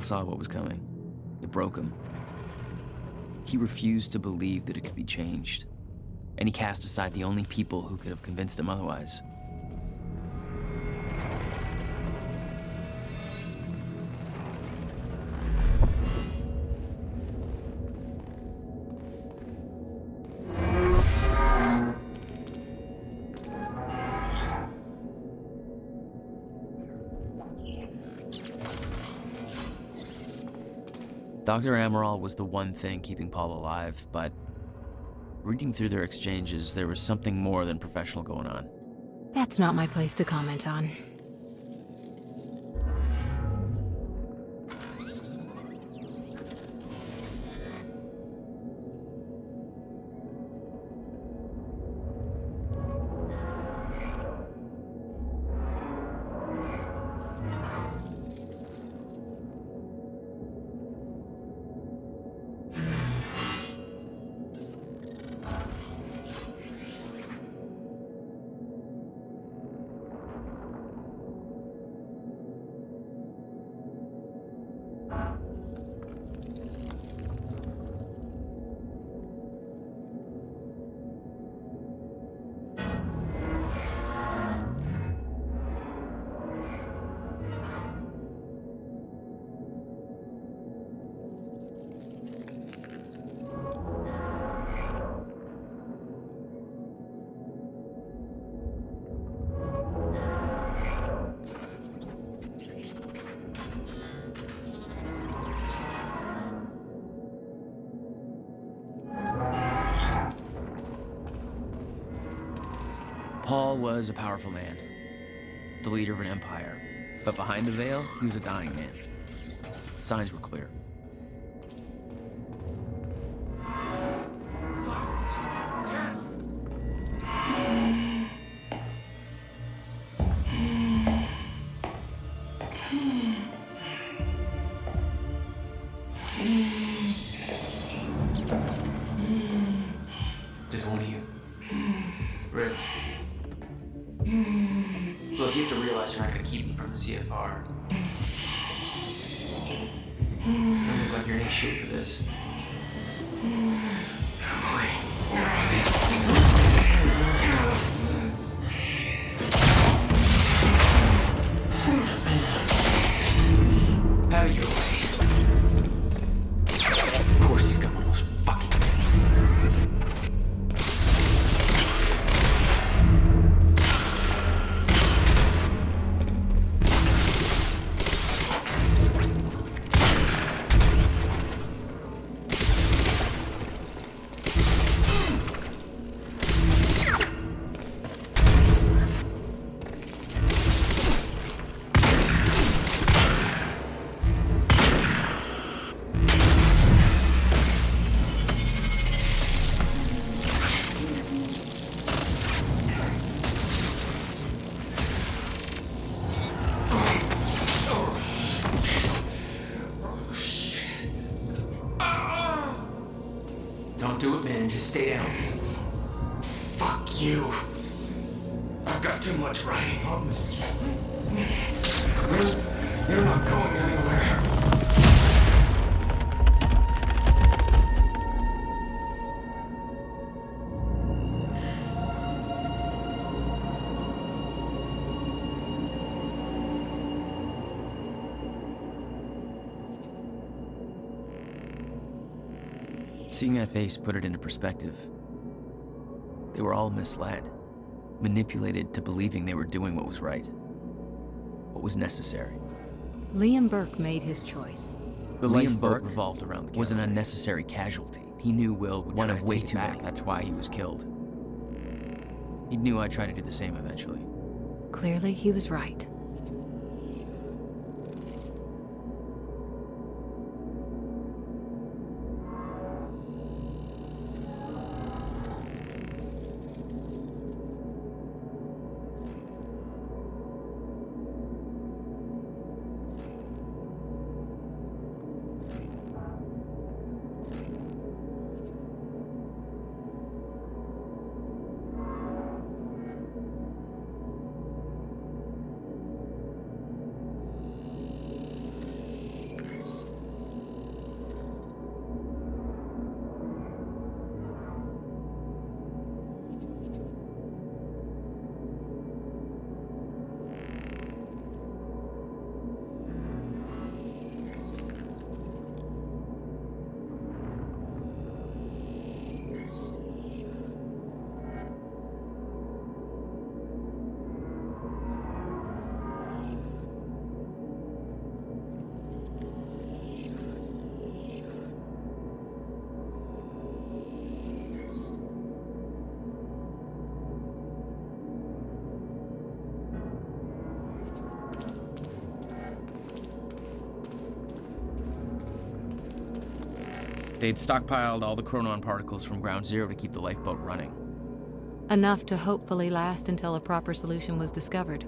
Paul saw what was coming. It broke him. He refused to believe that it could be changed, and he cast aside the only people who could have convinced him otherwise. Dr. Amaral was the one thing keeping Paul alive, but reading through their exchanges, there was something more than professional going on. That's not my place to comment on. Paul was a powerful man, the leader of an empire, but behind the veil, he was a dying man. The signs were clear. Just one of you. Rick. Look, you have to realize you're not going to keep me from the CFR. You don't look like you're in any shape for this. Have it your way. Of course he's got one of those fucking things. Don't do it, man. Just stay down. Fuck you. I've got too much writing on this. You're not going anywhere. Seeing that face put it into perspective. They were all misled, manipulated to believing they were doing what was right, what was necessary. Liam Burke made his choice. The lifeboat revolved around the was an unnecessary casualty. He knew Will would want way too back. That's why he was killed. He knew I'd try to do the same eventually. Clearly, he was right. They'd stockpiled all the chronon particles from Ground Zero to keep the lifeboat running. Enough to hopefully last until a proper solution was discovered.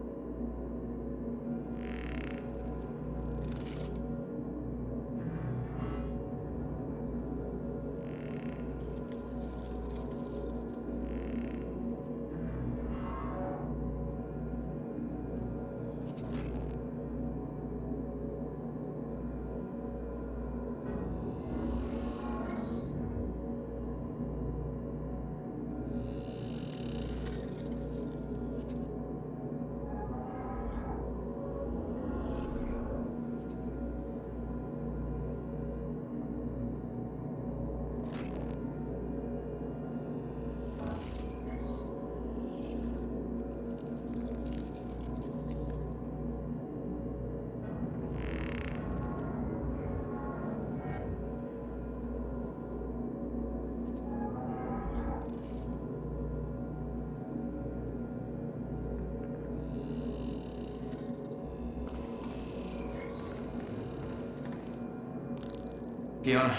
Fiona,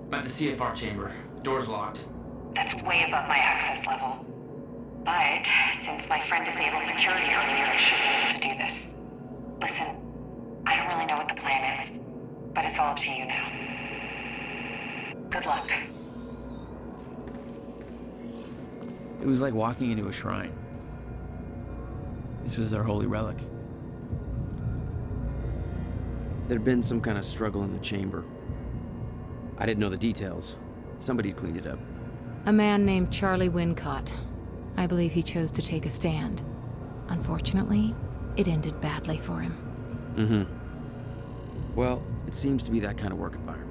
I'm at the CFR chamber. Door's locked. That's way above my access level. But since my friend disabled security earlier, I should be able to do this. Listen, I don't really know what the plan is, but it's all up to you now. Good luck. It was like walking into a shrine. This was their holy relic. There'd been some kind of struggle in the chamber. I didn't know the details. Somebody cleaned it up. A man named Charlie Wincott. I believe he chose to take a stand. Unfortunately, it ended badly for him. Mm-hmm. Well, it seems to be that kind of work environment.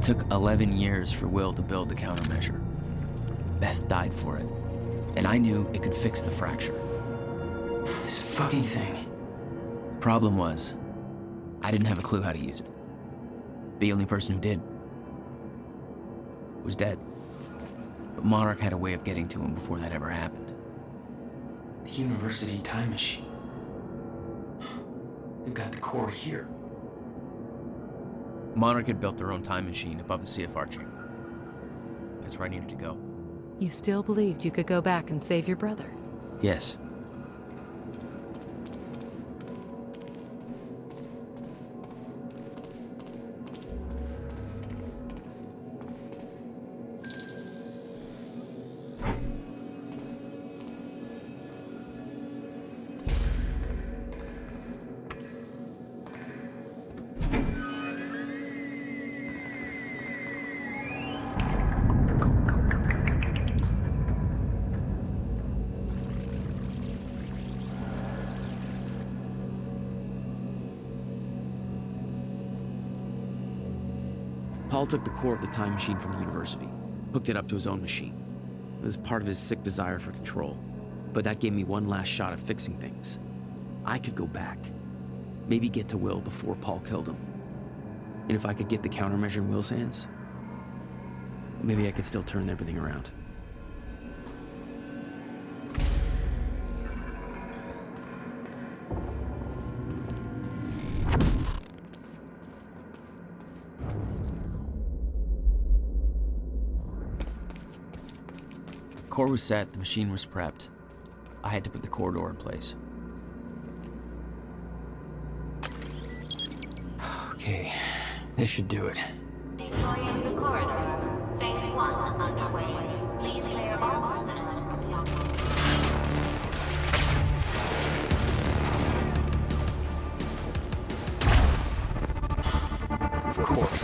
It took 11 years for Will to build the countermeasure. Beth died for it, and I knew it could fix the fracture. This fucking thing. The problem was, I didn't have a clue how to use it. The only person who did was dead. But Monarch had a way of getting to him before that ever happened. The university time machine. We've got the core here. Monarch had built their own time machine above the CFR chamber. That's where I needed to go. You still believed you could go back and save your brother? Yes. Paul took the core of the time machine from the university, hooked it up to his own machine. It was part of his sick desire for control, but that gave me one last shot at fixing things. I could go back, maybe get to Will before Paul killed him. And if I could get the countermeasure in Will's hands, maybe I could still turn everything around. Core was set, the machine was prepped. I had to put the core door in place. Okay, this should do it. Deploying the corridor. Phase 1 underway. Please clear all personnel from the operation. Of course.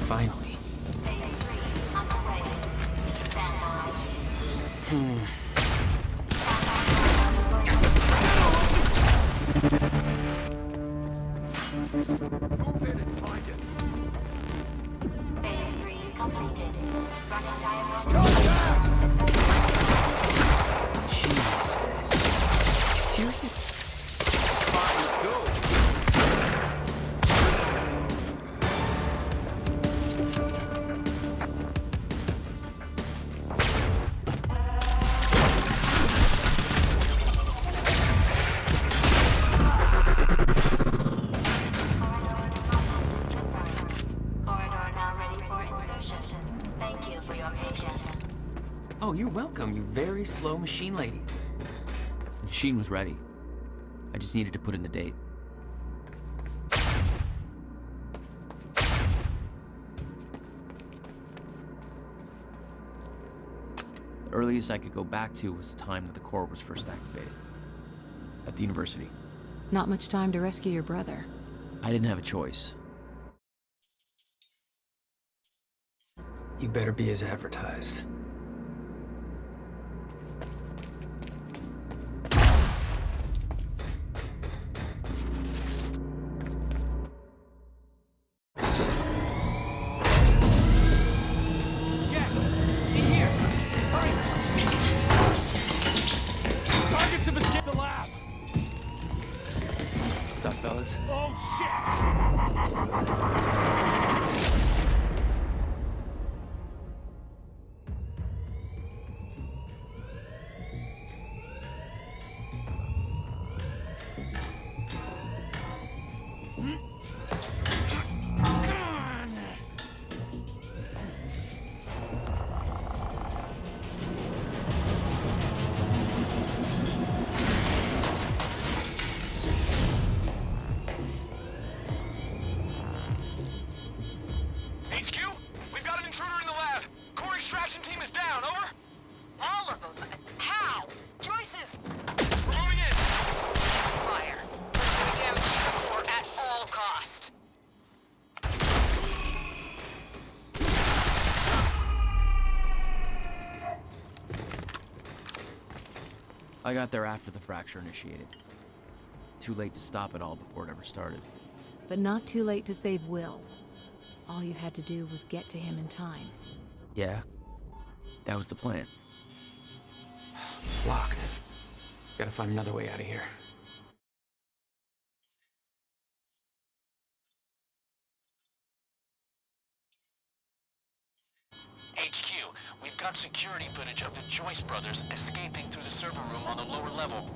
Finally. Phase 3 underway. Please stand by. Move in and find it. Phase 3 completed. Running diagram. Serious? Fine, let's go. very slow machine lady. The machine was ready. I just needed to put in the date. The earliest I could go back to was the time that the core was first activated. At the university. Not much time to rescue your brother. I didn't have a choice. You better be as advertised. I got there after the fracture initiated. Too late to stop it all before it ever started. But not too late to save Will. All you had to do was get to him in time. Yeah, that was the plan. It's blocked. Gotta find another way out of here. HQ, we've got security footage of the Joyce brothers escaping through the server room on the lower level.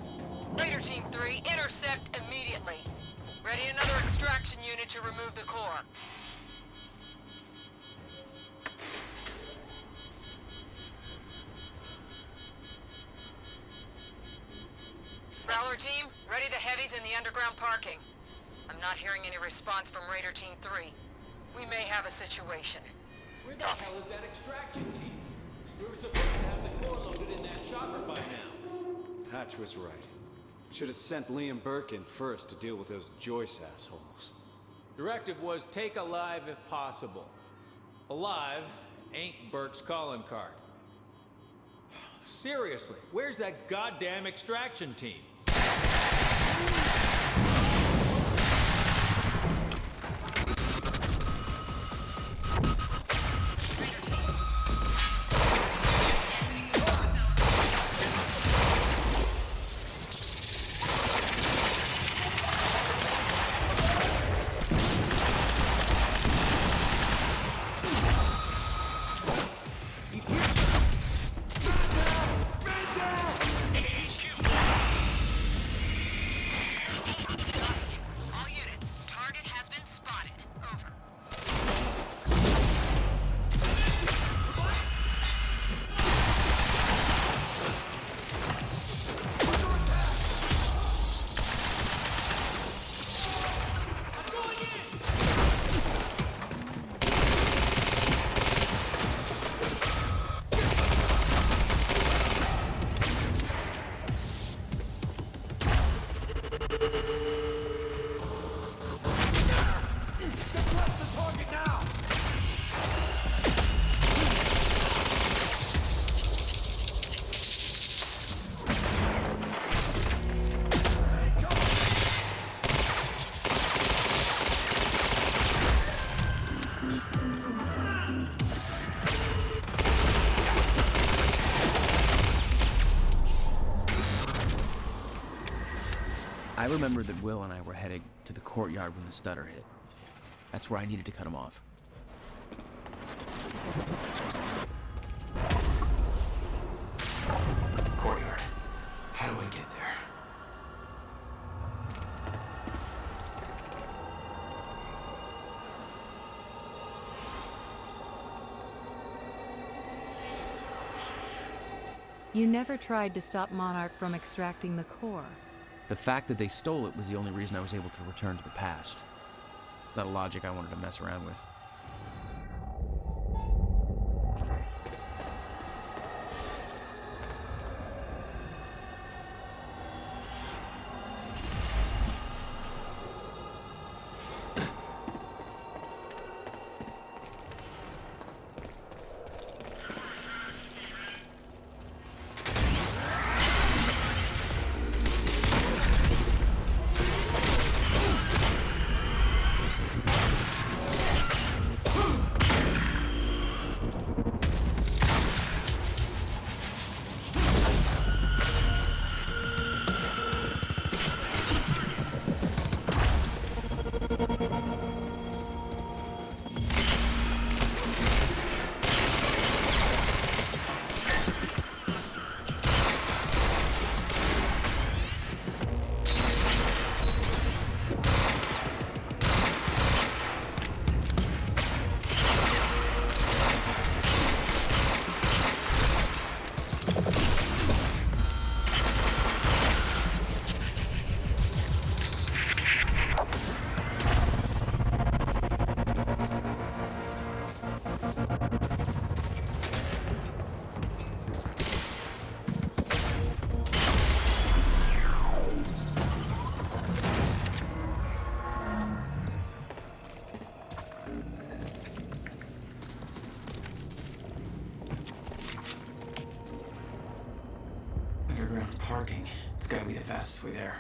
Raider Team 3, intercept immediately. Ready another extraction unit to remove the core. Prowler Team, ready the heavies in the underground parking. I'm not hearing any response from Raider Team 3. We may have a situation. Where the hell is that extraction team? We were supposed to have the core loaded in that chopper by now. Hatch was right. Should have sent Liam Burke in first to deal with those Joyce assholes. Directive was take alive if possible. Alive ain't Burke's calling card. Seriously, where's that goddamn extraction team? I remember that Will and I were headed to the courtyard when the stutter hit. That's where I needed to cut him off. Courtyard. How do I get there? You never tried to stop Monarch from extracting the core. The fact that they stole it was the only reason I was able to return to the past. It's not a logic I wanted to mess around with. Underground parking. It's gotta be the fastest way there.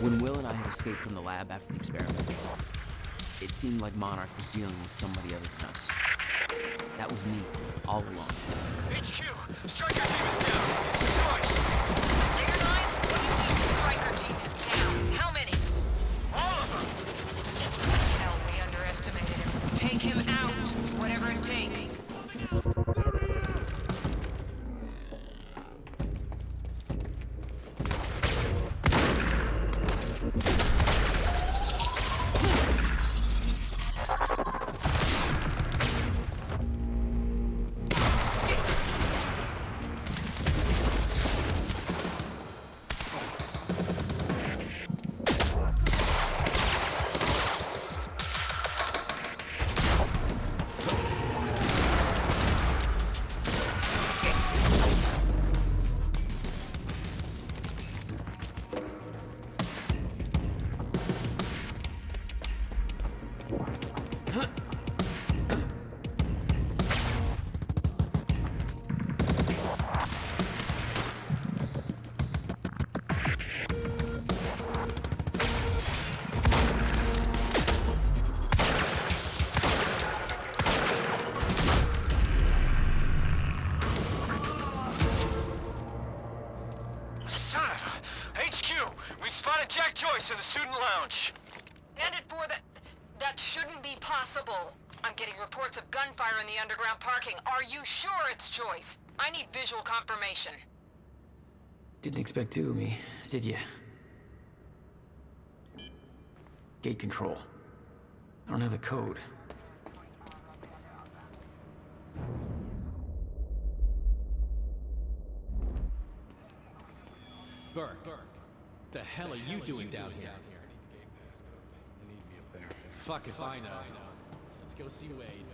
When Will and I had escaped from the lab after the experiment, it seemed like Monarch was dealing with somebody other than us. That was me, all along. HQ, Striker team is down. It's a choice. Later 9, what do you mean Striker team is down? How many? All of them. Hell, we underestimated him. Take him out, whatever it takes. We spotted Jack Joyce in the student lounge. And at 4, that shouldn't be possible. I'm getting reports of gunfire in the underground parking. Are you sure it's Joyce? I need visual confirmation. Didn't expect two of me, did ya? Gate control. I don't have the code. Burke, the hell are you doing down here? Fuck if I know. Let's go see Wade.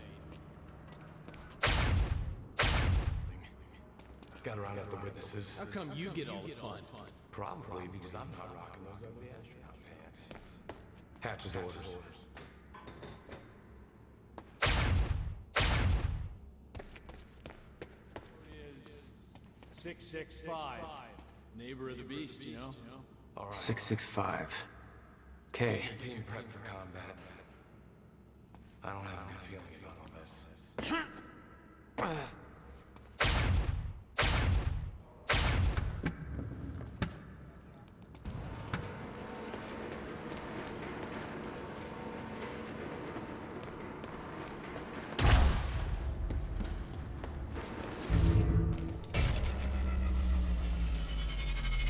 Got around at the witnesses. How come you get all the fun? Probably because I'm not rocking those ugly astronaut pants. Hatch's orders. 665. Neighbor of the beast, you know? All right. 665. Okay. Team prep for combat. I don't have a good feeling about all this.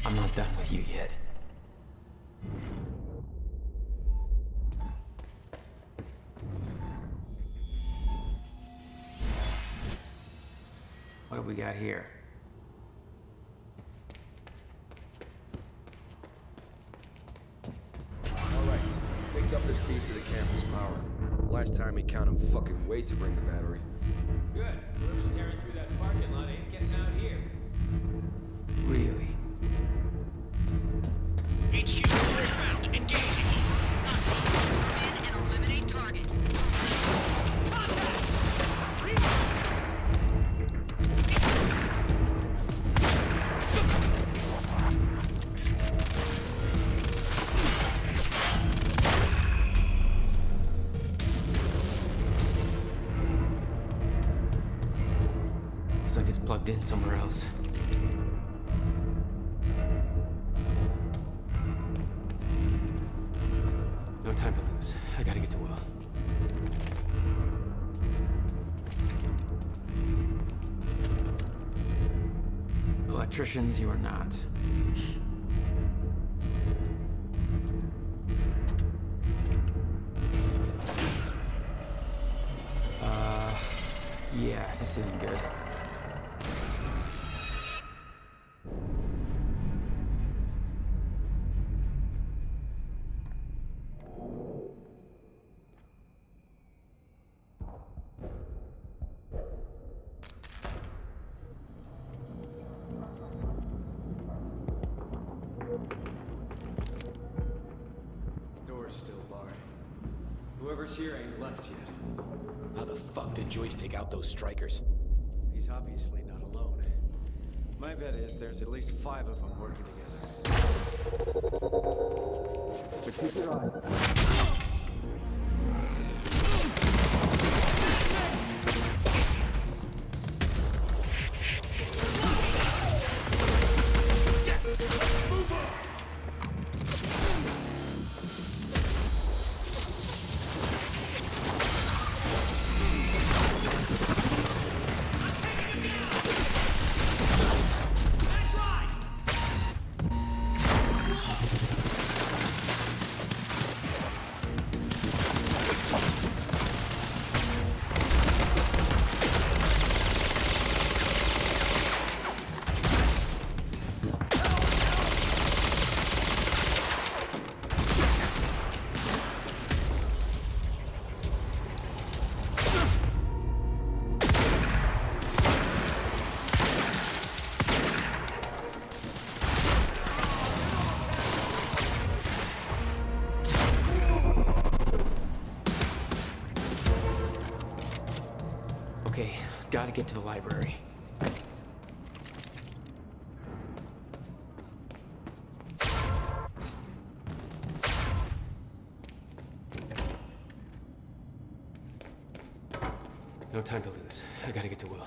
I'm not done with you yet. What have we got here? Alright, picked up this piece to the campus power. Last time he counted fucking weight to bring the battery. Good. Whoever's tearing through that parking lot ain't getting out here. Really? HQ found. Engaging. In and eliminate target. Looks like it's plugged in somewhere else. No time to lose. I gotta get to Will. Electricians, you are not. Yeah, this isn't good. Door's still barred. Whoever's here ain't left yet. How the fuck did Joyce take out those strikers? He's obviously not alone. My bet is there's at least 5 of them working together. So keep your eyes. Okay, gotta get to the library. No time to lose. I gotta get to Will.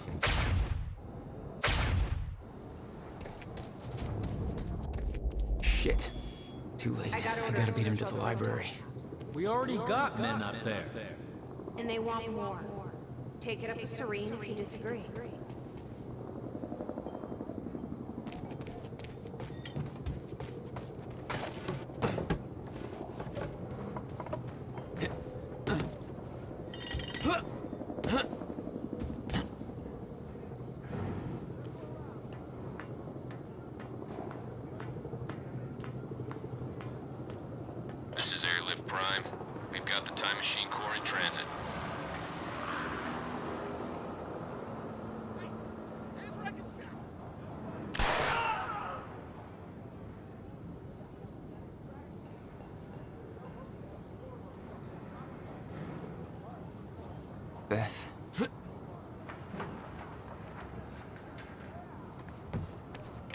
Shit. too late. I gotta beat him to the library. We already got men up there. And they want more. Take it up with Serene if you disagree. This is Airlift Prime. We've got the Time Machine Core in transit. Beth.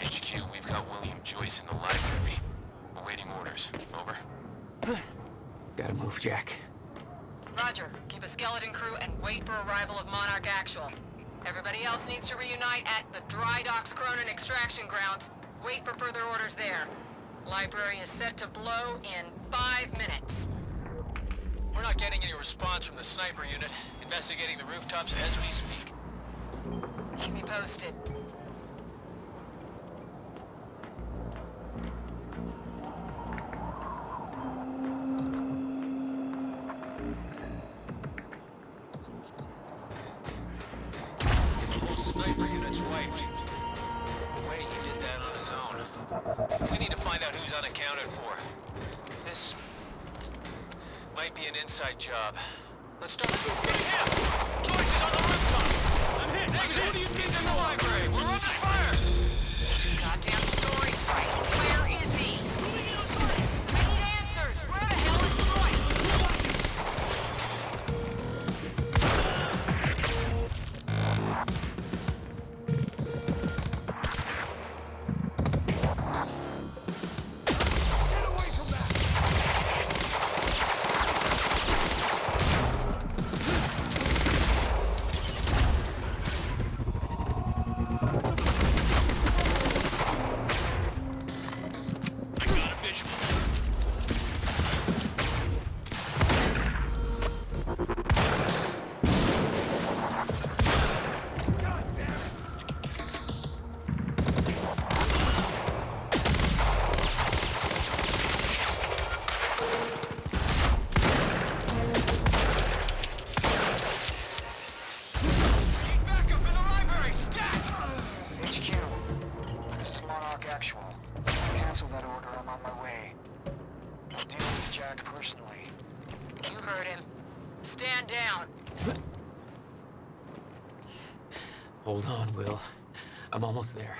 HQ, we've got William Joyce in the library. Awaiting orders. Over. Gotta move, Jack. Roger. Keep a skeleton crew and wait for arrival of Monarch Actual. Everybody else needs to reunite at the Dry Docks Cronin extraction grounds. Wait for further orders there. Library is set to blow in 5 minutes. We're not getting any response from the sniper unit. Investigating the rooftops as we speak. Keep me posted. The whole sniper unit's wiped. No way he did that on his own. We need to find out who's unaccounted for. This might be an inside job. Let's start with him! Joyce is on the rooftop! I'm hit! Negative! He's in the library! We're under fire! Two goddamn stories right. Where is he? I need answers! Where the hell is Joyce? Hold on, Will. I'm almost there.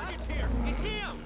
It's here! It's him!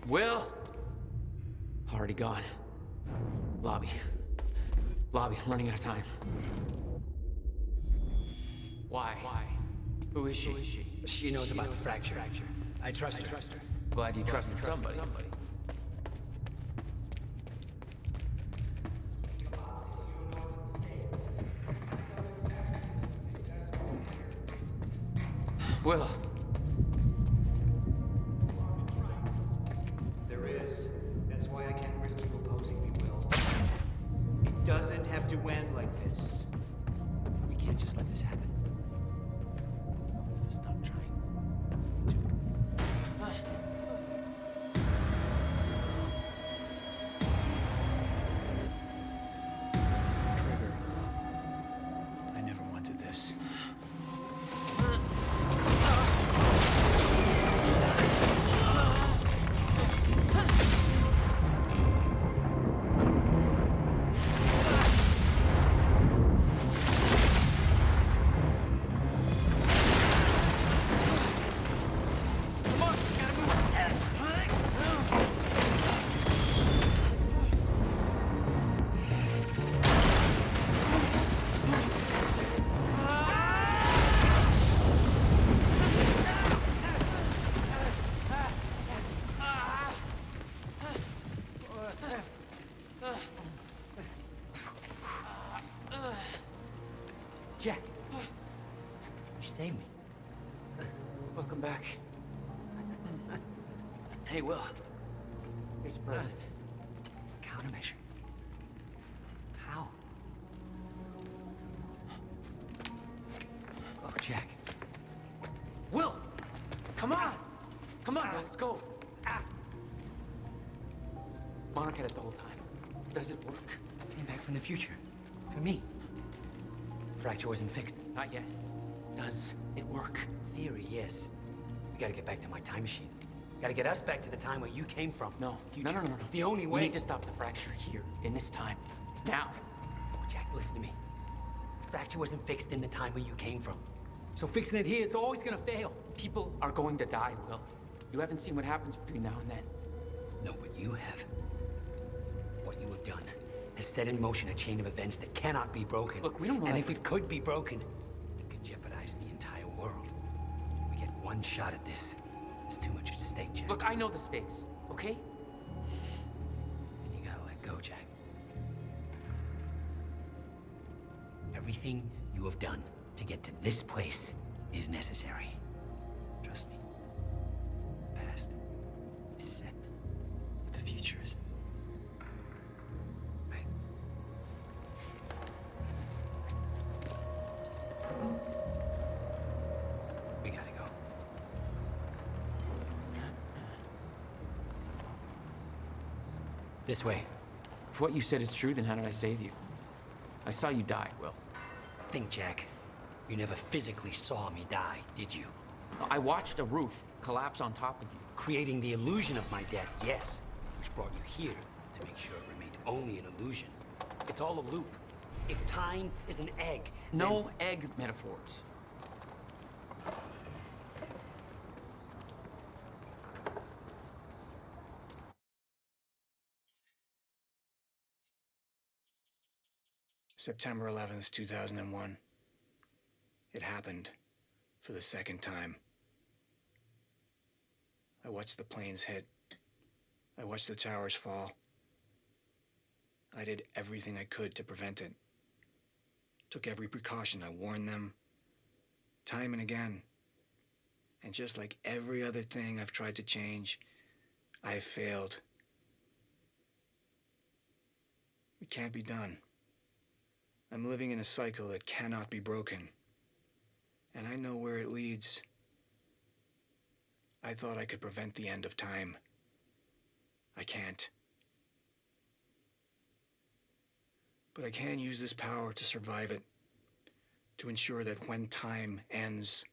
Will! Already gone. Lobby. Lobby, I'm running out of time. Why? Who is she? She knows about the fracture. I trust her. Glad you trusted somebody. Will. There is. That's why I can't risk you opposing me, Will. It doesn't have to end like this. We can't just let this happen. I'll never stop trying. Trigger. I never wanted this. Jack, you saved me. Welcome back. Hey, Will. Here's a present. Countermeasure. How? Oh, Jack. Will! Come on! Come on, let's go. Monarch had it the whole time. Does it work? Came back from the future. For me. Fracture wasn't fixed. Not yet. Does it work? Theory, yes. We gotta get back to my time machine. Gotta get us back to the time where you came from. No. Future. No. It's the only way. We need to stop the fracture here, in this time. Now. Oh, Jack, listen to me. Fracture wasn't fixed in the time where you came from. So fixing it here, it's always gonna fail. People are going to die, Will. You haven't seen what happens between now and then. No, but you have. What you have done has set in motion a chain of events that cannot be broken. Look, we don't know. And if it could be broken, it could jeopardize the entire world. We get one shot at this. There's too much at stake, Jack. Look, I know the stakes, okay? Then you gotta let go, Jack. Everything you have done to get to this place is necessary. Trust me. The past is set, but the future isn't. Right? We gotta go. This way. If what you said is true, then how did I save you? I saw you die, Will. Think, Jack. You never physically saw me die, did you? I watched a roof collapse on top of you. Creating the illusion of my death, yes. Which brought you here to make sure it remained only an illusion. It's all a loop. If time is an egg, no egg metaphors. September 11th, 2001. It happened for the second time. I watched the planes hit. I watched the towers fall. I did everything I could to prevent it. Took every precaution. I warned them time and again. And just like every other thing I've tried to change, I've failed. It can't be done. I'm living in a cycle that cannot be broken. And I know where it leads. I thought I could prevent the end of time. I can't. But I can use this power to survive it. To ensure that when time ends,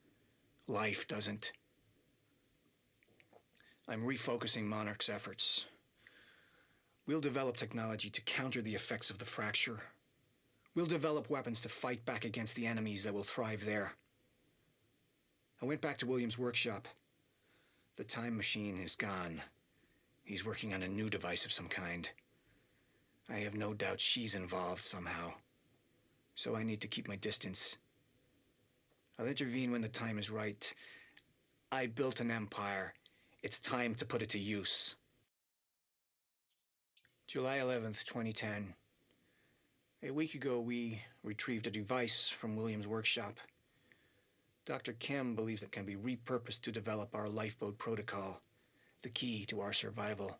life doesn't. I'm refocusing Monarch's efforts. We'll develop technology to counter the effects of the fracture. We'll develop weapons to fight back against the enemies that will thrive there. I went back to William's workshop. The time machine is gone. He's working on a new device of some kind. I have no doubt she's involved somehow. So I need to keep my distance. I'll intervene when the time is right. I built an empire. It's time to put it to use. July 11th, 2010. A week ago, we retrieved a device from Williams' workshop. Dr. Kim believes it can be repurposed to develop our lifeboat protocol, the key to our survival.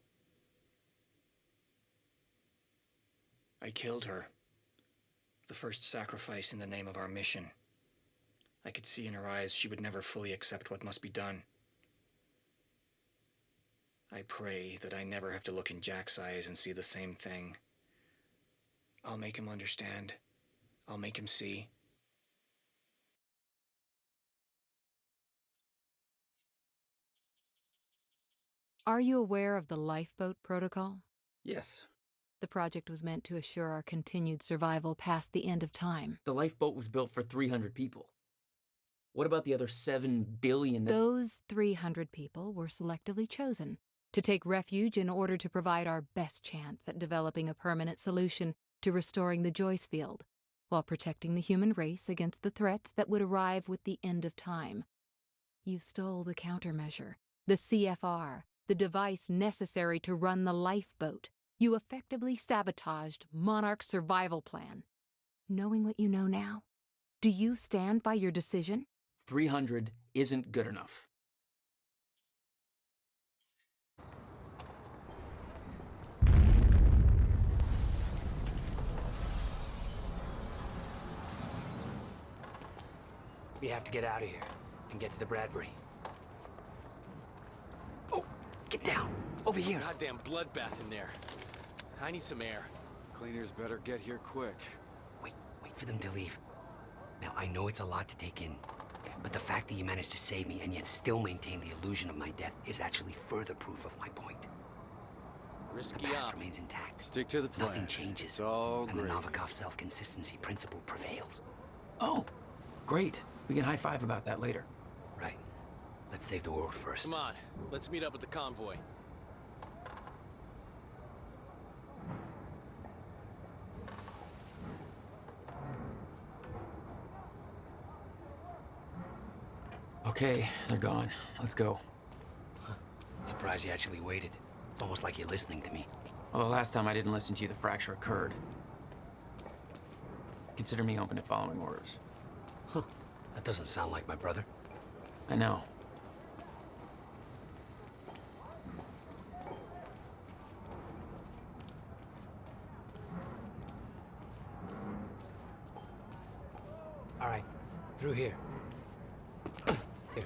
I killed her. The first sacrifice in the name of our mission. I could see in her eyes she would never fully accept what must be done. I pray that I never have to look in Jack's eyes and see the same thing. I'll make him understand. I'll make him see. Are you aware of the lifeboat protocol? Yes. The project was meant to assure our continued survival past the end of time. The lifeboat was built for 300 people. What about the other 7 billion that... Those 300 people were selectively chosen to take refuge in order to provide our best chance at developing a permanent solution to restoring the Joyce field, while protecting the human race against the threats that would arrive with the end of time. You stole the countermeasure, the CFR, the device necessary to run the lifeboat. You effectively sabotaged Monarch's survival plan. Knowing what you know now, do you stand by your decision? 300 isn't good enough. We have to get out of here and get to the Bradbury. Oh, get down! Over here! Goddamn bloodbath in there. I need some air. Cleaners better get here quick. Wait for them to leave. Now, I know it's a lot to take in, but the fact that you managed to save me and yet still maintain the illusion of my death is actually further proof of my point. Risky The past op. remains intact. Stick to the plan. Nothing changes. It's all and the great. Novikov self-consistency principle prevails. Oh, great. We can high-five about that later. Right. Let's save the world first. Come on, let's meet up with the convoy. Okay, they're gone. Let's go. Surprised you actually waited. It's almost like you're listening to me. Well, the last time I didn't listen to you, the fracture occurred. Consider me open to following orders. Huh. That doesn't sound like my brother. I know. All right, through here. Here.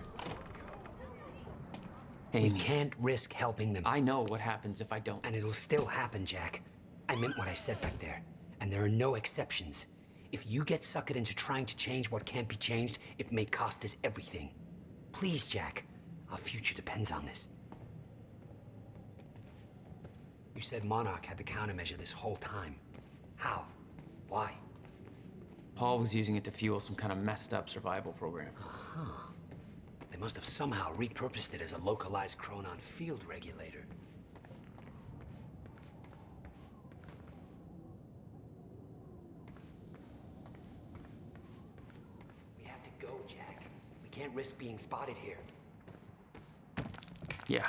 Hey, we can't risk helping them. I know what happens if I don't. And it'll still happen, Jack. I meant what I said back there. And there are no exceptions. If you get suckered into trying to change what can't be changed, it may cost us everything. Please, Jack. Our future depends on this. You said Monarch had the countermeasure this whole time. How? Why? Paul was using it to fuel some kind of messed up survival program. Huh. They must have somehow repurposed it as a localized chronon field regulator. We have to go, Jack. We can't risk being spotted here. Yeah.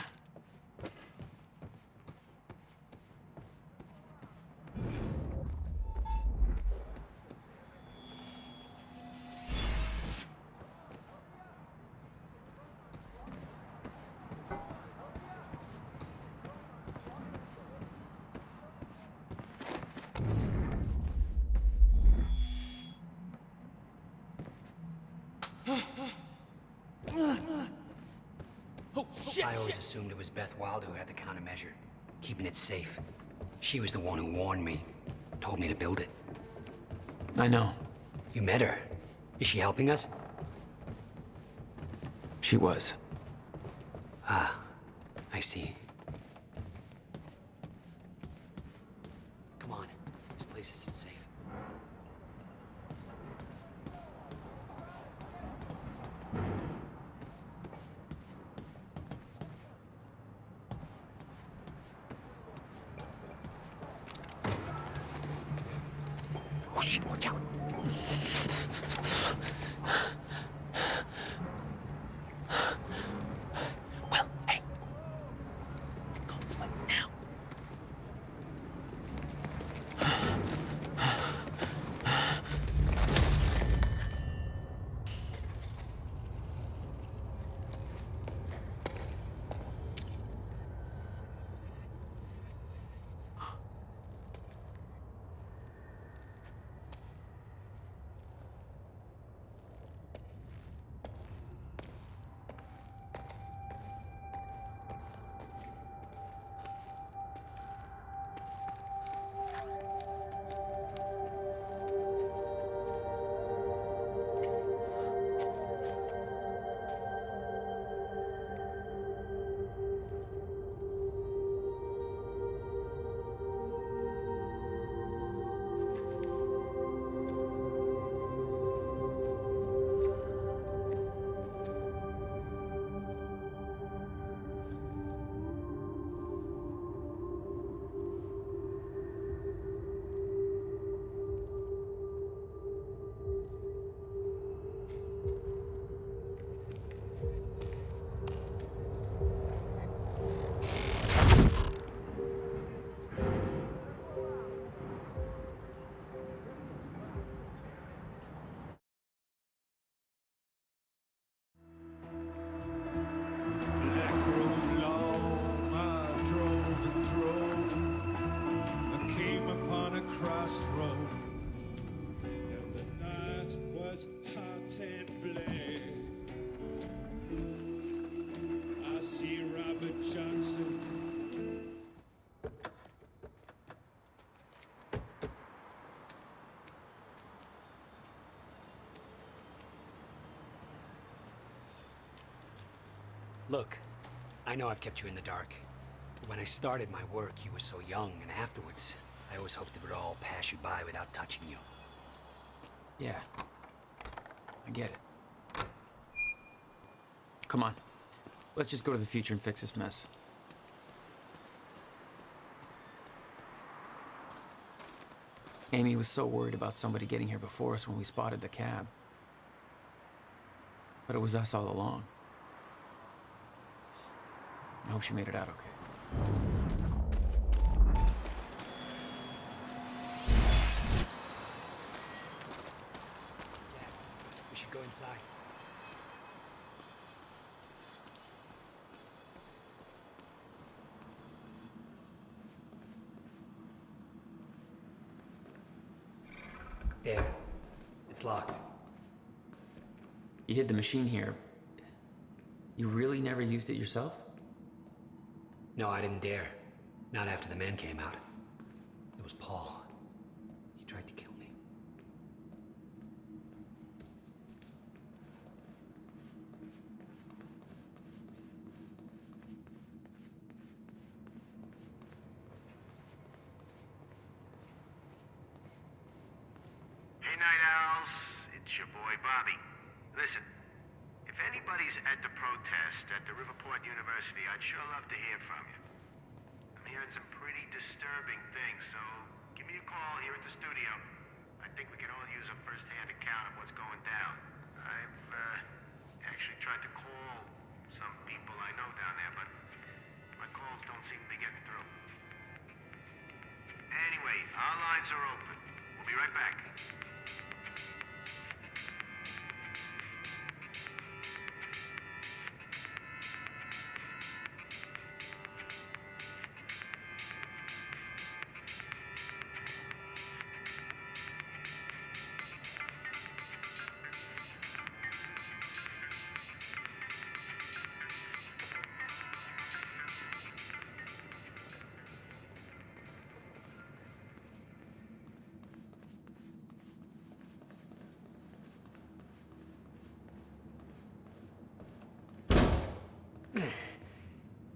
I always assumed it was Beth Wild who had the countermeasure, keeping it safe. She was the one who warned me, told me to build it. I know. You met her. Is she helping us? She was. Ah, I see. Come on, this place isn't safe. Shh, watch out. Well, hey. Go this way now. Crossroad, and the night was hot and black. I see Robert Johnson. Look, I know I've kept you in the dark. But when I started my work, you were so young, and afterwards, I always hoped it would all pass you by without touching you. Yeah. I get it. Come on. Let's just go to the future and fix this mess. Amy was so worried about somebody getting here before us when we spotted the cab. But it was us all along. I hope she made it out okay. We should go inside. There. It's locked. You hid the machine here. You really never used it yourself? No, I didn't dare. Not after the men came out. It was Paul. He tried to kill me. Hey, Night Owls. It's your boy, Bobby. Listen, if anybody's at the protest at the Riverport University, I'd sure love to hear from you. I'm hearing some pretty disturbing things, so give me a call here at the studio. I think we can all use a first-hand account of what's going down. I've actually tried to call some people I know down there, but my calls don't seem to be getting through. Anyway, our lines are open. We'll be right back.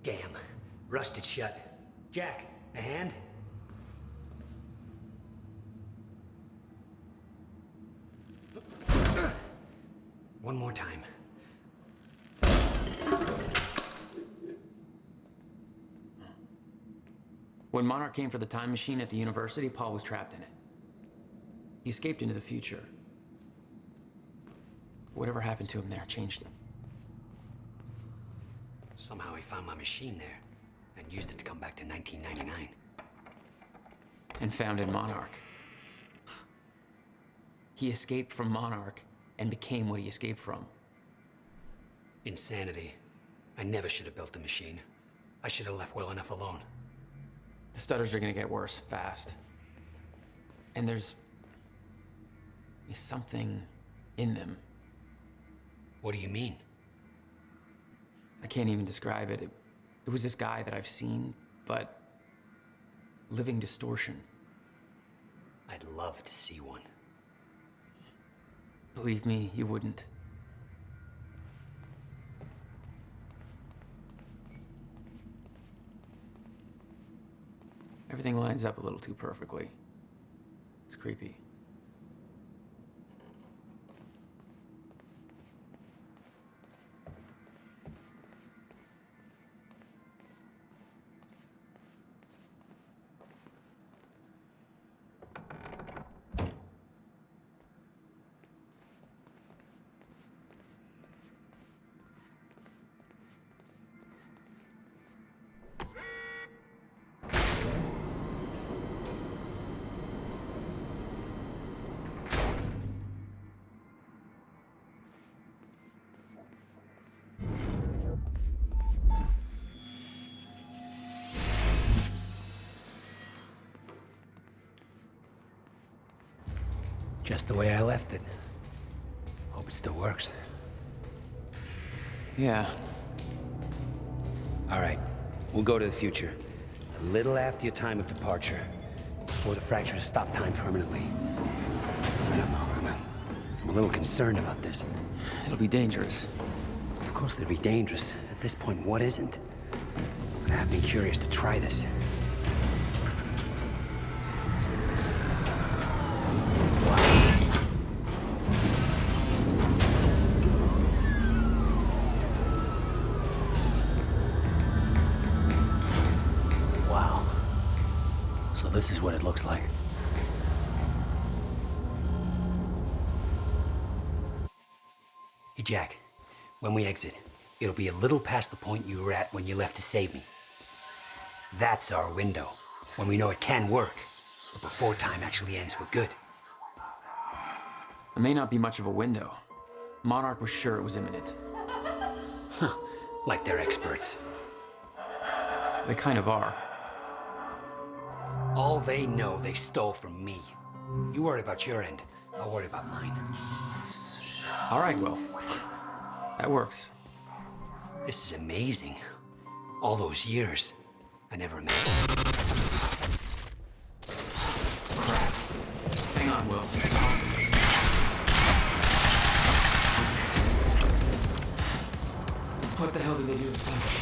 Damn. Rusted shut. Jack, a hand? One more time. When Monarch came for the time machine at the university, Paul was trapped in it. He escaped into the future. Whatever happened to him there changed him. Somehow he found my machine there and used it to come back to 1999. And founded Monarch. He escaped from Monarch and became what he escaped from. Insanity. I never should have built the machine. I should have left well enough alone. The stutters are gonna get worse fast. And there's something in them. What do you mean? I can't even describe it. It was this guy that I've seen, but living distortion. I'd love to see one. Believe me, you wouldn't. Everything lines up a little too perfectly. It's creepy. Just the way I left it. Hope it still works. Yeah. All right, we'll go to the future. A little after your time of departure. Before the fractures stop time permanently. I don't know, I'm a little concerned about this. It'll be dangerous. Of course it'll be dangerous. At this point, what isn't? But I have been curious to try this. This is what it looks like. Hey, Jack. When we exit, it'll be a little past the point you were at when you left to save me. That's our window, when we know it can work, but before time actually ends for good. It may not be much of a window. Monarch was sure it was imminent. Huh. Like they're experts. They kind of are. All they know they stole from me. You worry about your end, I'll worry about mine. All right, Will. That works. This is amazing. All those years, I never imagined. Crap. Hang on, Will. What the hell did they do to the punch?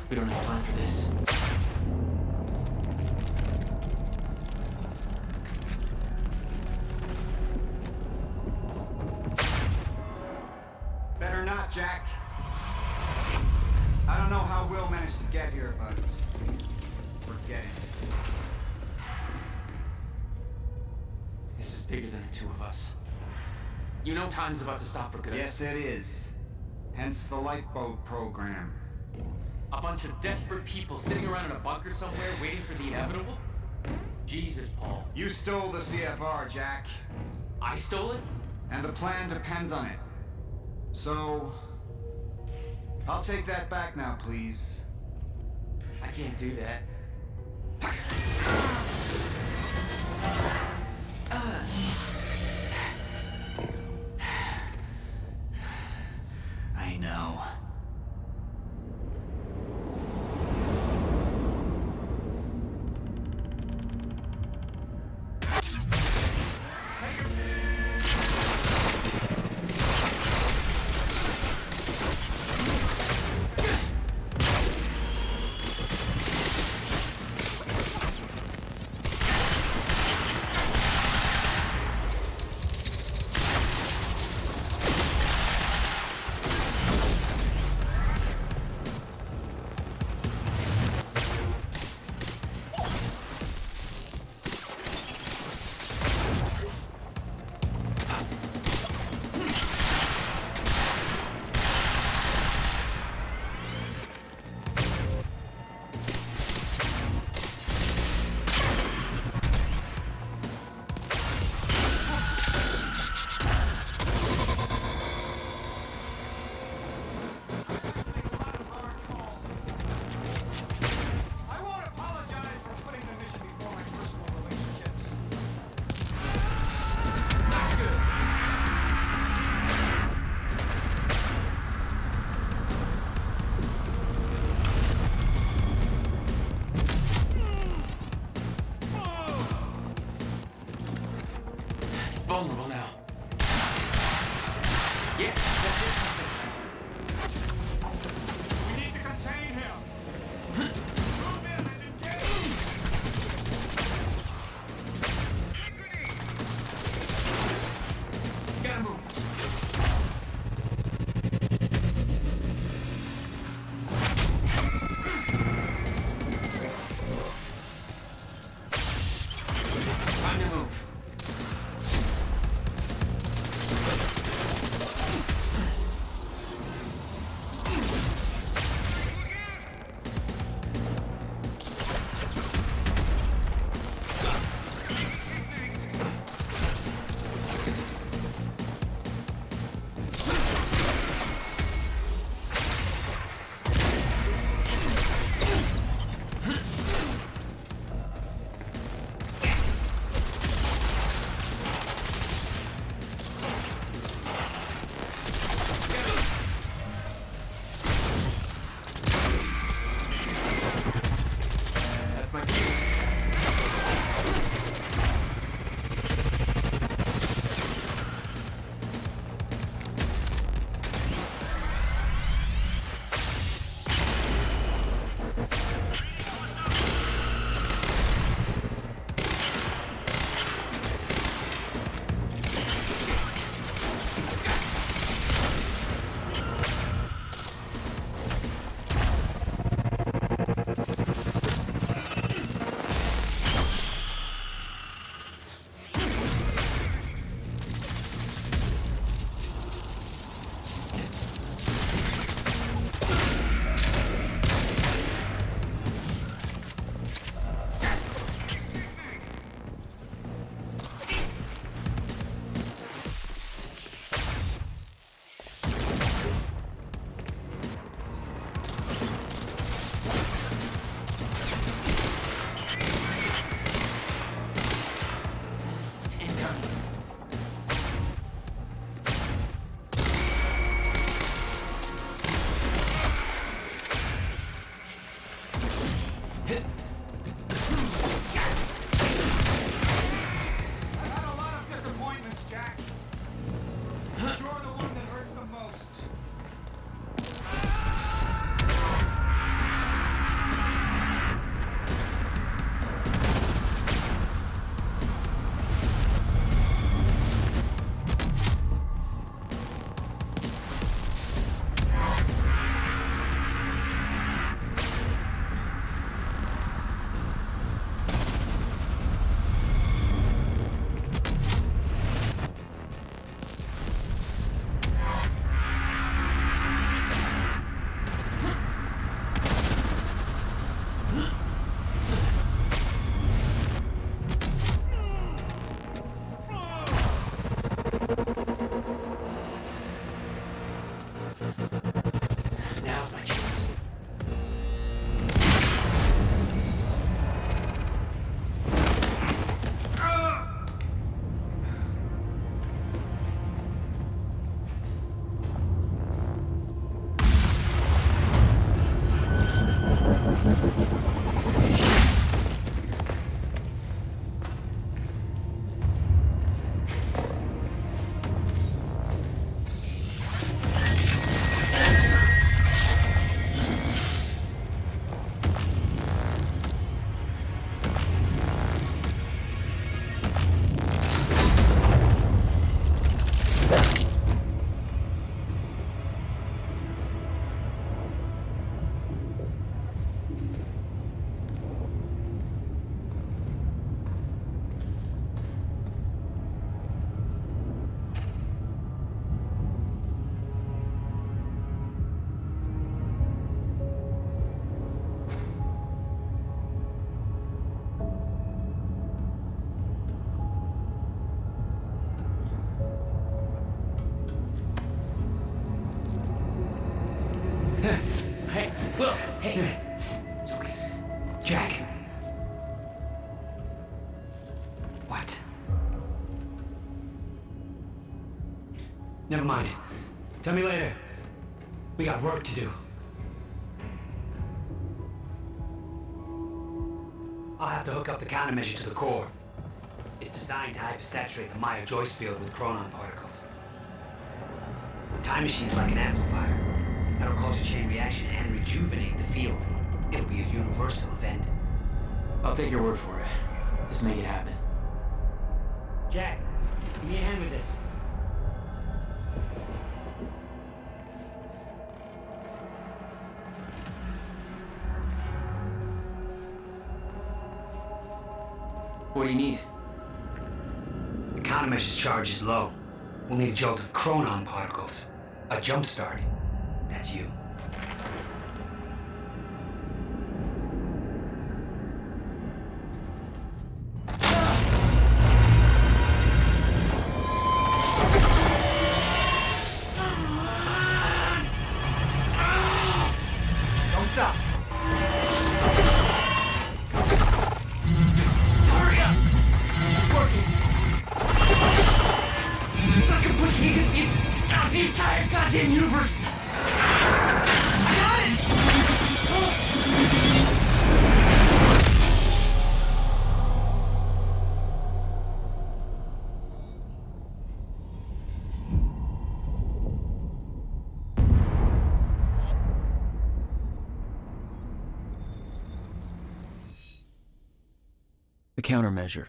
We don't have time for this. Better not, Jack. I don't know how Will managed to get here, but forget it. This is bigger than the two of us. You know time's about to stop for good. Yes, it is. Hence the lifeboat program. A bunch of desperate people sitting around in a bunker somewhere waiting for the inevitable? Jesus, Paul. You stole the CFR, Jack. I stole it? And the plan depends on it. So, I'll take that back now, please. I can't do that. I know. Yes, that's it. We need to contain him. Move in and engage. Gotta move. Time to move. That's my cue. I've had a lot of disappointments, Jack. You're the one that hurts the most. Now's my chance. Hey, Will, hey. It's okay. Jack. What? Never mind. Tell me later. We got work to do. I'll have to hook up the countermeasure to the core. It's designed to hypersaturate the Maya Joyce field with chronon particles. time machine's like an amplifier. That'll cause a chain reaction and rejuvenate the field. It'll be a universal event. I'll take your word for it. Just make it happen. Jack, give me a hand with this. What do you need? The countermeasure's charge is low. We'll need a jolt of chronon particles. A jump start. That's you. Don't stop. Hurry up! It's working. It's like I'm pushing against the entire goddamn universe. I got it! The countermeasure.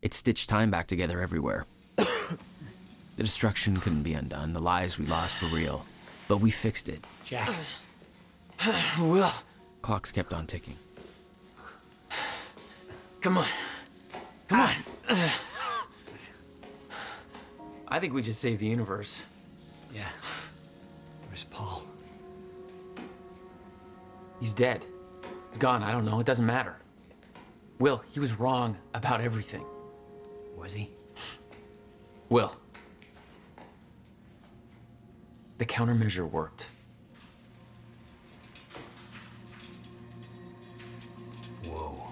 It stitched time back together everywhere. The destruction couldn't be undone. The lives we lost were real. But we fixed it. Jack. Will. Clocks kept on ticking. Come on. Come on. I think we just saved the universe. Yeah. Where's Paul? He's dead. He's gone. I don't know. It doesn't matter. Will, he was wrong about everything. Was he? Will. The countermeasure worked. Whoa.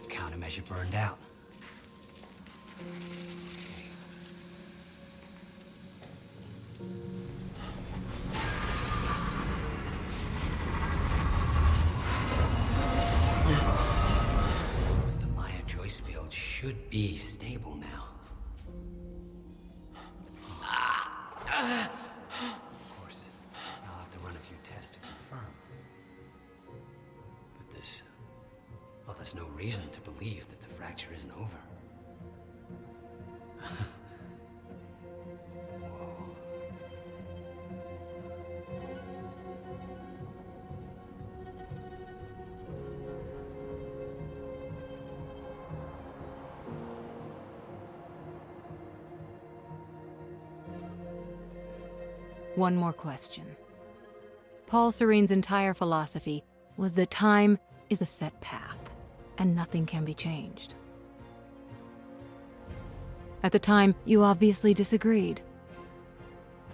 Countermeasure burned out. The Maya Joyce field should be stable now. Of course, I'll have to run a few tests to confirm. But there's no reason to believe that the fracture isn't over. One more question. Paul Serene's entire philosophy was that time is a set path, and nothing can be changed. At the time, you obviously disagreed.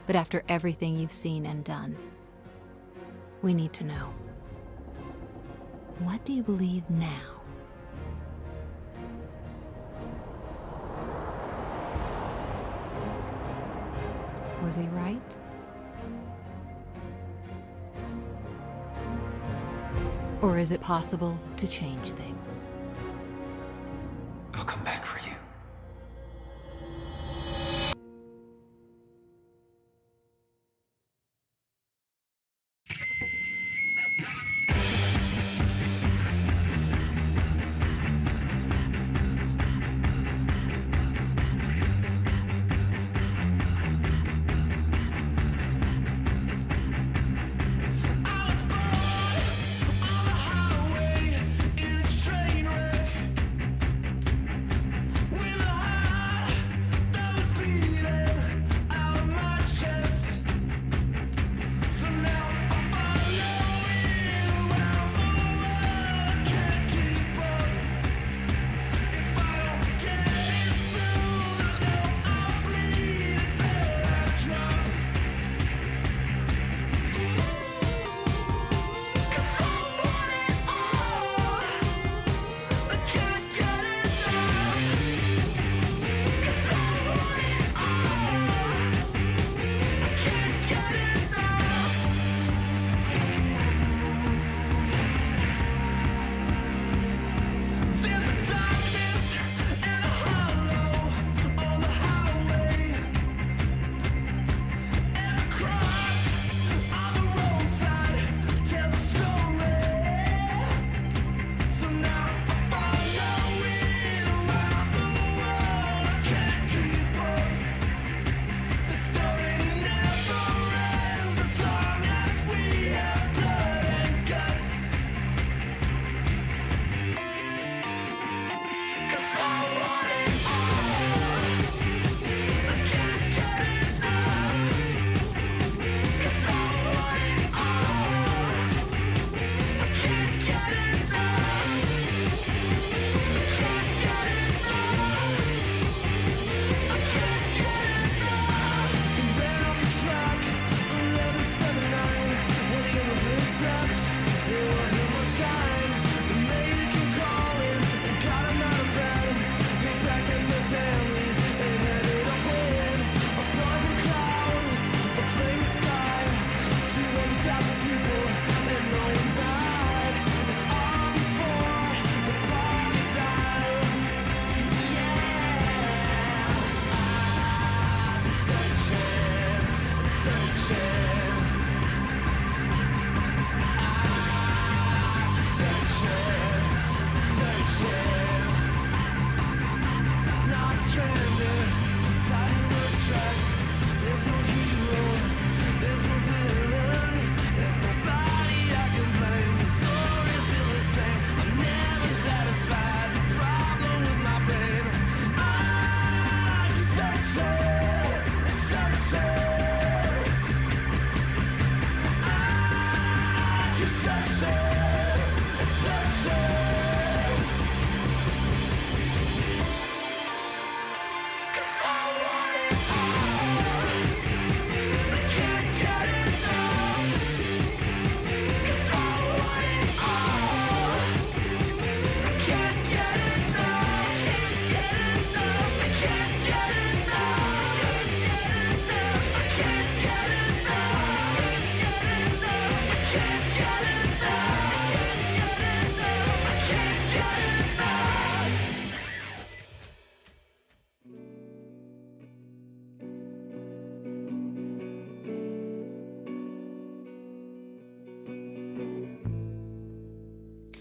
But after everything you've seen and done, we need to know. What do you believe now? Was he right? Or is it possible to change things? I'll come back for you. In a train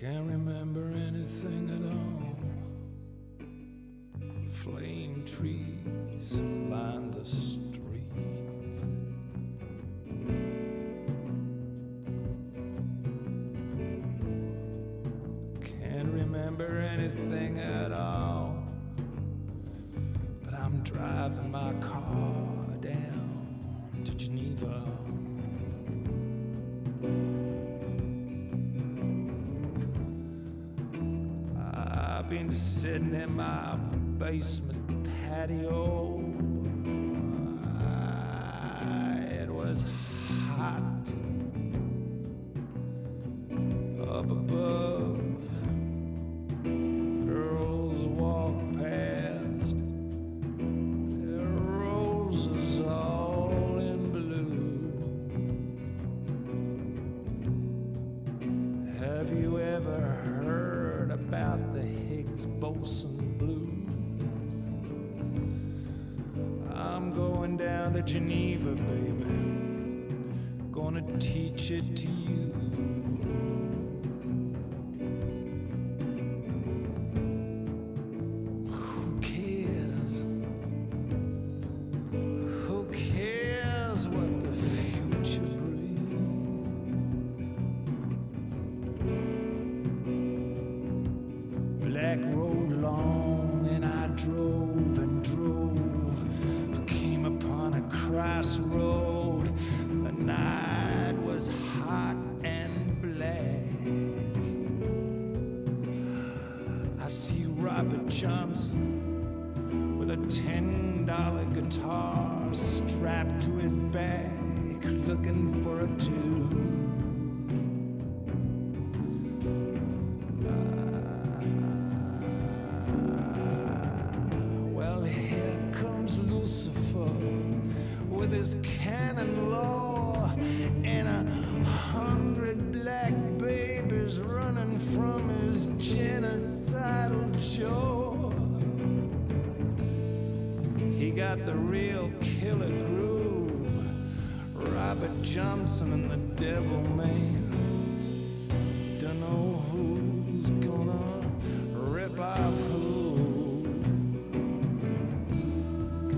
Can't remember anything at all. Flame trees line the streets. Can't remember anything at all. But I'm driving my car down to Geneva. I've been sitting in my basement patio. It was hot up above. Girls walk past, their roses all in blue. Have you ever heard about the Higgs Boson blues? I'm going down to Geneva, baby. Gonna teach it to you. Who cares? Who cares what the future brings? Black road long, and I drove and drove. I came upon a crossroad. The night was hot and black. I see Robert Johnson with a $10 guitar strapped to his back, looking for a tune. Well, here comes Lucifer with his canon law and 100 black babies running from his genocidal jaw. He got the real killer groove, Robert Johnson and the Devil Man. Dunno who's gonna rip off who.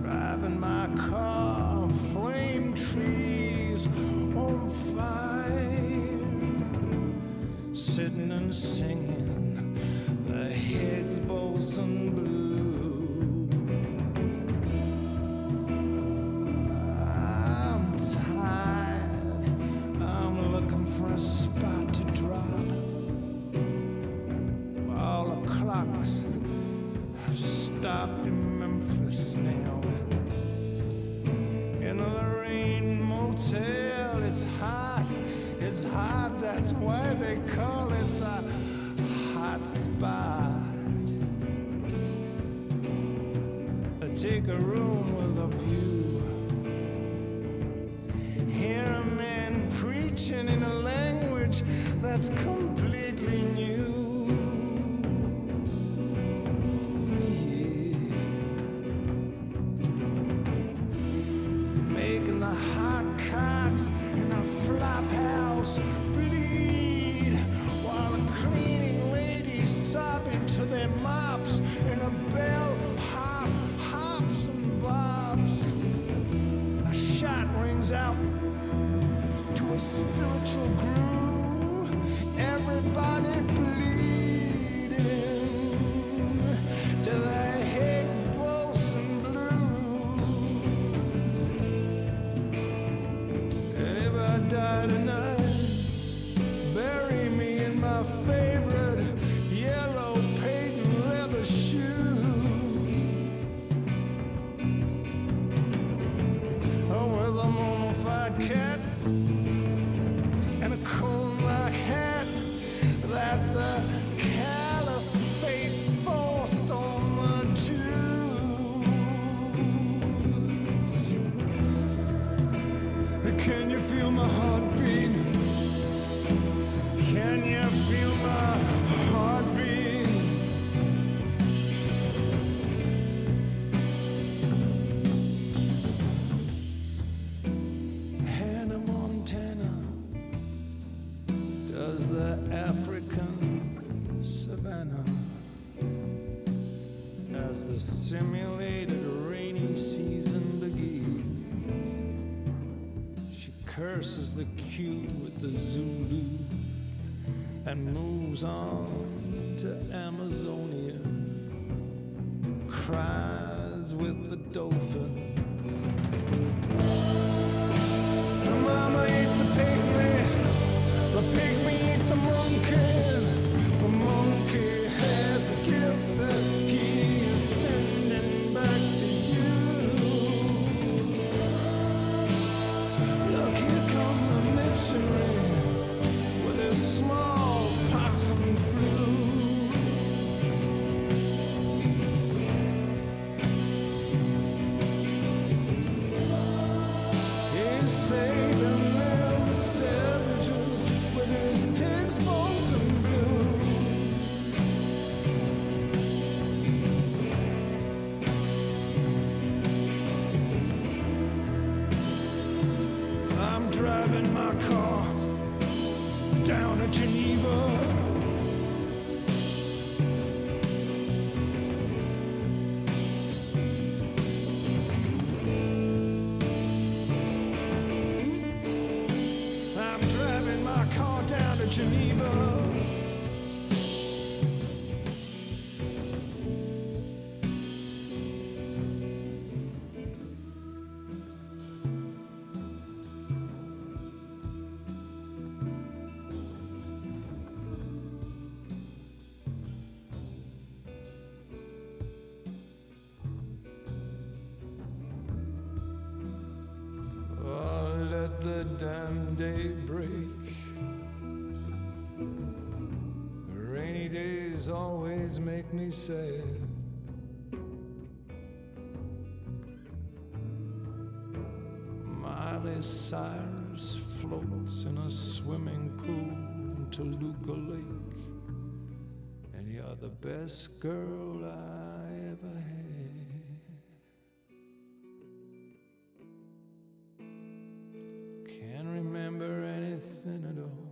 Driving my car, flame trees on fire, sitting and singing the Higgs Boson blues. I'm tired, I'm looking for a spot to drop. All the clocks have stopped in Memphis now. In the Lorraine Motel, it's hot, that's why they call it the hot spot. I take a room with a view, hear a man preaching in a language that's completely new. Making the hot cots in a flop house bleed, while the cleaning ladies sobbing to their mops in a bell pop, hops and bobs. A shot rings out to a spiritual groove, everybody bleeding to the Higgs Boson blues. And if I die tonight, bury me in my favorite yellow patent leather shoes. Oh, with a mummified cat and a cone-like hat that the caliphate forced on the Jews. Can you feel my heartbeat? Can you feel my heartbeat? Hannah Montana, does the African simulated rainy season begins. She curses the queue with the Zulus and moves on to Amazonia. Cries with the dolphins. The mama ate the pygmy ate the monkey has a gift that he is sending back to you. Look, here comes a missionary with his small pox and flu. He's saving them savages with his Higgs, Boson blues. I'm driving my car down to Geneva. I'm driving my car down to Geneva. Oh, let the damn day break. The rainy days always make me sad. Miley Cyrus floats in a swimming pool in Toluca Lake. And you're the best girl I ever had. Can't remember anything at all.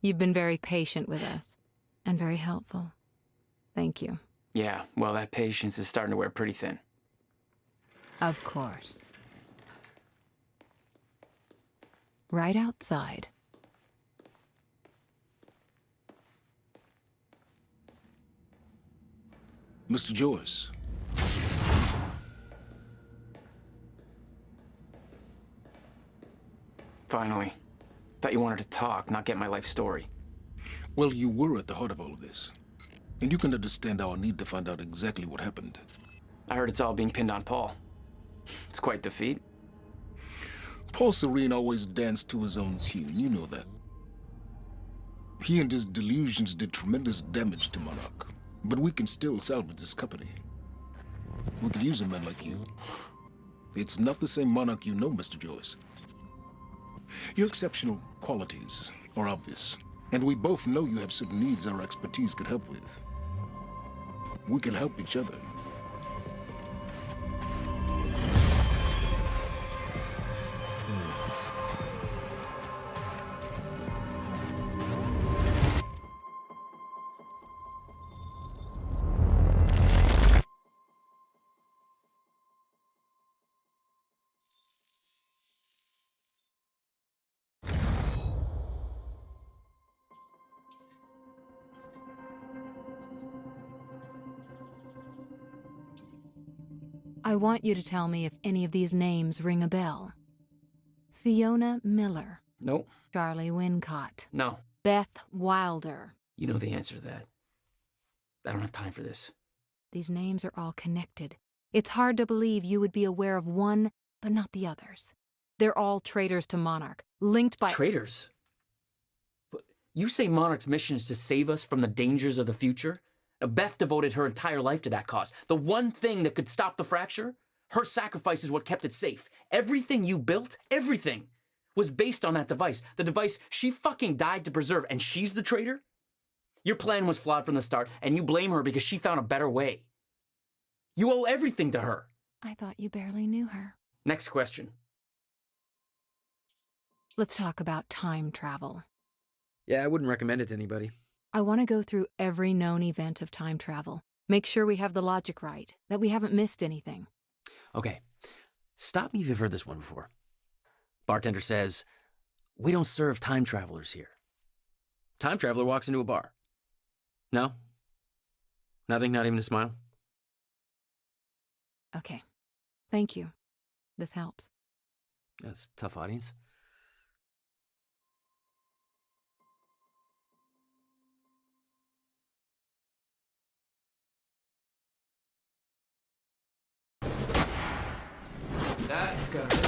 You've been very patient with us, and very helpful. Thank you. Yeah, well, that patience is starting to wear pretty thin. Of course. Right outside. Mr. Joyce. Finally. Thought you wanted to talk, not get my life story. Well, you were at the heart of all of this. And you can understand our need to find out exactly what happened. I heard it's all being pinned on Paul. It's quite the feat. Paul Serene always danced to his own tune, you know that. He and his delusions did tremendous damage to Monarch. But we can still salvage this company. We could use a man like you. It's not the same Monarch you know, Mr. Joyce. Your exceptional qualities are obvious, and we both know you have certain needs our expertise could help with. We can help each other. I want you to tell me if any of these names ring a bell. Fiona Miller. Nope. Charlie Wincott. No. Beth Wilder. You know the answer to that. I don't have time for this. These names are all connected. It's hard to believe you would be aware of one, but not the others. They're all traitors to Monarch, linked by— Traitors? But you say Monarch's mission is to save us from the dangers of the future? Now, Beth devoted her entire life to that cause. The one thing that could stop the fracture? Her sacrifice is what kept it safe. Everything you built, everything, was based on that device. The device she fucking died to preserve, and she's the traitor? Your plan was flawed from the start, and you blame her because she found a better way. You owe everything to her. I thought you barely knew her. Next question. Let's talk about time travel. Yeah, I wouldn't recommend it to anybody. I want to go through every known event of time travel. Make sure we have the logic right, that we haven't missed anything. Okay, stop me if you've heard this one before. Bartender says, "We don't serve time travelers here." Time traveler walks into a bar. No? Nothing, not even a smile? Okay. Thank you. This helps. That's a tough audience. That's gotta